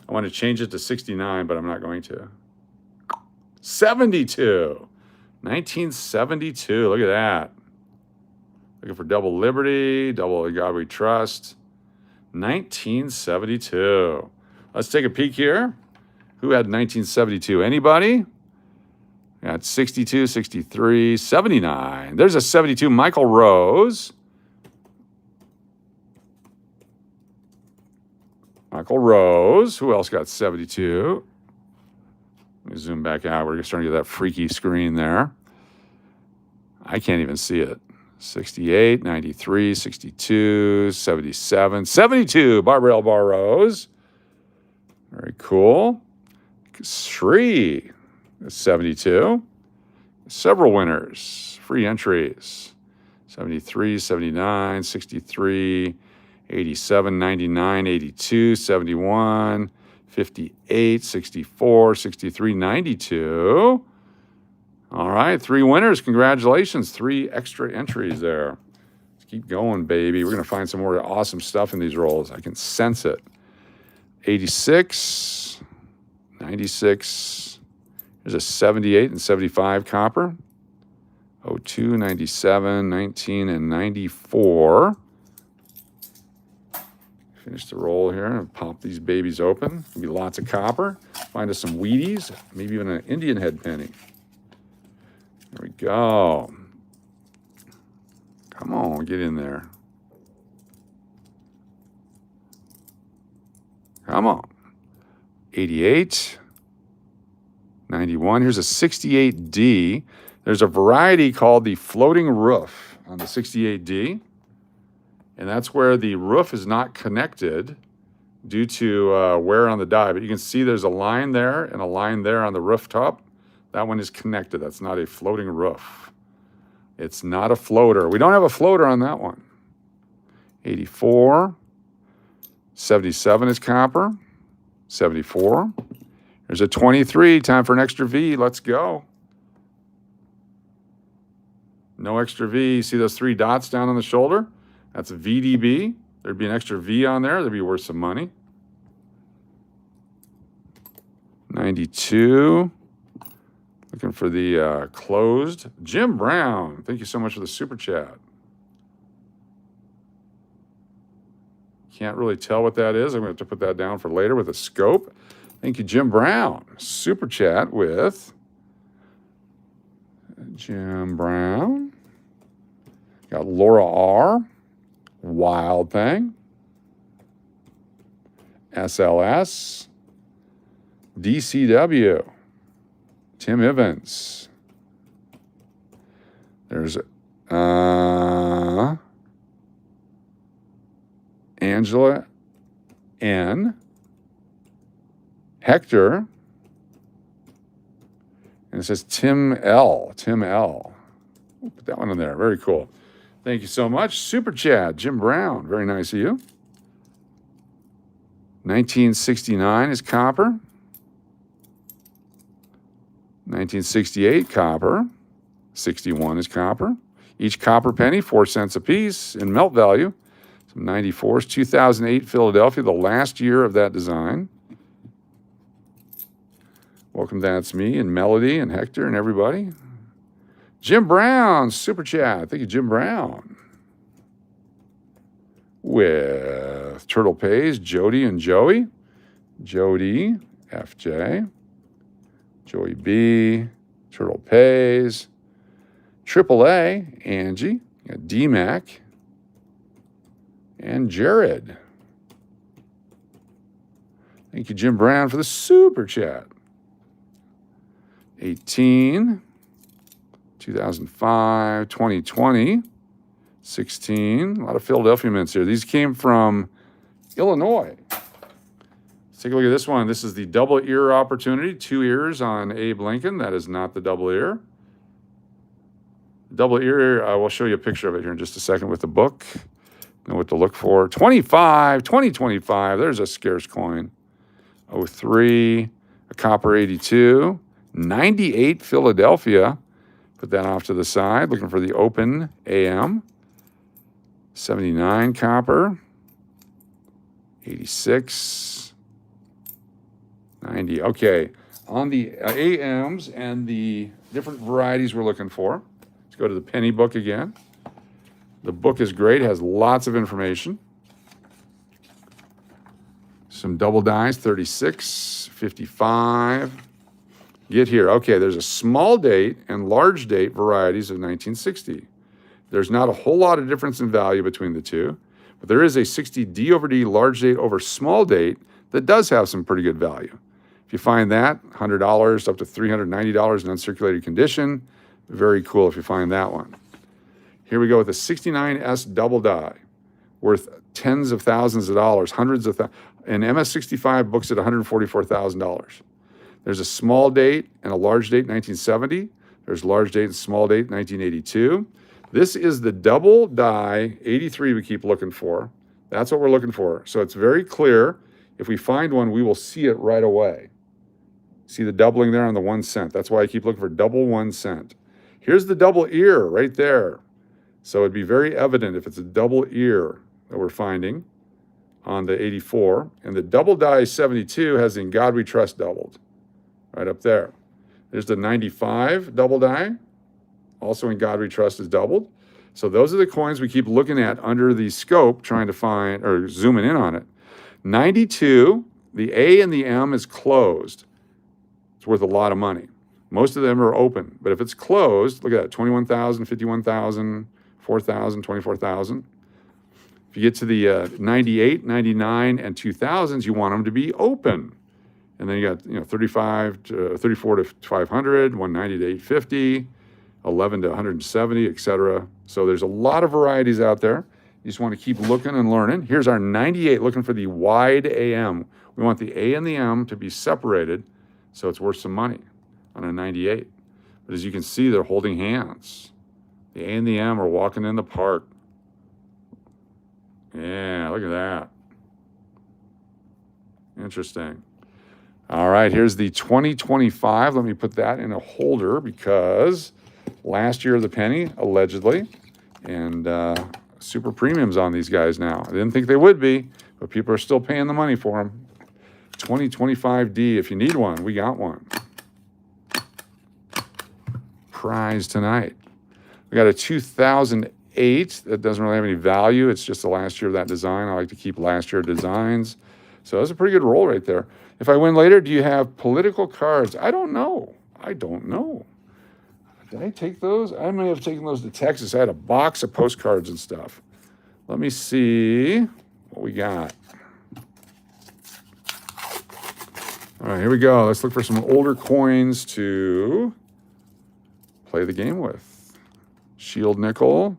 I want to change it to 69, but I'm not going to. 72. 1972. Look at that. Looking for double liberty, double God we trust. 1972. Let's take a peek here. Who had 1972? Anybody? Got 62, 63, 79. There's a 72. Michael Rose. Who else got 72? Let me zoom back out. We're starting to get that freaky screen there. I can't even see it. 68, 93, 62, 77, 72. Barbara L. Rose. Very cool. Shri. 72. Several winners. Free entries. 73, 79, 63, 87, 99, 82, 71, 58, 64, 63, 92. All right, 3 winners. Congratulations. 3 extra entries there. Let's keep going, baby. We're going to find some more awesome stuff in these rolls. I can sense it. 86, 96. There's a 78 and 75 copper. 02, 97, 19, and 94. Finish the roll here and pop these babies open. There'll be lots of copper. Find us some Wheaties, maybe even an Indian head penny. There we go. Come on, get in there. Come on. 88, 91. Here's a 68D. There's a variety called the floating roof on the 68D. And that's where the roof is not connected due to wear on the die. But you can see there's a line there and a line there on the rooftop. That one is connected. That's not a floating roof. It's not a floater. We don't have a floater on that one. 84. 77 is copper. 74. There's a 23. Time for an extra V. Let's go. No extra V. See those 3 dots down on the shoulder? That's a VDB. There'd be an extra V on there. That'd be worth some money. 92. Looking for the closed. Jim Brown. Thank you so much for the super chat. Can't really tell what that is. I'm going to have to put that down for later with a scope. Thank you, Jim Brown. Super chat with Jim Brown. Got Laura R. Wild Thing. SLS. DCW. Tim Evans. There's Angela N. Hector. And it says Tim L. Tim L. Put that one in there. Very cool. Thank you so much. Super chat, Jim Brown. Very nice of you. 1969 is copper. 1968, copper. 61 is copper. Each copper penny, 4 cents a piece in melt value. Some 94s. 2008 Philadelphia, the last year of that design. Welcome, that's me, and Melody, and Hector, and everybody. Jim Brown, super chat. Thank you, Jim Brown. With Turtle Pays, Jody and Joey. Jody, FJ. Joey B, Turtle Pays. AAA, Angie. You got D-Mac. And Jared. Thank you, Jim Brown, for the super chat. 18, 2005, 2020, 16. A lot of Philadelphia mints here. These came from Illinois. Let's take a look at this one. This is the double ear opportunity. 2 ears on Abe Lincoln. That is not the double ear. Double ear, we'll show you a picture of it here in just a second with the book. Know what to look for. 2025. There's a scarce coin. 03, a copper 82. 98 Philadelphia. Put that off to the side. Looking for the open AM. 79 copper. 86. 90. Okay. On the AMs and the different varieties we're looking for. Let's go to the penny book again. The book is great. It has lots of information. Some double dies. 36. 55. Get here. Okay, there's a small date and large date varieties of 1960. There's not a whole lot of difference in value between the two, but there is a 60 D over D large date over small date that does have some pretty good value. If you find that, $100 up to $390 in uncirculated condition, very cool if you find that one. Here we go with a 69S double die, worth tens of thousands of dollars, hundreds of thousands. And MS65 books at $144,000. There's a small date and a large date, 1970. There's large date and small date, 1982. This is the double die 83 we keep looking for. That's what we're looking for. So it's very clear. If we find one, we will see it right away. See the doubling there on the 1 cent. That's why I keep looking for double 1 cent. Here's the double ear right there. So it'd be very evident if it's a double ear that we're finding on the 84. And the double die 72 has In God We Trust doubled right up there. There's the 95 double die. Also In God We Trust is doubled. So those are the coins we keep looking at under the scope, trying to find, or zooming in on it. 92, the A and the M is closed. It's worth a lot of money. Most of them are open. But if it's closed, look at that, 21,000, 51,000, 4,000, 24,000. If you get to the 98, 99, and 2000s, you want them to be open. And then you got 35 to 34 to 500, 190 to 850, 11 to 170, etc. So there's a lot of varieties out there. You just want to keep looking and learning. Here's our 98, looking for the wide AM. We want the A and the M to be separated so it's worth some money on a 98. But as you can see, they're holding hands. The A and the M are walking in the park. Yeah, look at that. Interesting. All right, here's the 2025. Let me put that in a holder because last year of the penny, allegedly, and super premiums on these guys now. I didn't think they would be, but people are still paying the money for them. 2025D, if you need one, we got one. Prize tonight. We got a 2008 that doesn't really have any value. It's just the last year of that design. I like to keep last year designs. So that's a pretty good roll right there. If I win later, do you have political cards? I don't know. Did I take those? I may have taken those to Texas. I had a box of postcards and stuff. Let me see what we got. All right, here we go. Let's look for some older coins to play the game with. Shield nickel.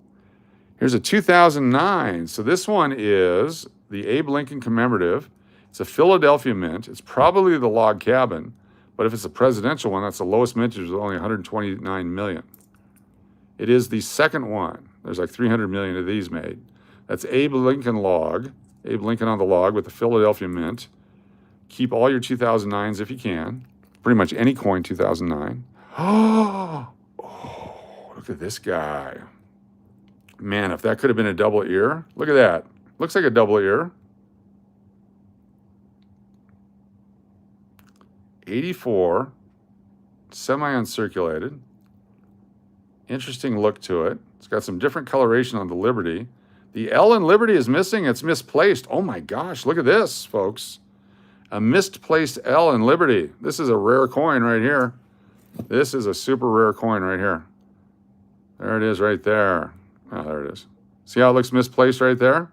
Here's a 2009. So this one is the Abe Lincoln commemorative. It's a Philadelphia mint. It's probably the log cabin, but if it's a presidential one, that's the lowest mintage with only 129 million. It is the second one. There's like 300 million of these made. That's Abe Lincoln log, Abe Lincoln on the log with the Philadelphia mint. Keep all your 2009s if you can. Pretty much any coin 2009. Oh, look at this guy. Man, if that could have been a double ear. Look at that. Looks like a double ear. 84, semi-uncirculated. Interesting look to it. It's got some different coloration on the Liberty. The L in Liberty is missing. It's misplaced. Oh my gosh, look at this, folks. A misplaced L in Liberty. This is a rare coin right here. This is a super rare coin right here. There it is right there. Oh, there it is. See how it looks misplaced right there?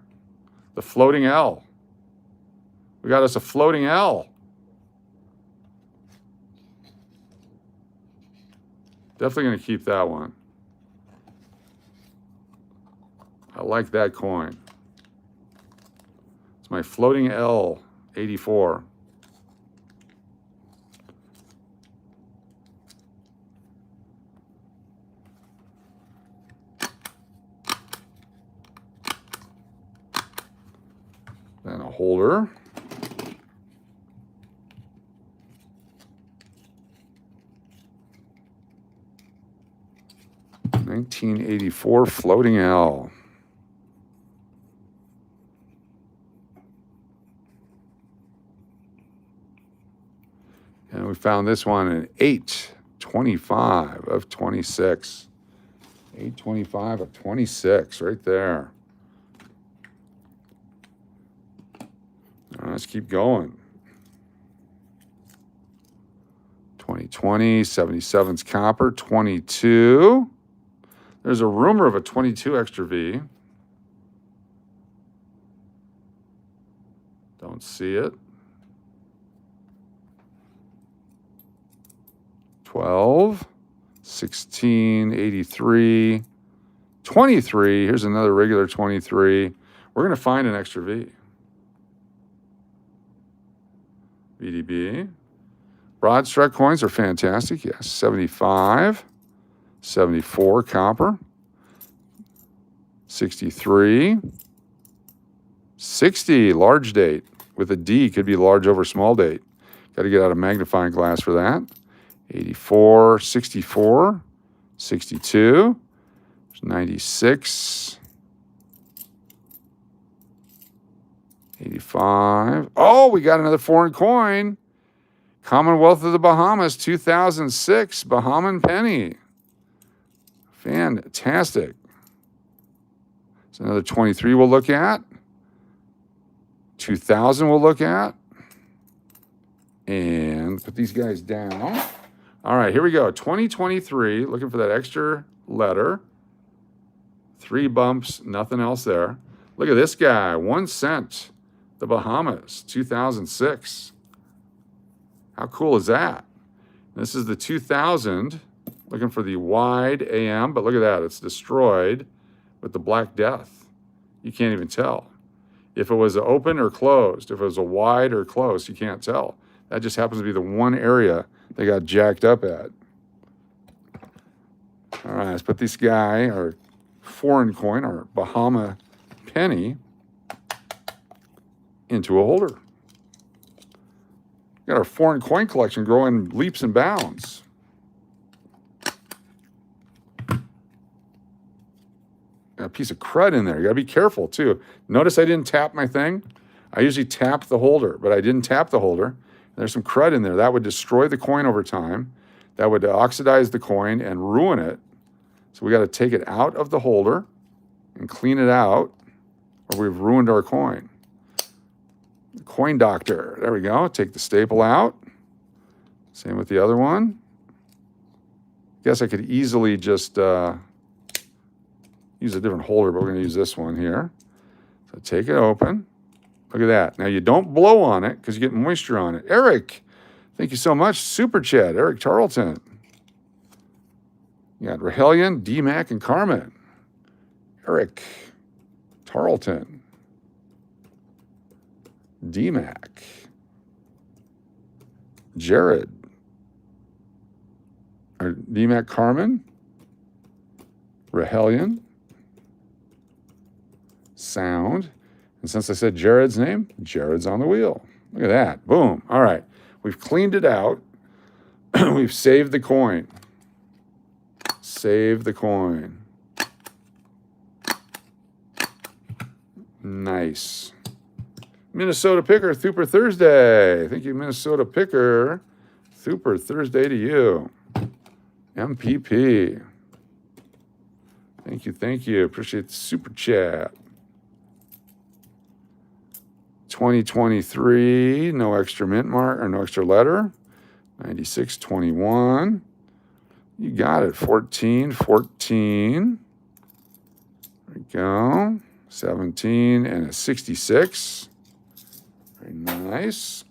The floating L. We got us a floating L. Definitely going to keep that one. I like that coin. It's my floating L 84. Then a holder. $1984 floating L. And we found this one in 825 of 26. 825 of 26 right there. All right, let's keep going. 2020, 77's copper, 22. There's a rumor of a 22 extra V. Don't see it. 12, 16, 83, 23. Here's another regular 23. We're going to find an extra V. VDB. Broad strike coins are fantastic. Yes, 75, 74 copper. 63, 60, large date with a D, could be large over small date. Got to get out a magnifying glass for that. 84, 64, 62, 96, 85. Oh, we got another foreign coin. Commonwealth of the Bahamas, 2006, Bahamian penny. Fantastic. So another 23 we'll look at. 2000 we'll look at. And put these guys down. All right, here we go. 2023, looking for that extra letter. 3 bumps, nothing else there. Look at this guy, 1 cent. The Bahamas, 2006. How cool is that? This is the 2000, looking for the wide AM, but look at that, it's destroyed with the Black Death. You can't even tell. If it was open or closed, if it was a wide or close, you can't tell. That just happens to be the one area they got jacked up at. All right, let's put this guy, our foreign coin, our Bahama penny, into a holder. Got our foreign coin collection growing leaps and bounds. Got a piece of crud in there. You gotta be careful too. Notice I didn't tap my thing. I usually tap the holder, but I didn't tap the holder. There's some crud in there. That would destroy the coin over time. That would oxidize the coin and ruin it. So we got to take it out of the holder and clean it out, or we've ruined our coin. Coin doctor. There we go. Take the staple out. Same with the other one. Guess I could easily just use a different holder, but we're going to use this one here. So take it open. Look at that. Now, you don't blow on it because you get moisture on it. Eric, thank you so much. Super chat. Eric Tarleton. You got Rahelian, D-Mac, and Carmen. Eric Tarleton. D-Mac. Jared. D-Mac, Carmen. Rahelian. Sound. And since I said Jared's name, Jared's on the wheel. Look at that. Boom. All right. We've cleaned it out. We've saved the coin. Save the coin. Nice. Minnesota Picker, Thuper Thursday. Thank you, Minnesota Picker. Thuper Thursday to you. MPP. Thank you, thank you. Appreciate the super chat. 2023, no extra mint mark or no extra letter. 9621. You got it. 1414. There we go. 17 and a 66. Very nice.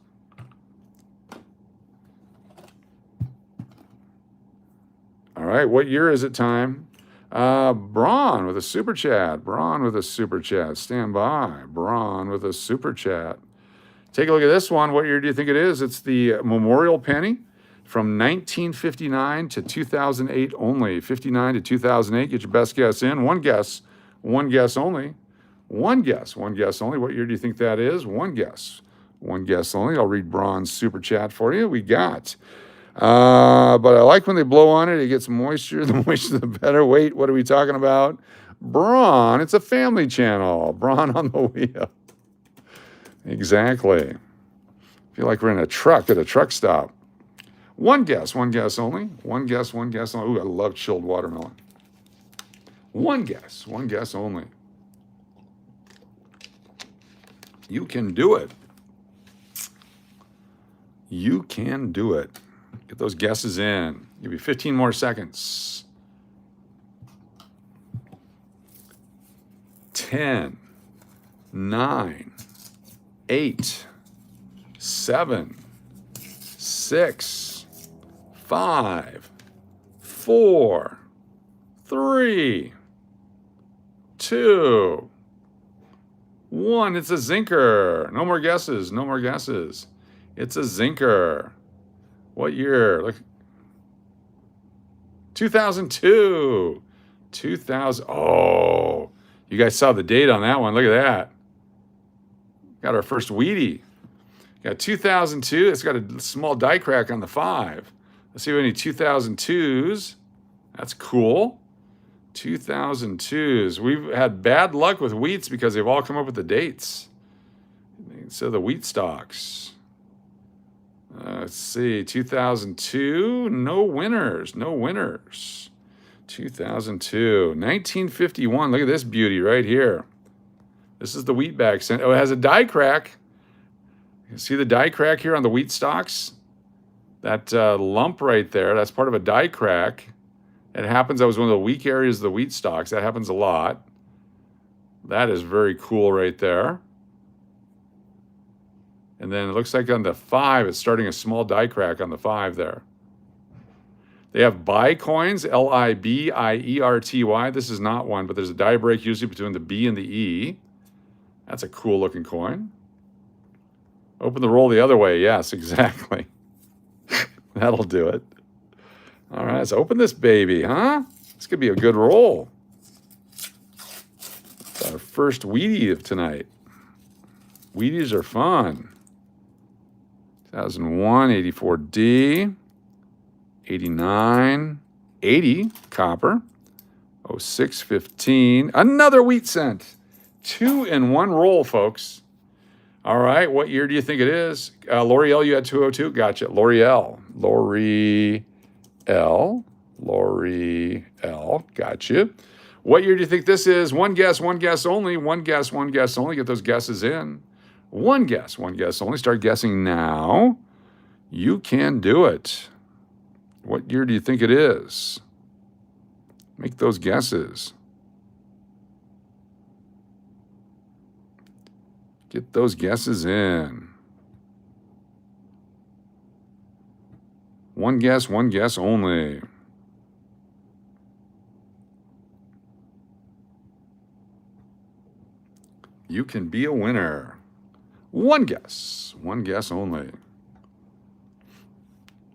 All right, what year is it time? Braun with a super chat. Braun with a super chat. Stand by. Braun with a super chat. Take a look at this one. What year do you think it is? It's the Memorial Penny from 1959 to 2008 only. 59 to 2008. Get your best guess in. One guess only. One guess only. What year do you think that is? One guess only. I'll read Braun's super chat for you. We got... but I like when they blow on it. It gets moisture. The moisture, the better. Wait, what are we talking about? Braun. It's a family channel. Braun on the wheel. Exactly. Feel like we're in a truck at a truck stop. One guess only. One guess only. Ooh, I love chilled watermelon. One guess only. You can do it. You can do it. Get those guesses in. Give you 15 more seconds. 10, 9, 8, 7, 6, 5, 4, 3, 2, 1. It's a zinker. No more guesses. It's a zinker. What year? Look. 2002. 2000. Oh, You guys saw the date on that one. Look at that. Got our first Wheatie. Got 2002. It's got a small die crack on the 5. Let's see if any 2002s. That's cool. 2002s. We've had bad luck with wheats because they've all come up with the dates. So the wheat stocks. Let's see. 2002. No winners. No winners. 2002. 1951. Look at this beauty right here. This is the wheat bag. Oh, it has a die crack. You see the die crack here on the wheat stalks? That lump right there, that's part of a die crack. It happens, that was one of the weak areas of the wheat stalks. That happens a lot. That is very cool right there. And then it looks like on the 5, it's starting a small die crack on the 5 there. They have buy coins, LIBIERTY. This is not one, but there's a die break usually between the B and the E. That's a cool looking coin. Open the roll the other way. Yes, exactly. That'll do it. All right, let's open this baby, huh? This could be a good roll. It's our first Wheatie of tonight. Wheaties are fun. 2001, 84D, 89, 80, copper, 06, 15. Another wheat cent. 2 in 1 roll, folks. All right, what year do you think it is? L'Oreal, you had 202? Gotcha. L'Oreal. Gotcha. What year do you think this is? One guess only. One guess only. Get those guesses in. One guess only. Start guessing now. You can do it. What year do you think it is? Make those guesses. Get those guesses in. One guess only. You can be a winner. One guess only.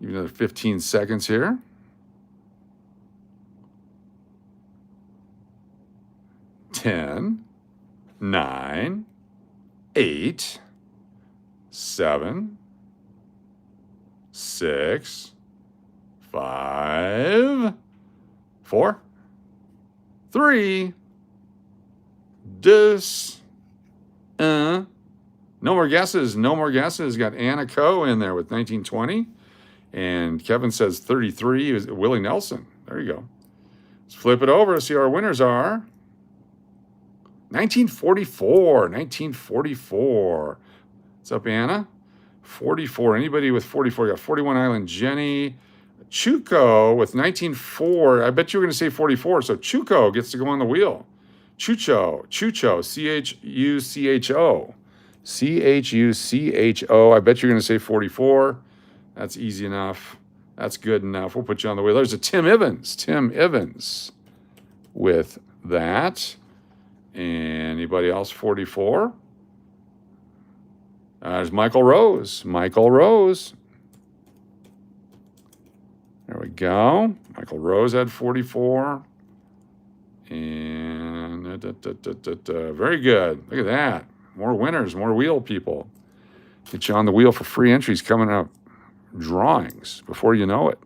Give you another 15 seconds here. 10, 9, 8, 7, 6, 5, 4, 3, no more guesses. Got Anna Coe in there with 1920. And Kevin says 33 is Willie Nelson. There you go. Let's flip it over to see our winners are. 1944. What's up, Anna? 44. Anybody with 44? Got 41 Island Jenny. Chuco with 1904. I bet you were going to say 44. So Chuco gets to go on the wheel. Chucho. C-H-U-C-H-O. C-H-U-C-H-O. I bet you're going to say 44. That's easy enough. That's good enough. We'll put you on the wheel. There's a Tim Evans with that. Anybody else 44? There's Michael Rose. There we go. Michael Rose had 44. And very good. Look at that. More winners, more wheel people. Get you on the wheel for free entries coming up. Drawings before you know it.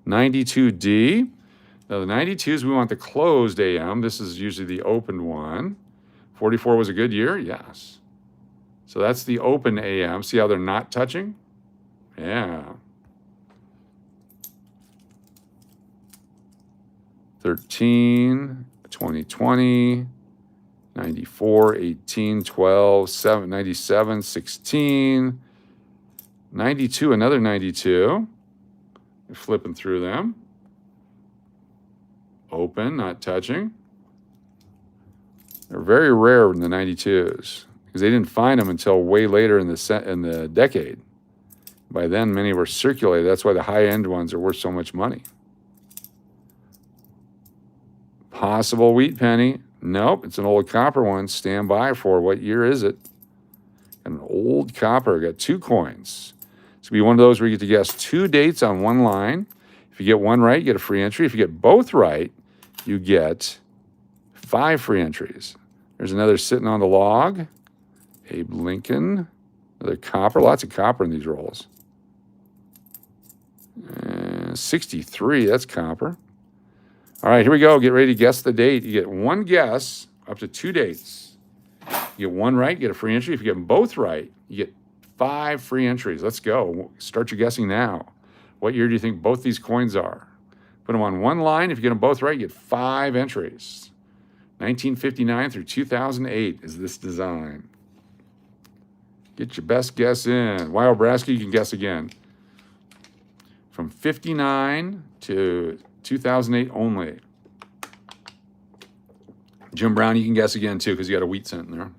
92D. Now the 92s, we want the closed AM. This is usually the open one. 44 was a good year? Yes. So that's the open AM. See how they're not touching? Yeah. 13, 2020, 94, 18, 12, 7, 97, 16, 92, another 92. You're flipping through them. Open, not touching. They're very rare in the 92s because they didn't find them until way later in the decade. By then, many were circulated. That's why the high-end ones are worth so much money. Possible wheat penny. Nope, it's an old copper one. Stand by for what year is it? An old copper. Got 2 coins. It's going to be one of those where you get to guess 2 dates on one line. If you get one right, you get a free entry. If you get both right, you get 5 free entries. There's another sitting on the log. Abe Lincoln. Another copper. Lots of copper in these rolls. 63, that's copper. All right, here we go. Get ready to guess the date. You get one guess up to 2 dates. You get one right, you get a free entry. If you get them both right, you get 5 free entries. Let's go. Start your guessing now. What year do you think both these coins are? Put them on one line. If you get them both right, you get 5 entries. 1959 through 2008 is this design. Get your best guess in. Wild Braska, you can guess again. From 59 to 2008 only. Jim Brown, you can guess again too, because you got a wheat cent in there.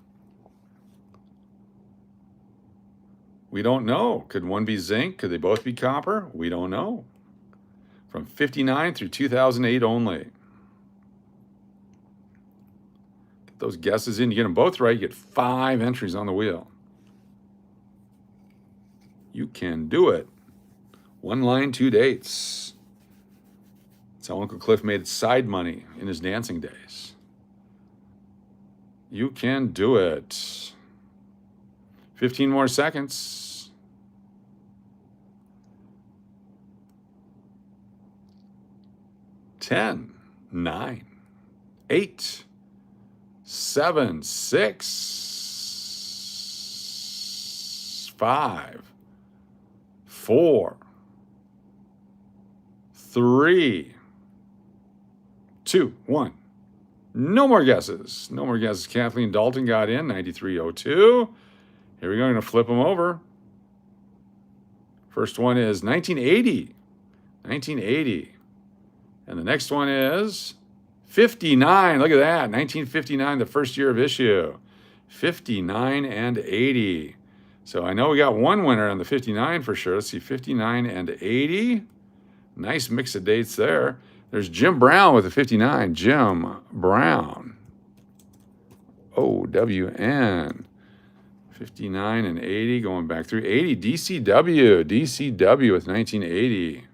We don't know. Could one be zinc? Could they both be copper? We don't know. From 59 through 2008 only. Get those guesses in. You get them both right, you get 5 entries on the wheel. You can do it. One line, 2 dates. That's how Uncle Cliff made side money in his dancing days. You can do it. 15 more seconds. 10, 9, 8, 7, 6, 5, 4, 3, 2, 1. No more guesses. No more guesses. Kathleen Dalton got in, 9302. Here we go. I'm going to flip them over. First one is 1980. 1980. And the next one is 59. Look at that. 1959, the first year of issue. 59 and 80. So I know we got one winner on the 59 for sure. Let's see, 59 and 80. Nice mix of dates there. There's Jim Brown with a 59. Jim Brown. OWN. 59 and 80 going back through. 80 DCW. DCW with 1980.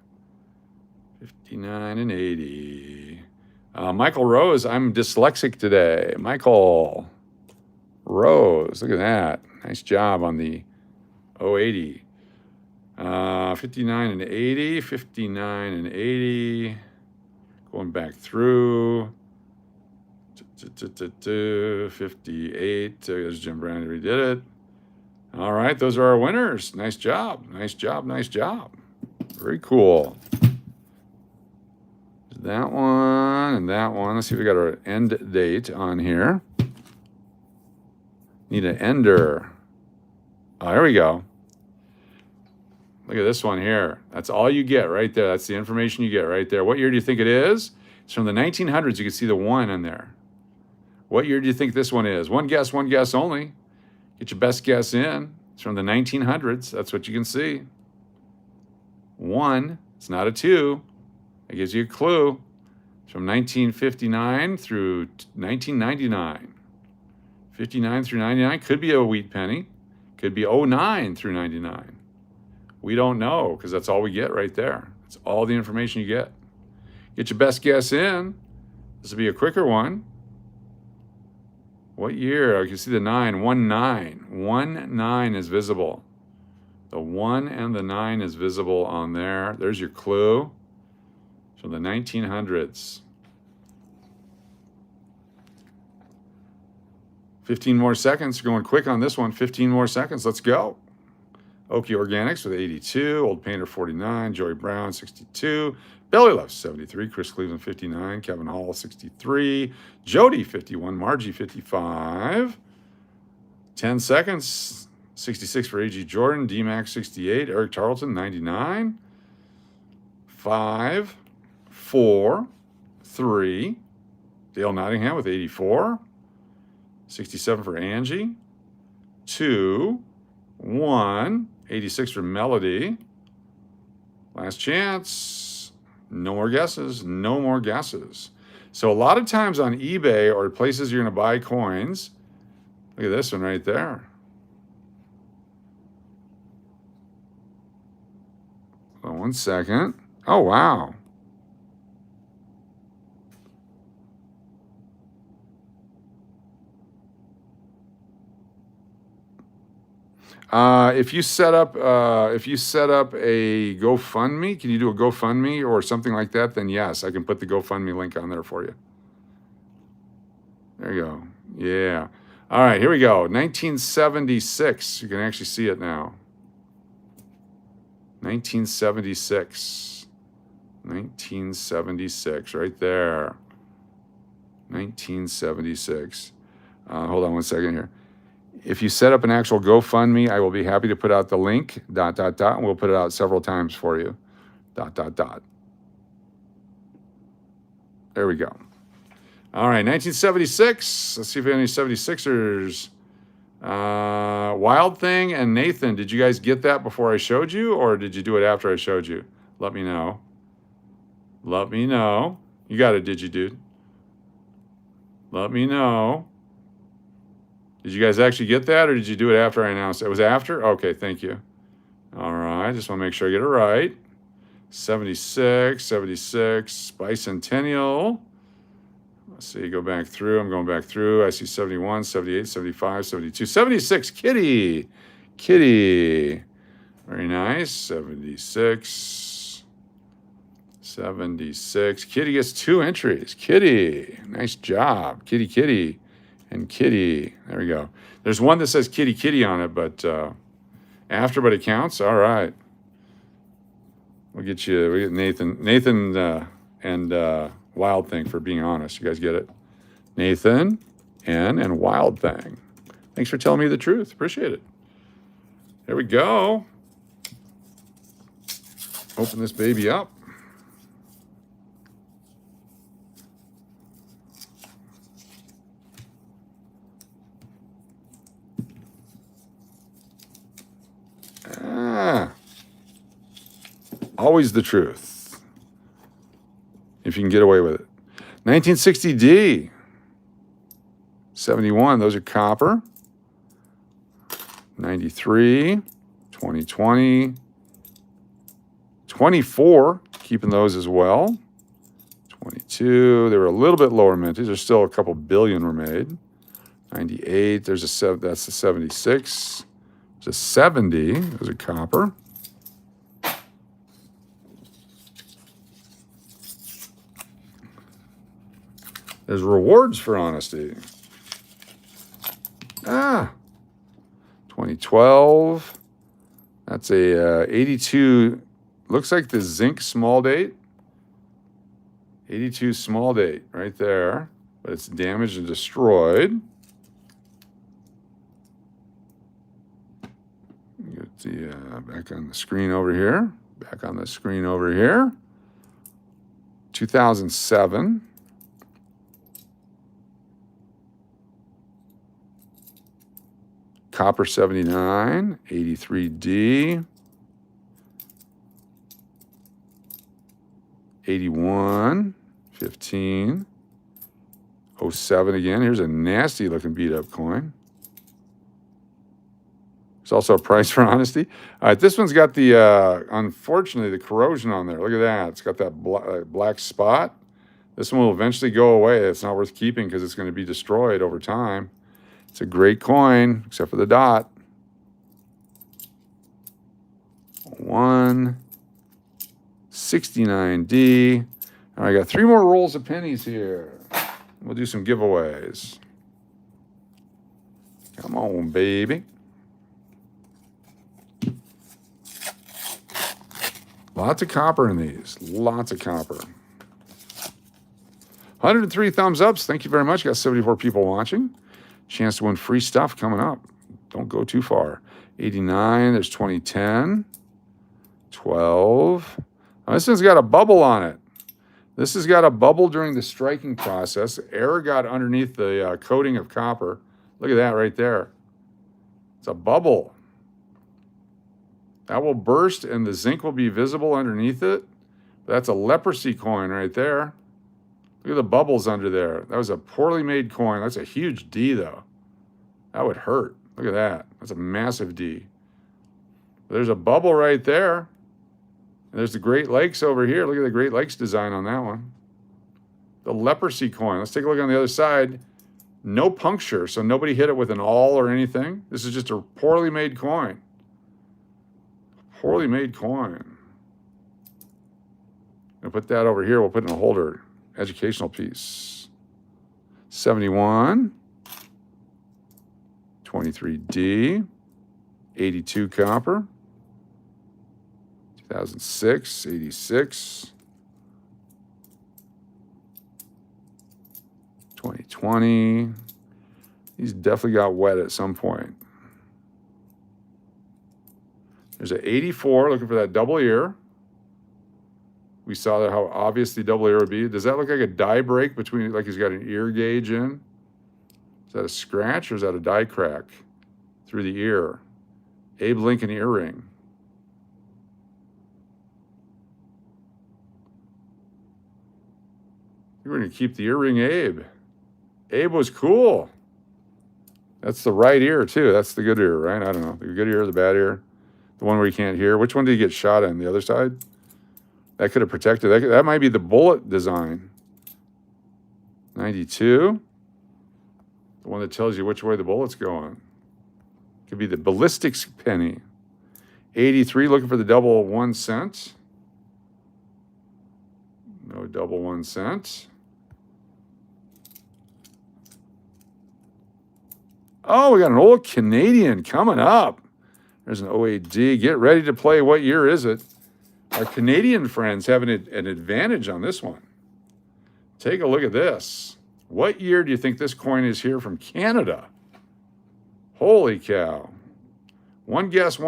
59 and 80. Michael Rose. I'm dyslexic today. Michael Rose. Look at that. Nice job on the 080. 59 and 80. 59 and 80. Going back through. 58. There's Jim Brown. We did it. All right. Those are our winners. Nice job. Nice job. Nice job. Very cool. That one and that one. Let's see if we got our end date on here. Need an ender. Oh, here we go. Look at this one here. That's all you get right there. That's the information you get right there. What year do you think it is? It's from the 1900s. You can see the 1 in there. What year do you think this one is? One guess only. Get your best guess in. It's from the 1900s. That's what you can see. 1. It's not a 2. That gives you a clue. It's from 1959 through 1999. 59 through 99 could be a wheat penny. Could be 09 through 99. We don't know because that's all we get right there. That's all the information you get. Get your best guess in. This will be a quicker one. What year? You can see the 9. 1-9. 1-9 is visible. The 1 and the 9 is visible on there. There's your clue. From the 1900s. 15 more seconds. Going quick on this one. 15 more seconds. Let's go. Okie Organics with 82. Old Painter 49. Joey Brown 62. Belly Left 73. Chris Cleveland 59. Kevin Hall 63. Jody 51. Margie 55. 10 seconds. 66 for A.G. Jordan. D-Max 68. Eric Tarleton 99. 5. 4, 3, Dale Nottingham with 84, 67 for Angie, 2, 1, 86 for Melody. Last chance. No more guesses. No more guesses. So a lot of times on eBay or places you're going to buy coins, look at this one right there. Oh, 1 second. Oh, wow. If you set up a GoFundMe, can you do a GoFundMe or something like that? Then yes, I can put the GoFundMe link on there for you. There you go. Yeah. All right, here we go. 1976. You can actually see it now. 1976. 1976, right there. 1976. Hold on one second here. If you set up an actual GoFundMe, I will be happy to put out the link, ... and we'll put it out several times for you, ... There we go. All right, 1976. Let's see if we have any 76ers. Wild Thing and Nathan, did you guys get that before I showed you, or did you do it after I showed you? Let me know. Let me know. You got it, did you, dude? Let me know. Did you guys actually get that, or did you do it after I announced it? It was after? Okay, thank you. All right, just want to make sure I get it right. 76, Bicentennial. Let's see, go back through. I'm going back through. I see 71, 78, 75, 72, 76. Kitty. Very nice. 76. Kitty gets 2 entries. Kitty. Nice job. Kitty. And Kitty. There we go. There's one that says Kitty on it, but but it counts. All right. We get Nathan and Wild Thing for being honest. You guys get it? Nathan and Wild Thing. Thanks for telling me the truth. Appreciate it. There we go. Open this baby up. Always the truth, if you can get away with it. 1960D, 71, those are copper. 93, 2020, 24, keeping those as well. 22, they were a little bit lower mintage. There's still a couple billion were made. 98, that's the 76. There's a 70, those are copper. There's rewards for honesty. 2012. That's a 82. Looks like the zinc small date. 82 small date right there. But it's damaged and destroyed. Get the back on the screen over here. 2007. Copper 79, 83D, 81, 15, 07 again. Here's a nasty looking beat up coin. There's also a price for honesty. All right, this one's got the, unfortunately, the corrosion on there. Look at that. It's got that black spot. This one will eventually go away. It's not worth keeping because it's going to be destroyed over time. It's a great coin, except for the dot. 169D. All right, I got 3 more rolls of pennies here. We'll do some giveaways. Come on, baby. Lots of copper in these. Lots of copper. 103 thumbs ups. Thank you very much. Got 74 people watching. Chance to win free stuff coming up. Don't go too far. 89, there's 2010. 12. Oh, this one's got a bubble on it. This has got a bubble during the striking process. Air got underneath the coating of copper. Look at that right there. It's a bubble. That will burst and the zinc will be visible underneath it. That's a leprosy coin right there. Look at the bubbles under there. That was a poorly made coin. That's a huge D, though. That would hurt. Look at that. That's a massive D. There's a bubble right there. And there's the Great Lakes over here. Look at the Great Lakes design on that one. The leprosy coin. Let's take a look on the other side. No puncture, so nobody hit it with an awl or anything. This is just a poorly made coin. Poorly made coin. I'll put that over here. We'll put it in a holder. Educational piece. 71. 23D. 82 copper. 2006. 86. 2020. He's definitely got wet at some point. There's an 84, looking for that double ear. We saw that how obvious the double ear would be. Does that look like a die break between, like he's got an ear gauge in? Is that a scratch or is that a die crack through the ear? Abe Lincoln earring. We're going to keep the earring Abe. Abe was cool. That's the right ear, too. That's the good ear, right? I don't know. The good ear, the bad ear. The one where you can't hear. Which one did he get shot in? The other side? That could have protected. That might be the bullet design. 92. The one that tells you which way the bullet's going. Could be the ballistics penny. 83, looking for the double 1 cent. No double 1 cent. Oh, we got an old Canadian coming up. There's an OAD. Get ready to play. What year is it? Our Canadian friends have an advantage on this one. Take a look at this. What year do you think this coin is here from Canada? Holy cow. One guess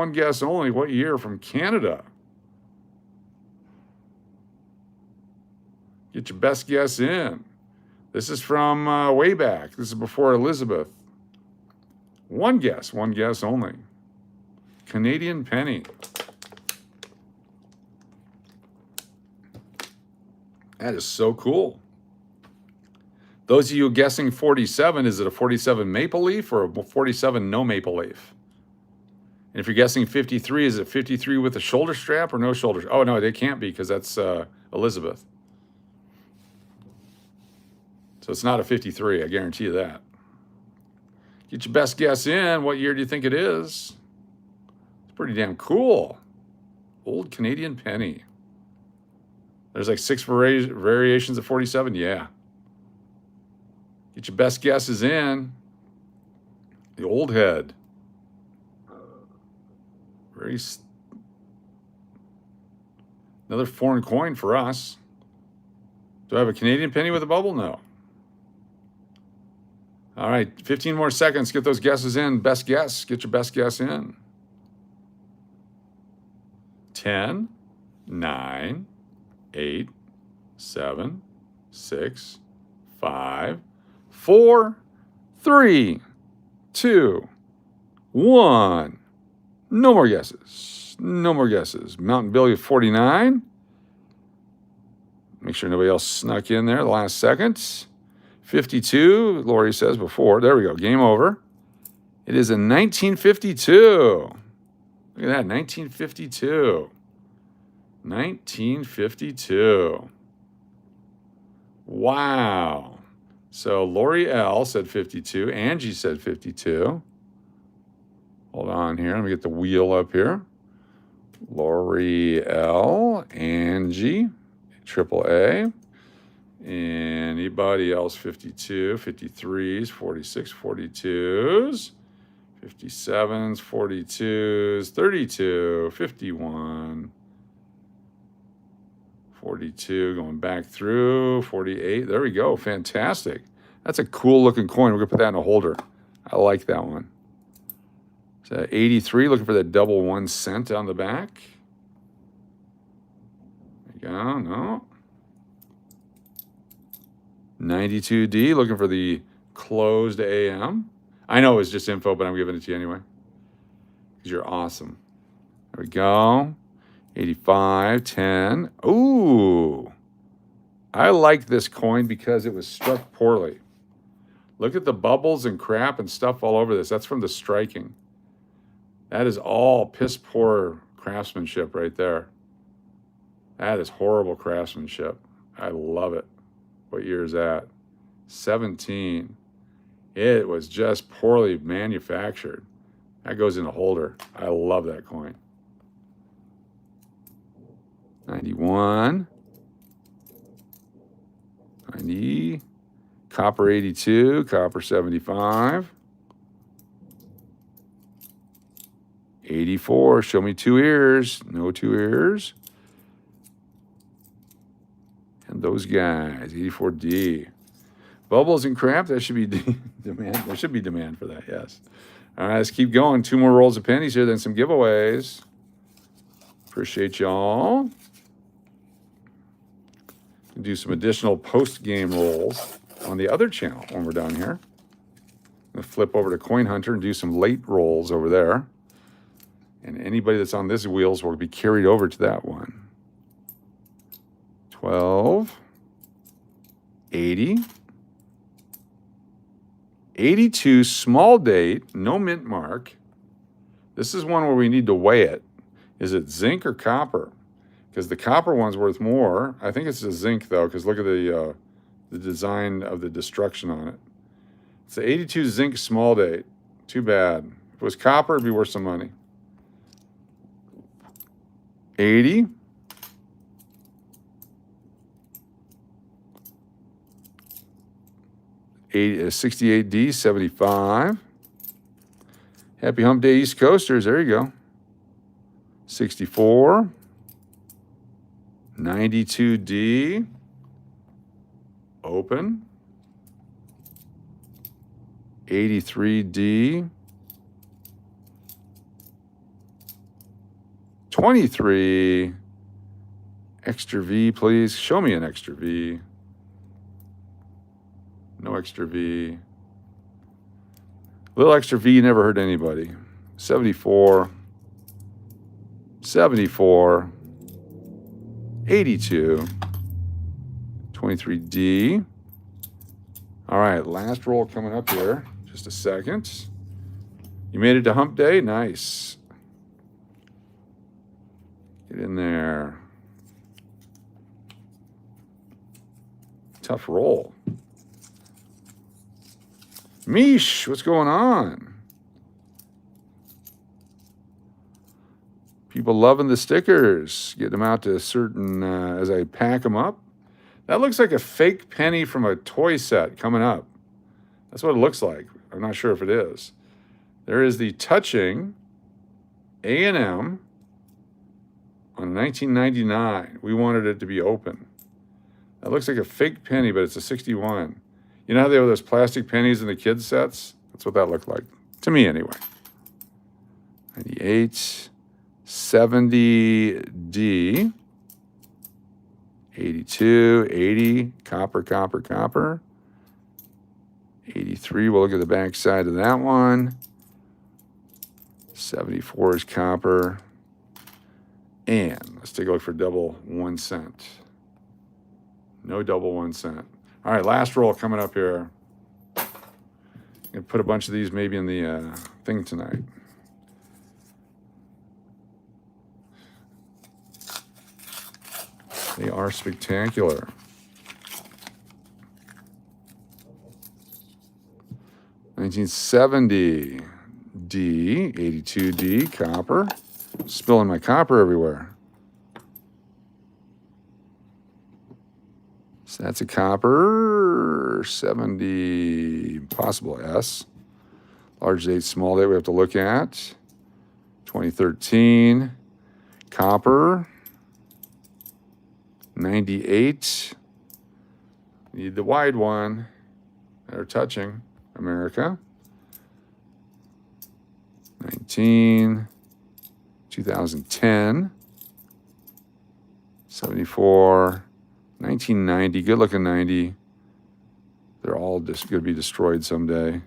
only. What year from Canada? Get your best guess in. This is from way back. This is before Elizabeth. One guess only. Canadian penny. That is so cool. Those of you guessing 47, is it a 47 maple leaf or a 47 no maple leaf? And if you're guessing 53, is it 53 with a shoulder strap or no shoulder? Oh, no, they can't be because that's Elizabeth. So it's not a 53, I guarantee you that. Get your best guess in. What year do you think it is? It's pretty damn cool. Old Canadian penny. There's like 6 variations of 47. Yeah. Get your best guesses in. The old head. Another foreign coin for us. Do I have a Canadian penny with a bubble? No. All right, 15 more seconds. Get those guesses in. Best guess. Get your best guess in. 10, 9, 8, 7, 6, 5, 4, 3, 2, 1. No more guesses. No more guesses. Mountain Billy 49. Make sure nobody else snuck in there the last second. 52, Lori says before. There we go. Game over. It is a 1952. Look at that. 1952. 1952. Wow. So Lori L said 52. Angie said 52. Hold on here. Let me get the wheel up here. Lori L, Angie, AAA. Anybody else? 52, 53s, 46, 42s, 57s, 42s, 32, 51, 42, going back through, 48. There we go. Fantastic. That's a cool looking coin. We're going to put that in a holder. I like that one. So 83, looking for that double 1 cent on the back. There you go. No. 92D, looking for the closed AM. I know it's just info, but I'm giving it to you anyway. Because you're awesome. There we go. 85, 10. Ooh. I like this coin because it was struck poorly. Look at the bubbles and crap and stuff all over this. That's from the striking. That is all piss poor craftsmanship right there. That is horrible craftsmanship. I love it. What year is that? 17. It was just poorly manufactured. That goes in a holder. I love that coin. 91. 90. Copper 82. Copper 75. 84. Show me 2 ears. No 2 ears. And those guys. 84D. Bubbles and crap. That should be demand. There should be demand for that. Yes. All right. Let's keep going. 2 more rolls of pennies here. Then some giveaways. Appreciate y'all. Do some additional post-game rolls on the other channel when we're done here. I'm going to flip over to Coin Hunter and do some late rolls over there. And anybody that's on this wheels will be carried over to that one. 12. 80. 82, small date, no mint mark. This is one where we need to weigh it. Is it zinc or copper? Because the copper one's worth more. I think it's a zinc, though, because look at the design of the destruction on it. It's the 82 zinc small date. Too bad. If it was copper, it'd be worth some money. 80. 68D, 75. Happy Hump Day, East Coasters. There you go. 64. 92D. Open. 83D. 23. Extra V, please. Show me an extra V. No extra V. Little extra V never hurt anybody. 74. 74. 82. 23D. All right, last roll coming up here. Just a second. You made it to Hump Day? Nice. Get in there. Tough roll. Mish, what's going on? People loving the stickers. Getting them out to certain, as I pack them up. That looks like a fake penny from a toy set coming up. That's what it looks like. I'm not sure if it is. There is the touching A&M on 1999. We wanted it to be open. That looks like a fake penny, but it's a 61. You know how they have those plastic pennies in the kids' sets? That's what that looked like. To me, anyway. 98. 70D. 82. 80. Copper, copper, copper. 83. We'll look at the back side of that one. 74 is copper. And let's take a look for double 1 cent. No double 1 cent. All right, last roll coming up here. I'm going to put a bunch of these maybe in the thing tonight. They are spectacular. $1970 D, 82 D, copper. Spilling my copper everywhere. So that's a copper, 70, possible S. Large date, small date we have to look at. 2013, copper. 98, need the wide one. They're touching, America. 19, 2010, 74, 1990, good looking 90. They're all just going to be destroyed someday.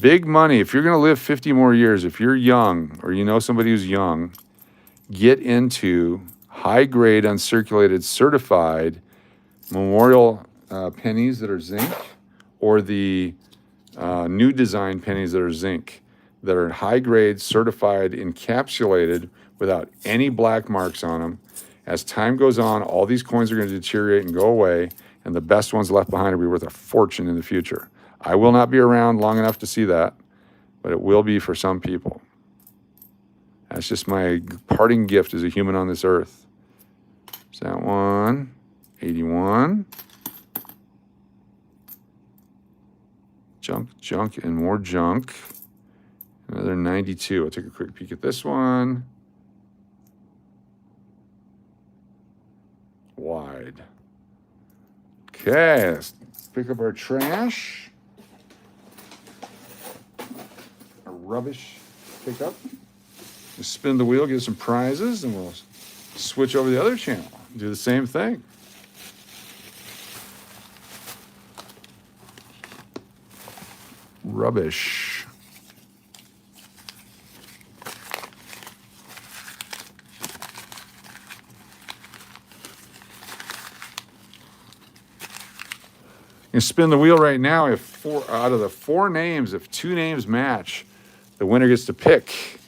Big money. If you're going to live 50 more years, if you're young or you know somebody who's young, get into high grade, uncirculated, certified memorial pennies that are zinc, or the new design pennies that are zinc, that are high grade, certified, encapsulated without any black marks on them. As time goes on, all these coins are going to deteriorate and go away, and the best ones left behind will be worth a fortune in the future. I will not be around long enough to see that, but it will be for some people. That's just my parting gift as a human on this earth. Is that one? 81. Junk, and more junk. Another 92. I'll take a quick peek at this one. Wide. Okay, let's pick up our trash. Our rubbish pickup. Just spin the wheel, get some prizes, and we'll switch over to the other channel. Do the same thing. Rubbish. You spin the wheel right now. If four out of the 4 names, if 2 names match, the winner gets to pick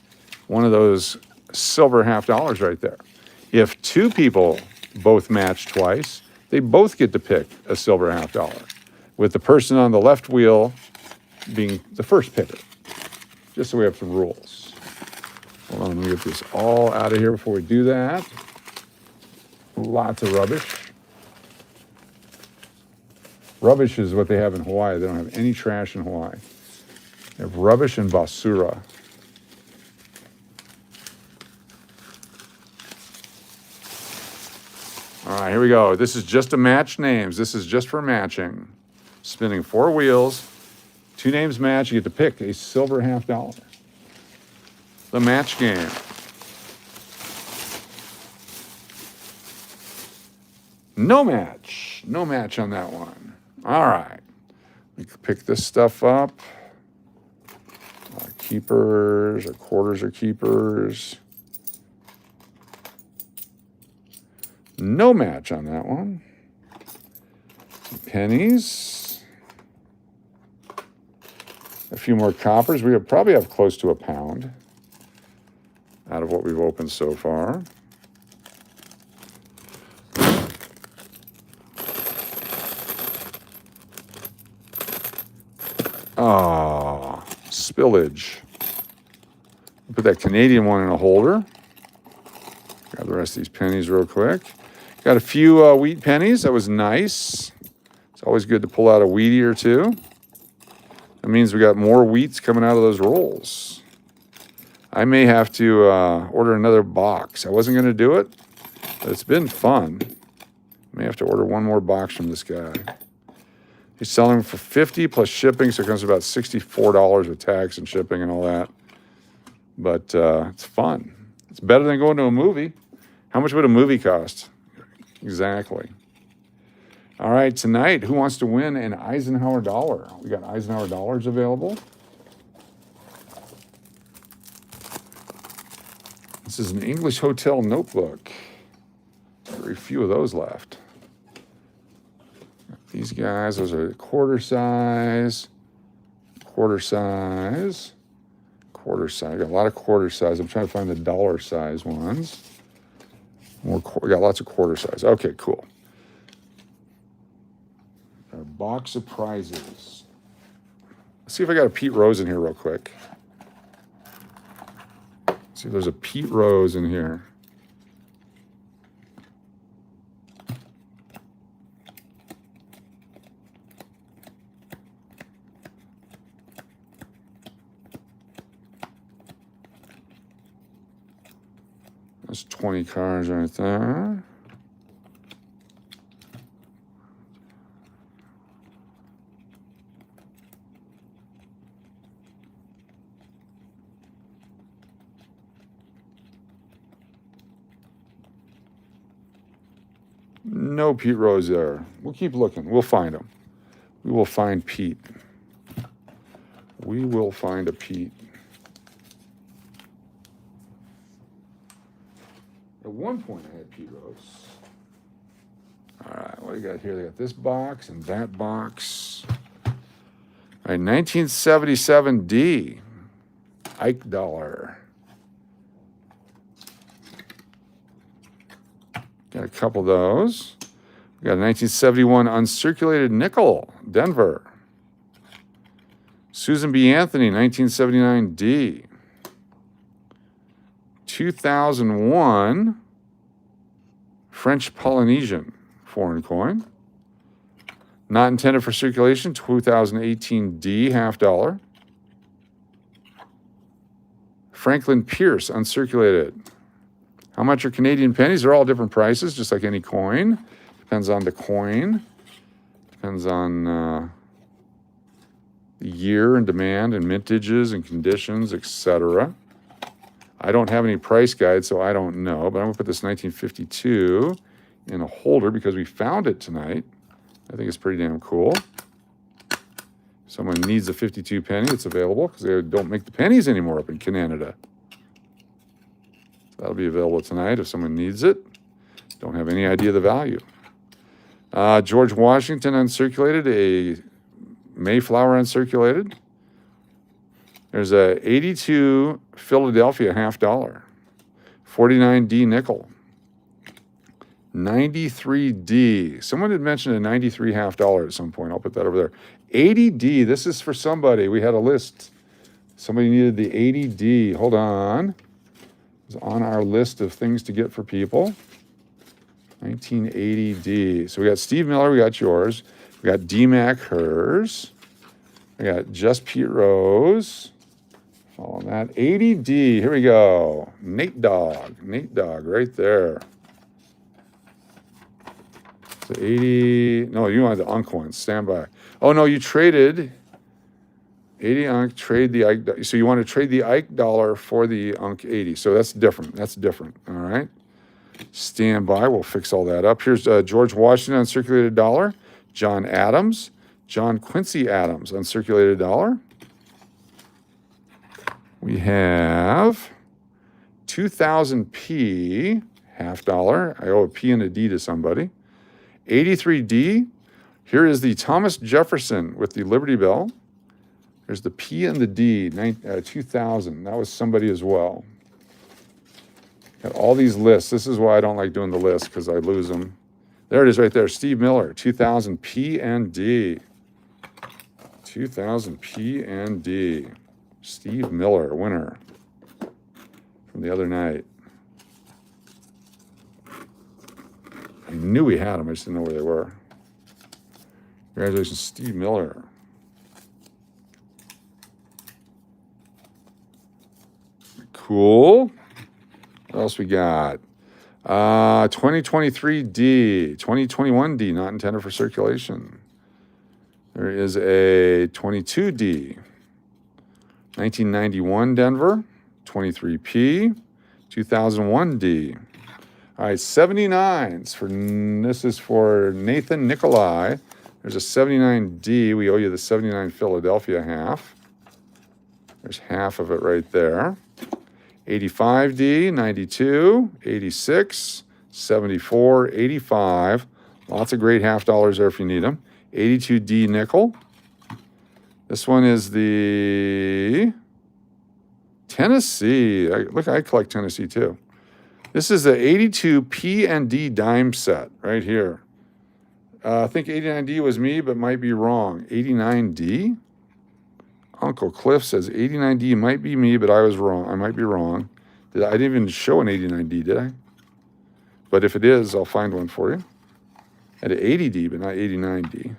one of those silver $50 right there. If 2 people both match twice, they both get to pick a silver $50, with the person on the left wheel being the first picker. Just so we have some rules. Hold on, let me get this all out of here before we do that. Lots of rubbish. Rubbish is what they have in Hawaii. They don't have any trash in Hawaii. They have rubbish and basura. All right, here we go. This is just to match names. This is just for matching. Spinning 4 wheels. 2 names match. You get to pick a silver $50. The match game. No match. No match on that one. All right. We can pick this stuff up. Keepers or quarters or keepers. No match on that one. Pennies. A few more coppers. We probably have close to £1 out of what we've opened so far. Oh, spillage. Put that Canadian one in a holder. Grab the rest of these pennies real quick. Got a few wheat pennies. That was nice. It's always good to pull out a wheatie or 2. That means we got more wheats coming out of those rolls. I may have to order another box. I wasn't going to do it, but it's been fun. May have to order one more box from this guy. He's selling them for $50 plus shipping, so it comes to about $64 with tax and shipping and all that. But it's fun. It's better than going to a movie. How much would a movie cost? Exactly. All right, tonight, who wants to win an Eisenhower dollar? We got Eisenhower dollars available. This is an English hotel notebook. Very few of those left. These guys, those are quarter size. Got a lot of quarter size. I'm trying to find the dollar size ones. We got lots of quarter size. Okay, cool. Our box of prizes. Let's see if I got a Pete Rose in here real quick. See if there's a Pete Rose in here. That's 20 cards right there. No Pete Rose there. We'll keep looking. We'll find him. We will find Pete. We will find a Pete. At one point, I had Pete Rose. All right, what do you got here? They got this box and that box. All right, 1977 D. Ike dollar. Got a couple of those. We got a 1971 uncirculated nickel, Denver. Susan B. Anthony, 1979D. 2001 French Polynesian foreign coin. Not intended for circulation, 2018D, $half. Franklin Pierce, uncirculated. How much are Canadian pennies? They're all different prices, just like any coin. Depends on the coin. Depends on the year and demand and mintages and conditions, etc. I don't have any price guide, so I don't know. But I'm going to put this 1952 in a holder because we found it tonight. I think it's pretty damn cool. If someone needs a 52 penny, it's available because they don't make the pennies anymore up in Canada. So that'll be available tonight if someone needs it. Don't have any idea the value. George Washington uncirculated, a Mayflower uncirculated. There's a 82 Philadelphia $half. 49D nickel. 93D. Someone had mentioned a 93 $half at some point. I'll put that over there. 80D. This is for somebody. We had a list. Somebody needed the 80D. Hold on. It's on our list of things to get for people. 1980D. So we got Steve Miller. We got yours. We got D-Mac, hers. We got Just Pete Rose. Follow that. 80D. Here we go. Nate Dogg. Nate Dogg right there. So 80. No, you wanted the Unk one. Stand by. Oh, no, you traded 80 Unk. Trade the Ike. So you want to trade the Ike dollar for the Unk 80. So that's different. That's different. All right. Stand by. We'll fix all that up. Here's George Washington uncirculated dollar. John Adams. John Quincy Adams uncirculated dollar. We have 2000P $half. I owe a P and a D to somebody. 83D. Here is the Thomas Jefferson with the Liberty Bell. There's the P and the D, 2000. That was somebody as well. Got all these lists. This is why I don't like doing the list because I lose them. There it is right there. Steve Miller, 2000 P and D. 2000 P and D. Steve Miller, winner from the other night. I knew we had them. I just didn't know where they were. Congratulations, Steve Miller. Cool. What else we got? 2023D, 2021D, not intended for circulation. There is a 22D, 1991 Denver, 23P, 2001D. All right, 79s. This is for Nathan Nikolai. There's a 79D. We owe you the 79 Philadelphia half. There's half of it right there. 85D, 92, 86, 74, 85. Lots of great $half there if you need them. 82D nickel. This one is the Tennessee. Look, I collect Tennessee too. This is the 82 P and D dime set right here. I think 89D was me, but might be wrong. 89D? Uncle Cliff says 89D might be me, but I was wrong. I might be wrong. I didn't even show an 89D, did I? But if it is, I'll find one for you. I had an 80D, but not 89D.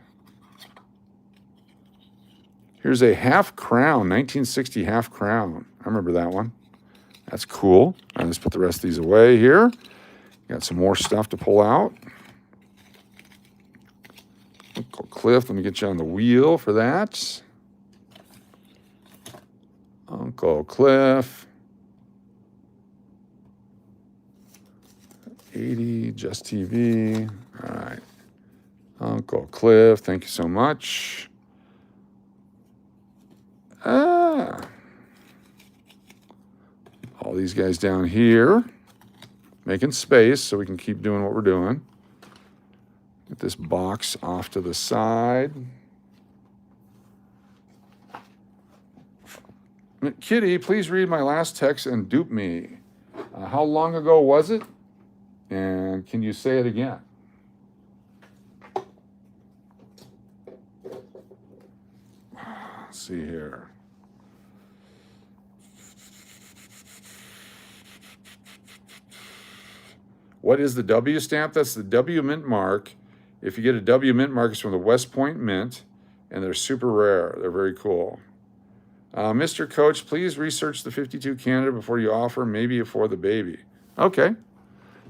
Here's a half crown, 1960 half crown. I remember that one. That's cool. All right, let's put the rest of these away here. Got some more stuff to pull out. Uncle Cliff, let me get you on the wheel for that. Uncle Cliff. 80, Just TV. All right. Uncle Cliff, thank you so much. All these guys down here, making space so we can keep doing what we're doing. Get this box off to the side. Kitty, please read my last text and dupe me. How long ago was it? And can you say it again? Let's see here. What is the W stamp? That's the W Mint mark. If you get a W Mint mark, it's from the West Point Mint, and they're super rare. They're very cool. Mr. Coach, please research the 52 Canada before you offer, maybe for the baby. Okay.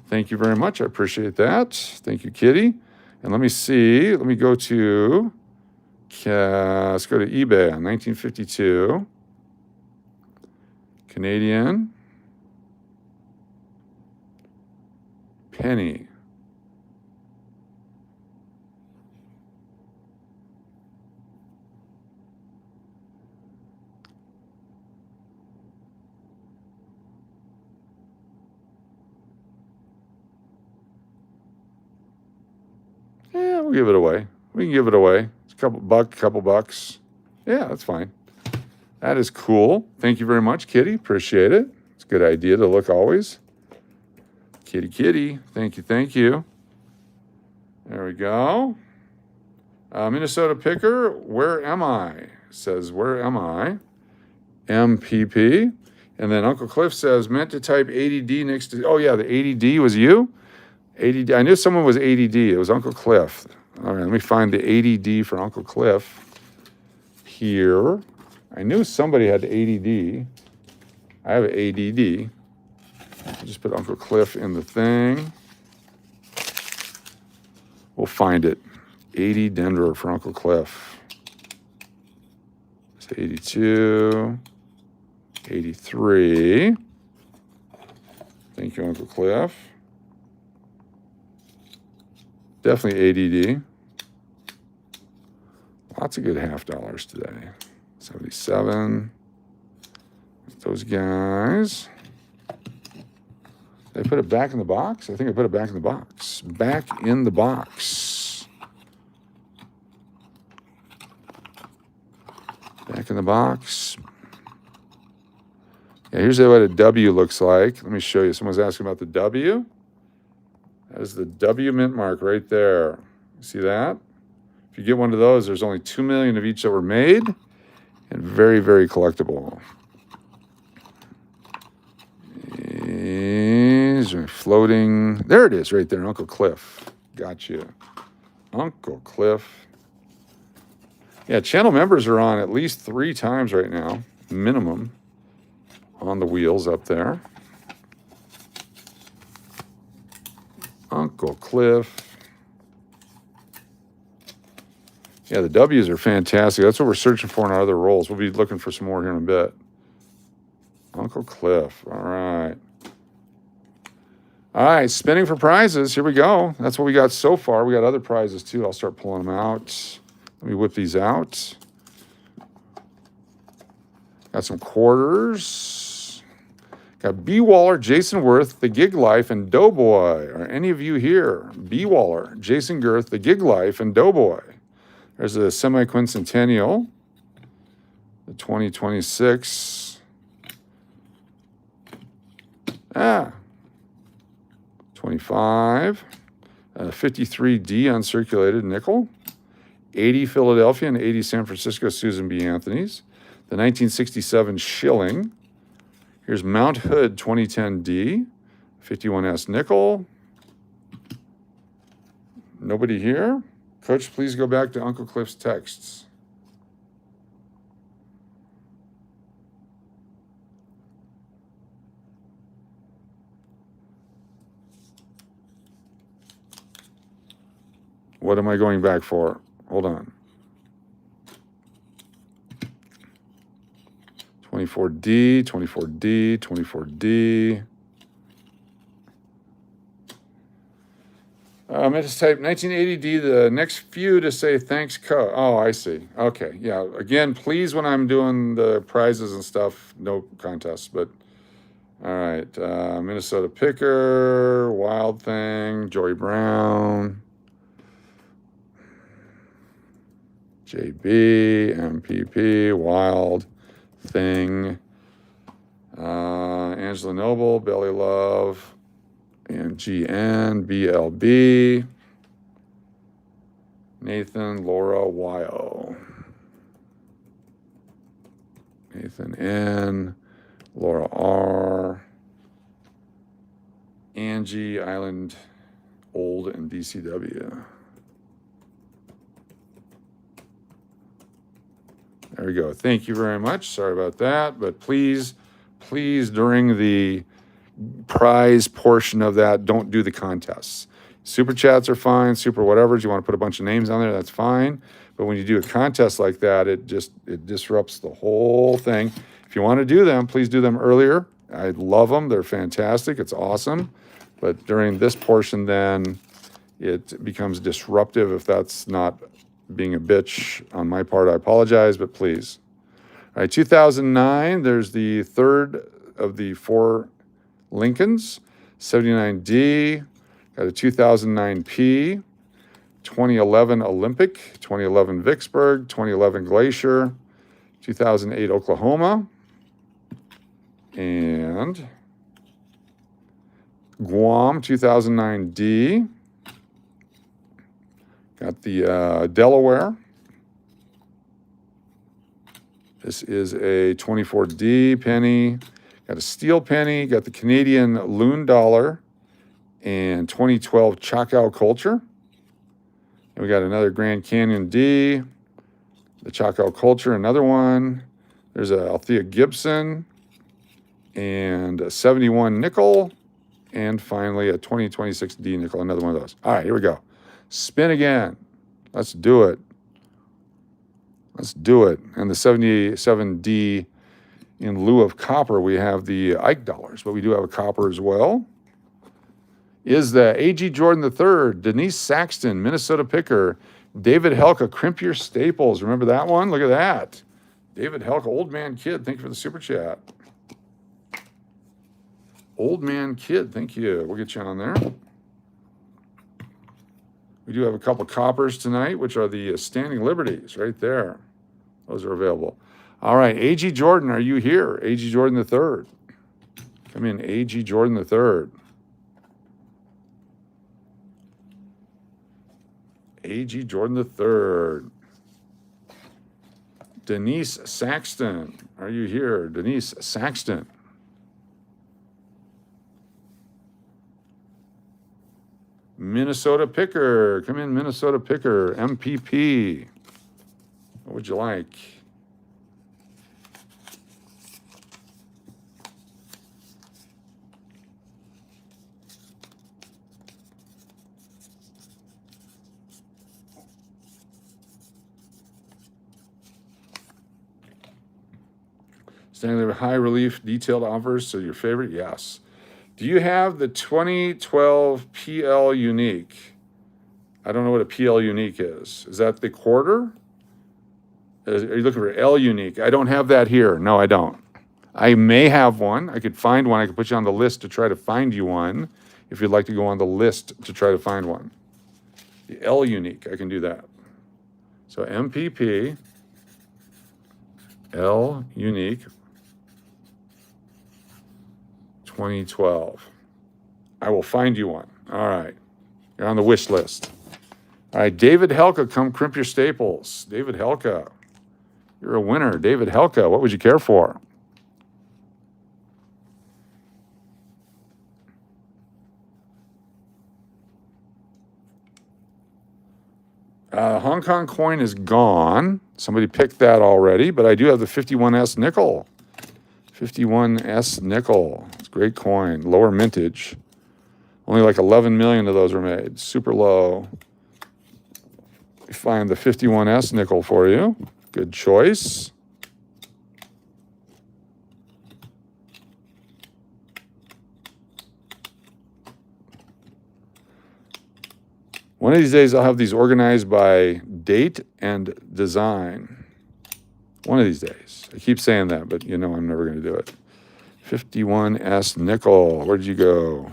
Thank you very much. I appreciate that. Thank you, Kitty. And let me see. Let me go to, let's go to eBay on 1952. Canadian. Penny. Yeah, we'll give it away. We can give it away. It's a couple bucks. Yeah, that's fine. That is cool. Thank you very much, Kitty. Appreciate it. It's a good idea to look always. Kitty. Thank you. There we go. Minnesota Picker, where am I? Says, where am I? MPP. And then Uncle Cliff says, meant to type ADD next to, oh yeah, the ADD was you? ADD, I knew someone was ADD. It was Uncle Cliff. All right, let me find the ADD for Uncle Cliff here. I knew somebody had ADD. I have ADD. I'll just put Uncle Cliff in the thing. We'll find it. 80 Denver for Uncle Cliff. It's 82. 83. Thank you, Uncle Cliff. Definitely ADD. Lots of good half dollars today. 77. Those guys. Did I put it back in the box? I think I put it back in the box. Back in the box. Back in the box. Yeah, here's what a W looks like. Let me show you. Someone's asking about the W. That is the W Mint mark right there. See that? If you get one of those, there's only 2 million of each that were made, and very, very collectible. These are floating. There it is right there, Uncle Cliff. Gotcha. Uncle Cliff. Yeah, channel members are on at least 3 times right now, minimum, on the wheels up there. Uncle Cliff. Yeah, the W's are fantastic. That's what we're searching for in our other rolls. We'll be looking for some more here in a bit. Uncle Cliff. All right. All right, spinning for prizes. Here we go. That's what we got so far. We got other prizes too. I'll start pulling them out. Let me whip these out. Got some quarters. Got B. Waller, Jason Worth, The Gig Life, and Doughboy. Are any of you here? B. Waller, Jason Girth, The Gig Life, and Doughboy. There's a semi-quincentennial, the 2026. 25. 53D uncirculated nickel. 80 Philadelphia and 80 San Francisco Susan B. Anthony's. The 1967 shilling. Here's Mount Hood 2010D. 51S nickel. Nobody here? Coach, please go back to Uncle Cliff's texts. What am I going back for? Hold on. 24D, 24D, 24D. I meant to type 1980D, the next few to say thanks, Oh, I see. Okay, yeah. Again, please, when I'm doing the prizes and stuff, no contests, but all right. Minnesota Picker, Wild Thing, Joey Brown, JB, MPP, Wild Thing, Angela Noble, Belly Love, and GN, BLB, Nathan, Laura, YO. Nathan N. Laura R. Angie Island Old and DCW. There we go. Thank you very much. Sorry about that. But please, during the prize portion of that, don't do the contests. Super chats are fine. Super whatever's. You want to put a bunch of names on there, that's fine. But when you do a contest like that, it disrupts the whole thing. If you want to do them, please do them earlier. I love them. They're fantastic. It's awesome. But during this portion, then it becomes disruptive. If that's not being a bitch on my part, I apologize, but please. All right, 2009, there's the third of the 4 Lincolns. 79D, got a 2009 P, 2011 Olympic, 2011 Vicksburg, 2011 Glacier, 2008 Oklahoma, and Guam 2009 D. Got the Delaware. This is a 24D penny. Got a steel penny. Got the Canadian Loon Dollar and 2012 Choctaw Culture. And we got another Grand Canyon D. The Choctaw Culture, another one. There's a Althea Gibson and a 71 nickel. And finally a 2026 D nickel, another one of those. All right, here we go. Spin again. Let's do it. Let's do it. And the 77D, in lieu of copper, we have the Ike dollars, but we do have a copper as well. Is the A.G. Jordan III, Denise Saxton, Minnesota Picker, David Helka, Crimp Your Staples. Remember that one? Look at that. David Helka, Old Man Kid. Thank you for the super chat. Old Man Kid, thank you. We'll get you on there. We do have a couple coppers tonight, which are the Standing Liberties right there. Those are available. All right, A.G. Jordan, are you here? A.G. Jordan III. Come in, A.G. Jordan III. A.G. Jordan III. Denise Saxton, are you here? Denise Saxton. Minnesota Picker. Come in, Minnesota Picker. MPP. What would you like? Standing there, high relief detailed offers. So your favorite? Yes. Do you have the 2012 PL Unique? I don't know what a PL Unique is. Is that the quarter? Are you looking for L Unique? I don't have that here. No, I don't. I may have one. I could find one. I could put you on the list to try to find you one if you'd like to go on the list to try to find one. The L Unique, I can do that. So MPP, L Unique, 2012. I will find you one. All right. You're on the wish list. All right, David Helka, come crimp your staples. David Helka. You're a winner. David Helka, what would you care for? Hong Kong coin is gone. Somebody picked that already, but I do have the 51S nickel. 51S nickel. It's a great coin. Lower mintage. Only like 11 million of those were made. Super low. We find the 51S nickel for you. Good choice. One of these days, I'll have these organized by date and design. One of these days. I keep saying that, but you know I'm never going to do it. 51S nickel. Where'd you go?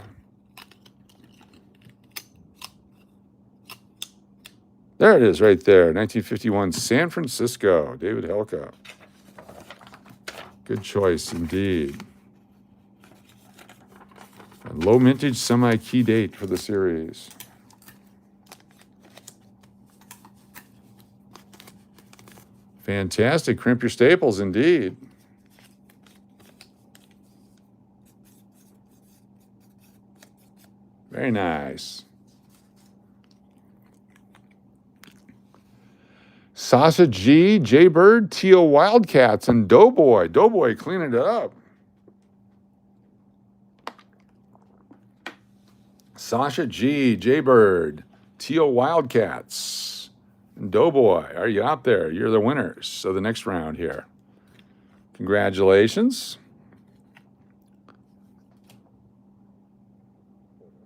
There it is right there. 1951 San Francisco. David Helka. Good choice indeed. A low mintage semi-key date for the series. Fantastic. Crimp your staples indeed. Very nice. Sasha G, Jaybird, Teal Wildcats, and Doughboy. Doughboy cleaning it up. Sasha G, Jaybird, Teal Wildcats, and Doughboy. Are you out there? You're the winners of the next round here. Congratulations.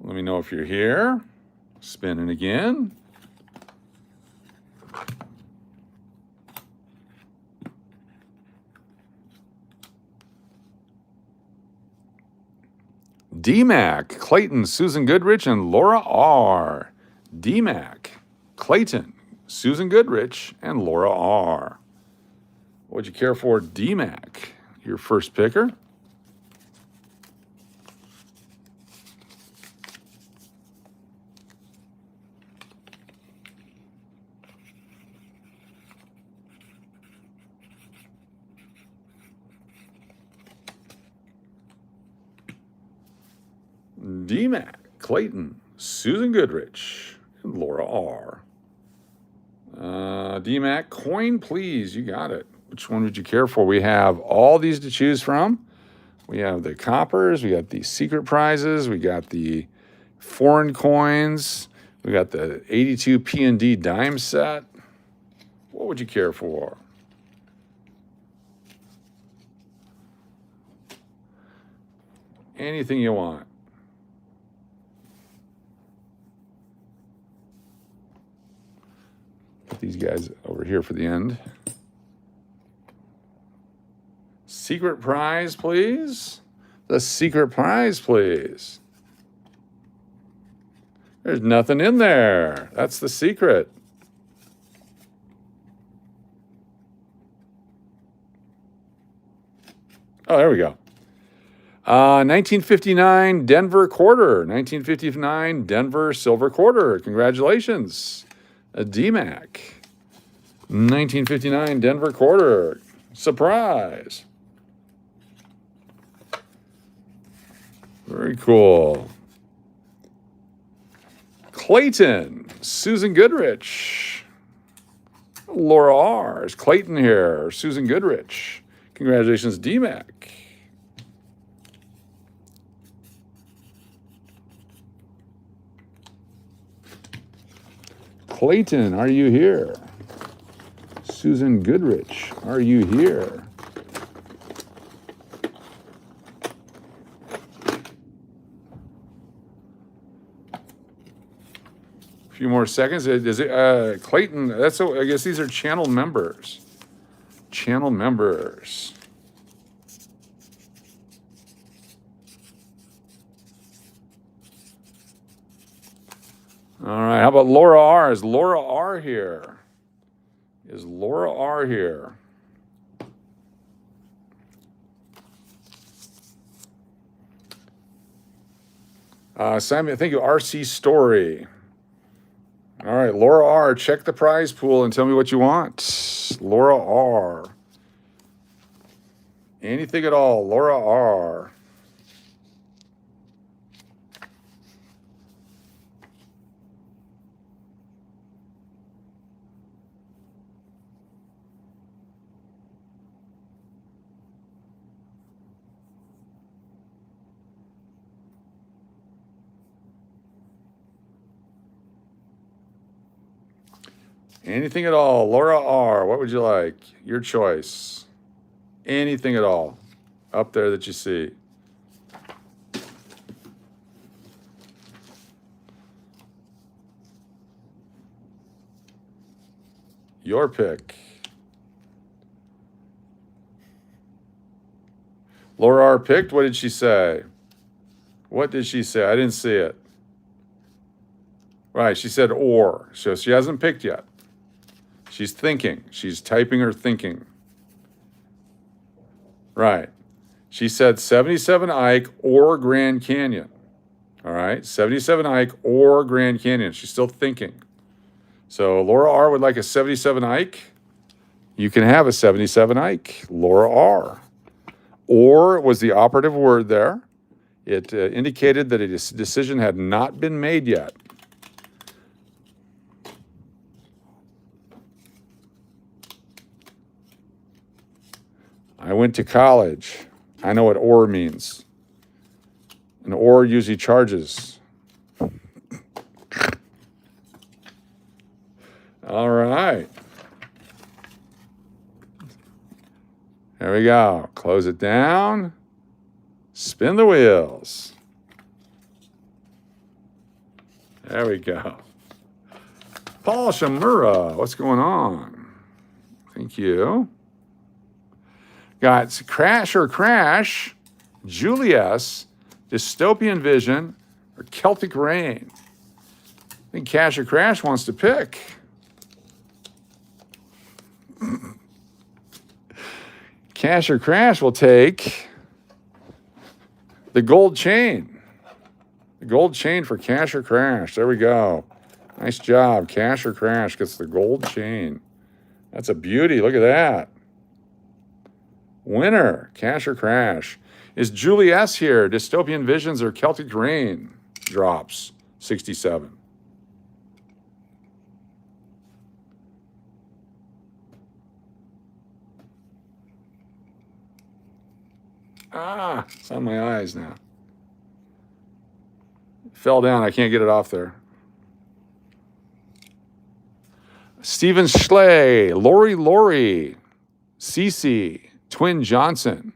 Let me know if you're here. Spinning again. D-Mac, Clayton, Susan Goodrich, and Laura R. D-Mac, Clayton, Susan Goodrich, and Laura R. What'd you care for, D-Mac? Your first picker. D-Mac, Clayton, Susan Goodrich, and Laura R. D-Mac, coin, please. You got it. Which one would you care for? We have all these to choose from. We have the coppers. We got the secret prizes. We got the foreign coins. We got the 82 P&D dime set. What would you care for? Anything you want. Put these guys over here for the end. Secret prize, please. The secret prize, please. There's nothing in there. That's the secret. Oh, there we go. 1959 Denver quarter. 1959 Denver silver quarter. Congratulations, D-Mac. 1959 Denver quarter. Surprise. Very cool. Clayton, Susan Goodrich. Laura R. Is Clayton here? Susan Goodrich. Congratulations, D-Mac. Clayton, are you here? Susan Goodrich, are you here? A few more seconds. Is it Clayton? I guess these are channel members. Channel members. All right. How about Laura R? Is Laura R here? Is Laura R here? Simon, thank you. RC Story. All right, Laura R, check the prize pool and tell me what you want. Laura R. Anything at all, Laura R. Anything at all, Laura R. What would you like? Your choice. Anything at all up there that you see. Your pick. Laura R. picked. What did she say? What did she say? I didn't see it. Right, she said or. So she hasn't picked yet. She's thinking. She's typing her thinking. Right. She said 77 Ike or Grand Canyon. All right. 77 Ike or Grand Canyon. She's still thinking. So Laura R would like a 77 Ike. You can have a 77 Ike. Laura R. Or was the operative word there. It indicated that a decision had not been made yet. I went to college. I know what or means. An or usually charges. All right. There we go. Close it down. Spin the wheels. There we go. Paul Shamura, what's going on? Thank you. Got Crash or Crash, Julius, Dystopian Vision, or Celtic Rain. I think Cash or Crash wants to pick. Cash or Crash will take the gold chain. The gold chain for Cash or Crash. There we go. Nice job. Cash or Crash gets the gold chain. That's a beauty. Look at that. Winner, Cash or Crash. Is Julie S. here? Dystopian Visions or Celtic Rain? Drops, 67. Ah, it's on my eyes now. It fell down. I can't get it off there. Stephen Schley, Lori, Cece, Twin Johnson.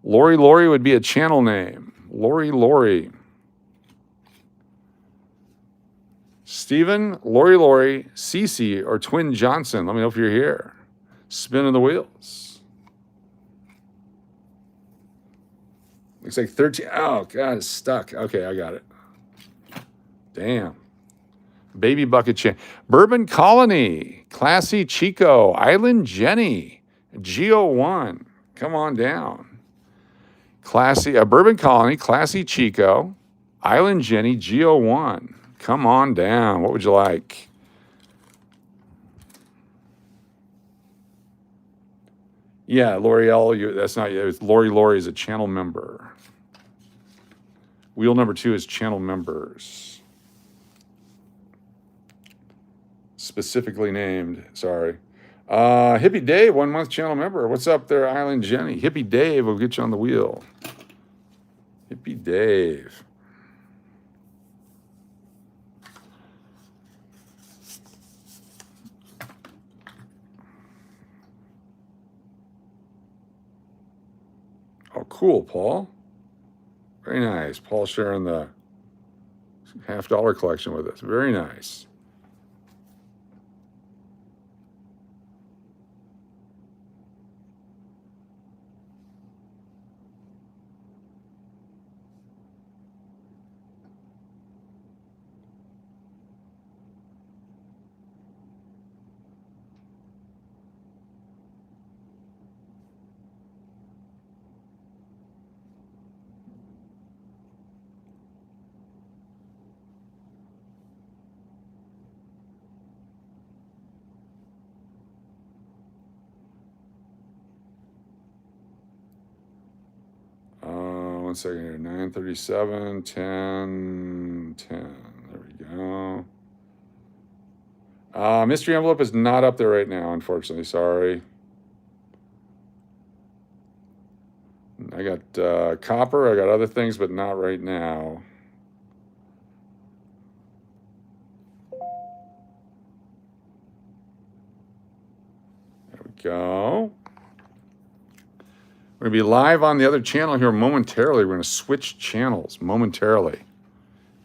Lori would be a channel name. Lori. Stephen, Lori, Cece, or Twin Johnson. Let me know if you're here. Spinning the wheels. Looks like 13. Oh, God, it's stuck. Okay, I got it. Damn. Baby Bucket Chain. Bourbon Colony. Classy Chico. Island Jenny. Geo1. Come on down. Classy. Bourbon Colony. Classy Chico. Island Jenny. Geo1. Come on down. What would you like? Yeah, L'Oreal, that's not you. It's Lori is a channel member. Wheel number 2 is channel members. Specifically named, sorry. Hippie Dave, 1 month channel member. What's up there, Island Jenny? Hippie Dave will get you on the wheel. Hippie Dave. Oh, cool, Paul. Very nice. Paul sharing the $50 collection with us. Very nice. One second here. 937, 10, 10. There we go. Mystery envelope is not up there right now, unfortunately. Sorry. I got copper. I got other things, but not right now. There we go. We're going to be live on the other channel here momentarily. We're going to switch channels momentarily.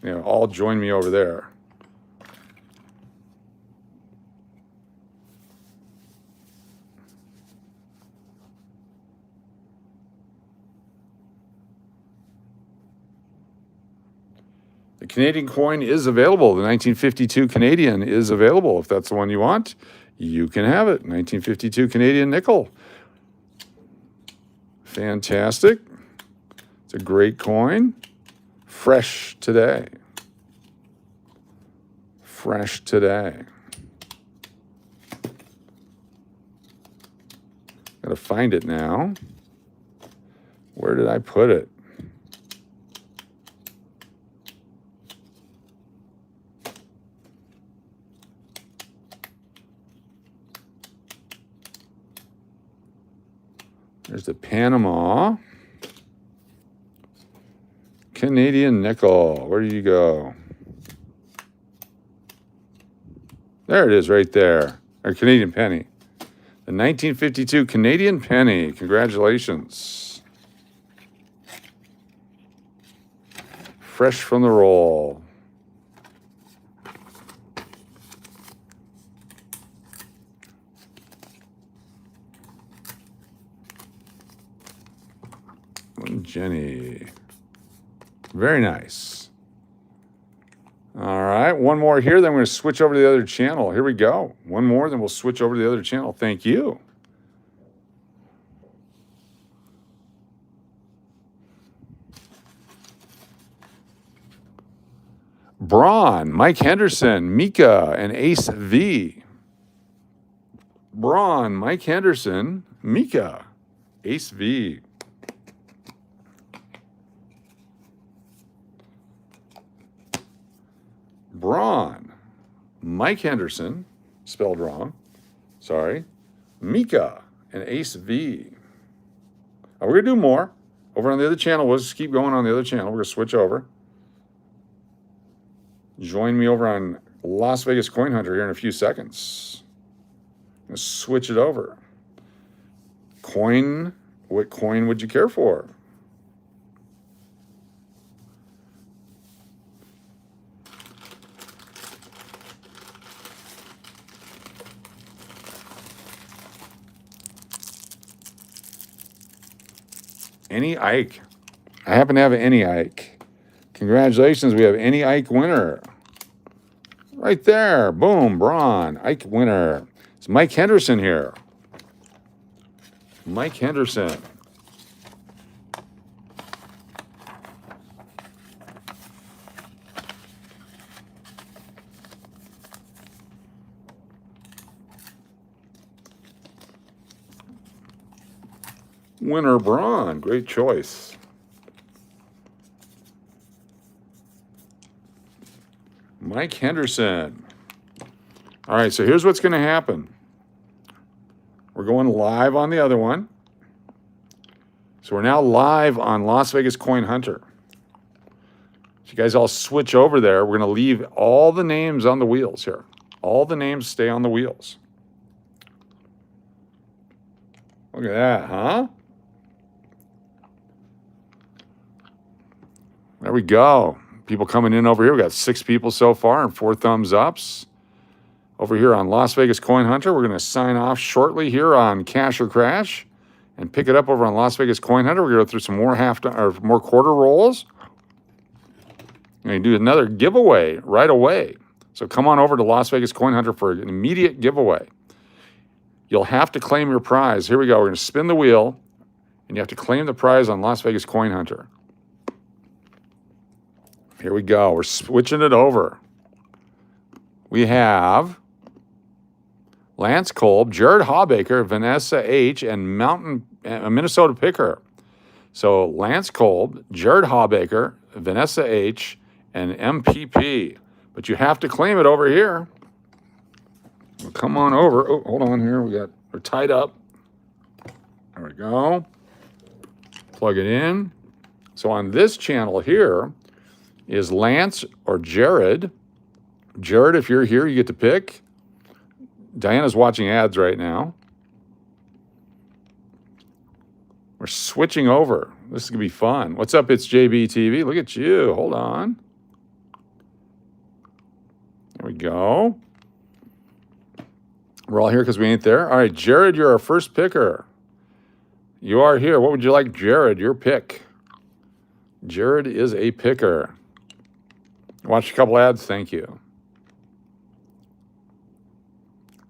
You know, all join me over there. The Canadian coin is available. The 1952 Canadian is available. If that's the one you want, you can have it. 1952 Canadian nickel. Fantastic. It's a great coin. Fresh today. Fresh today. Gotta find it now. Where did I put it? There's the Panama. Canadian nickel. Where do you go? There it is right there. Or Canadian penny. The 1952 Canadian penny. Congratulations. Fresh from the roll. Jenny. Very nice. All right, one more here, then we're going to switch over to the other channel. Here we go. One more, then we'll switch over to the other channel. Thank you. Braun, Mike Henderson, Mika, and Ace V. Braun, Mike Henderson, Mika, Ace V. Braun, Mike Henderson, spelled wrong, sorry, Mika, and Ace V. We're going to do more. Over on the other channel, we'll just keep going on the other channel. We're going to switch over. Join me over on Las Vegas Coin Hunter here in a few seconds. I'm going to switch it over. Coin, what coin would you care for? Any Ike. I happen to have an Any Ike. Congratulations, we have Any Ike winner. Right there. Boom, Braun. Ike winner. It's Mike Henderson here. Mike Henderson. Winner Braun. Great choice. Mike Henderson. All right, so here's what's going to happen. We're going live on the other one. So we're now live on Las Vegas Coin Hunter. So you guys all switch over there. We're going to leave all the names on the wheels here. All the names stay on the wheels. Look at that, huh? There we go. People coming in over here. We got 6 people so far and 4 thumbs ups. Over here on Las Vegas Coin Hunter, we're going to sign off shortly here on Cash or Crash and pick it up over on Las Vegas Coin Hunter. We're going to go through some more quarter rolls. We're going to do another giveaway right away. So come on over to Las Vegas Coin Hunter for an immediate giveaway. You'll have to claim your prize. Here we go. We're going to spin the wheel, and you have to claim the prize on Las Vegas Coin Hunter. Here we go. We're switching it over. We have Lance Kolb, Jared Hawbaker, Vanessa H., and Minnesota Picker. So Lance Kolb, Jared Hawbaker, Vanessa H., and MPP. But you have to claim it over here. Well, come on over. Oh, hold on here. We're tied up. There we go. Plug it in. So on this channel here is Lance or Jared. Jared, if you're here, you get to pick. Diana's watching ads right now. We're switching over. This is going to be fun. What's up? It's JBTV. Look at you. Hold on. There we go. We're all here because we ain't there. All right, Jared, you're our first picker. You are here. What would you like, Jared? Your pick. Jared is a picker. Watch a couple ads. Thank you.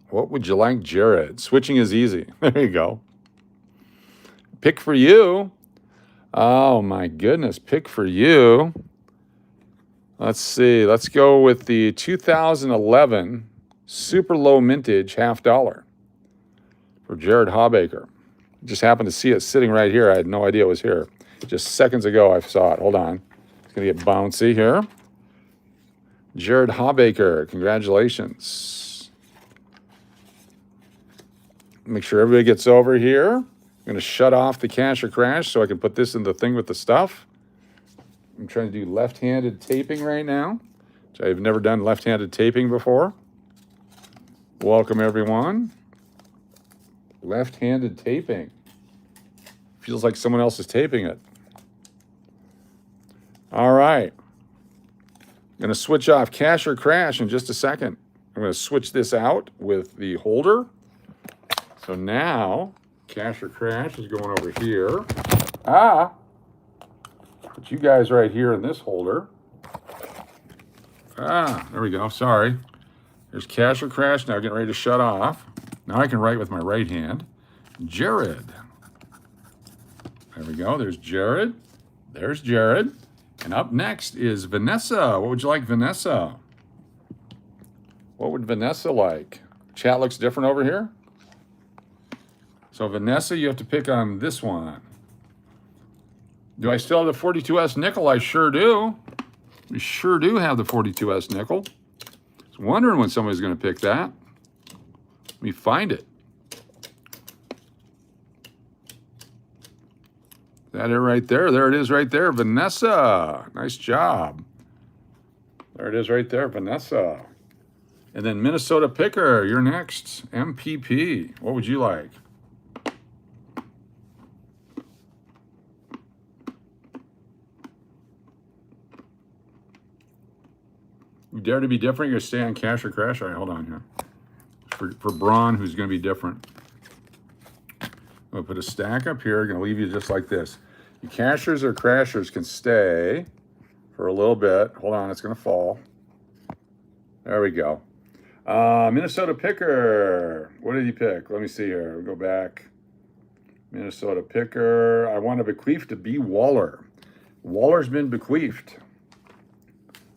What would you like, Jared? Switching is easy. There you go. Pick for you. Oh, my goodness. Pick for you. Let's see. Let's go with the 2011 super low mintage $50 for Jared Hawbaker. Just happened to see it sitting right here. I had no idea it was here. Just seconds ago, I saw it. Hold on. It's going to get bouncy here. Jared Hawbaker, congratulations. Make sure everybody gets over here. I'm going to shut off the cash or crash so I can put this in the thing with the stuff. I'm trying to do left-handed taping right now. I've never done left-handed taping before. Welcome, everyone. Left-handed taping. Feels like someone else is taping it. All right. I'm going to switch off cash or crash in just a second. I'm going to switch this out with the holder. So now, cash or crash is going over here. Put you guys right here in this holder. There we go. Sorry. There's cash or crash now getting ready to shut off. Now I can write with my right hand. Jared. There we go. There's Jared. There's Jared. And up next is Vanessa. What would you like, Vanessa? What would Vanessa like? Chat looks different over here. So Vanessa, you have to pick on this one. Do I still have the 42S nickel? I sure do. We sure do have the 42S nickel. I was wondering when somebody's going to pick that. Let me find it. Is that it right there? There it is right there, Vanessa. Nice job. There it is right there, Vanessa. And then Minnesota Picker, you're next. MPP, what would you like? You dare to be different? You're going to stay on cash or crash? All right, hold on here. For Braun, who's going to be different. I'm going to put a stack up here. Going to leave you just like this. Your cashers or crashers can stay for a little bit. Hold on, it's going to fall. There we go. Minnesota Picker. What did he pick? Let me see here. We'll go back. Minnesota Picker. I want to bequeath to B. Waller. Waller's been bequeathed.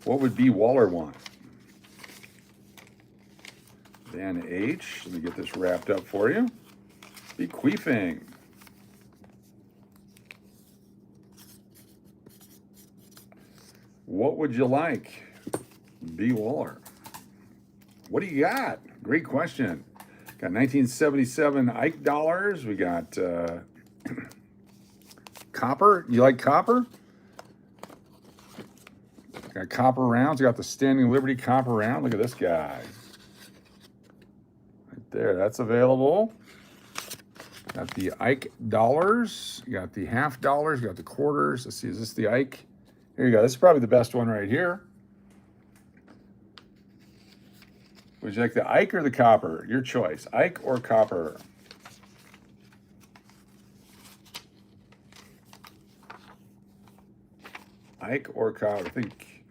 What would B. Waller want? Dan H. Let me get this wrapped up for you. Bequeathing. What would you like, B. Waller? What do you got? Great question. Got 1977 Ike dollars. We got copper. You like copper? Got copper rounds. Got the Standing Liberty copper round. Look at this guy. Right there. That's available. Got the Ike dollars. You got the half dollars. You got the quarters. Let's see. Is this the Ike? Here you go. This is probably the best one right here. Would you like the Ike or the copper? Your choice. Ike or copper? Ike or copper? I think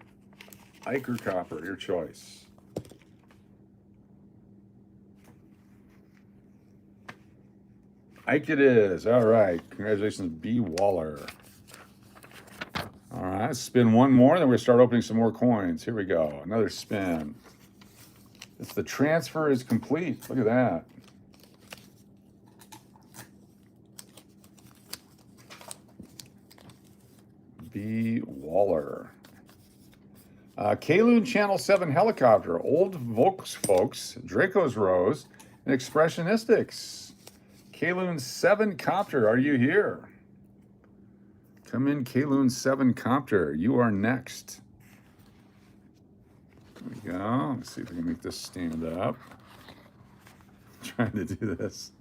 Ike or copper. Your choice. Ike it is. All right. Congratulations, B. Waller. All right. Spin one more, then we're going to start opening some more coins. Here we go. Another spin. It's the transfer is complete. Look at that. B. Waller. Kaloon Channel 7 helicopter. Old Volks folks. Draco's Rose. And Expressionistics. Kaloon 7 copter. Are you here? Come in, Kaloon 7 copter. You are next. There we go. Let's see if we can make this stand up. I'm trying to do this.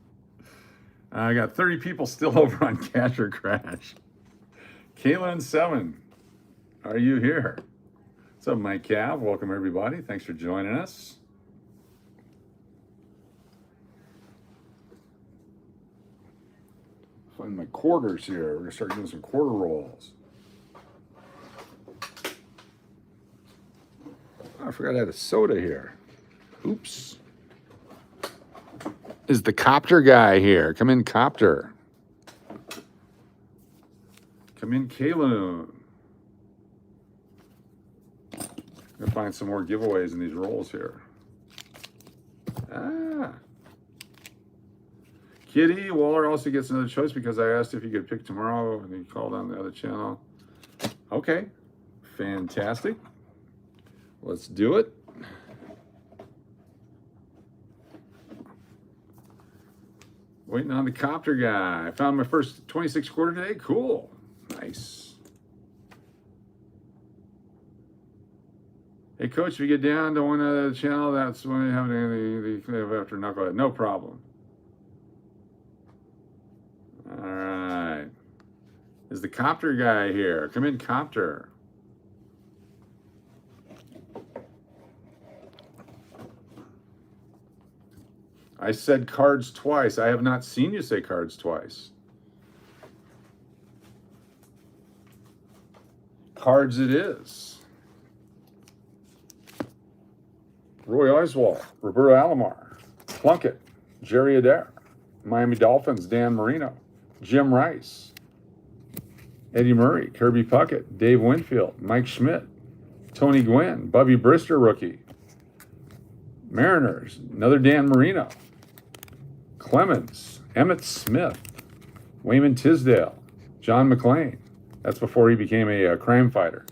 I got 30 people still over on Cash or Crash. Kalen 7, are you here? What's up, Mike Cav? Welcome, everybody. Thanks for joining us. Find my quarters here. We're going to start doing some quarter rolls. I forgot I had a soda here. Oops. Is the copter guy here? Come in, copter. Come in, Kaloon. Gonna find some more giveaways in these rolls here. Kitty Waller also gets another choice because I asked if you could pick tomorrow and he called on the other channel. Okay, fantastic. Let's do it. Waiting on the copter guy. I found my first 26 quarter today. Cool. Nice. Hey, Coach, if you get down to one of the channel, that's when you have the after knucklehead. No problem. All right. Is the copter guy here? Come in, copter. I said cards twice. I have not seen you say cards twice. Cards it is. Roy Oswald, Roberto Alomar, Plunkett, Jerry Adair, Miami Dolphins, Dan Marino, Jim Rice, Eddie Murray, Kirby Puckett, Dave Winfield, Mike Schmidt, Tony Gwynn, Bubby Brister, rookie, Mariners, another Dan Marino, Clemens, Emmett Smith, Wayman Tisdale, John McClain. That's before he became a crime fighter.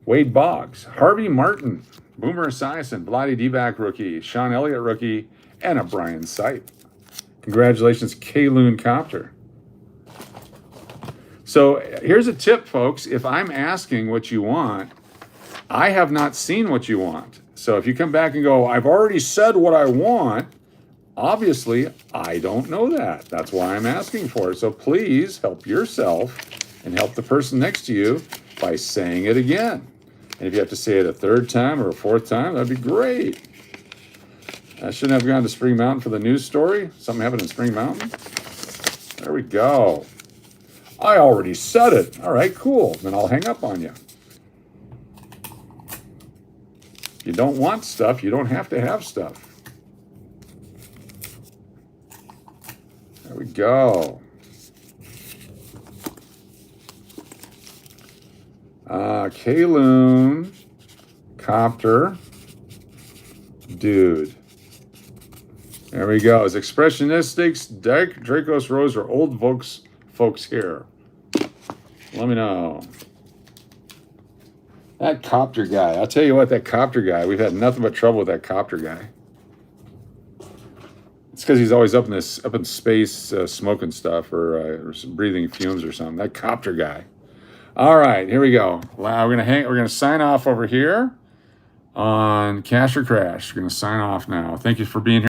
Wade Boggs, Harvey Martin, Boomer Esiason, Vlade Divac rookie, Sean Elliott rookie, and a Brian Sipe. Congratulations, K-Loon Copter. So here's a tip, folks. If I'm asking what you want, I have not seen what you want. So if you come back and go, I've already said what I want, obviously, I don't know that. That's why I'm asking for it. So please help yourself and help the person next to you by saying it again. And if you have to say it a third time or a fourth time, that'd be great. I shouldn't have gone to Spring Mountain for the news story. Something happened in Spring Mountain. There we go. I already said it. All right, cool. Then I'll hang up on you. If you don't want stuff, you don't have to have stuff. There we go. K-Loon, Copter, Dude. There we go. Is Expressionistics, Dracos Rose, or old folks here? Let me know. That copter guy. I'll tell you what, that copter guy, we've had nothing but trouble with that copter guy. It's because he's always up in space smoking stuff or breathing fumes or something. That copter guy. All right, here we go. We're gonna sign off over here on Cash or Crash. We're gonna sign off now. Thank you for being here.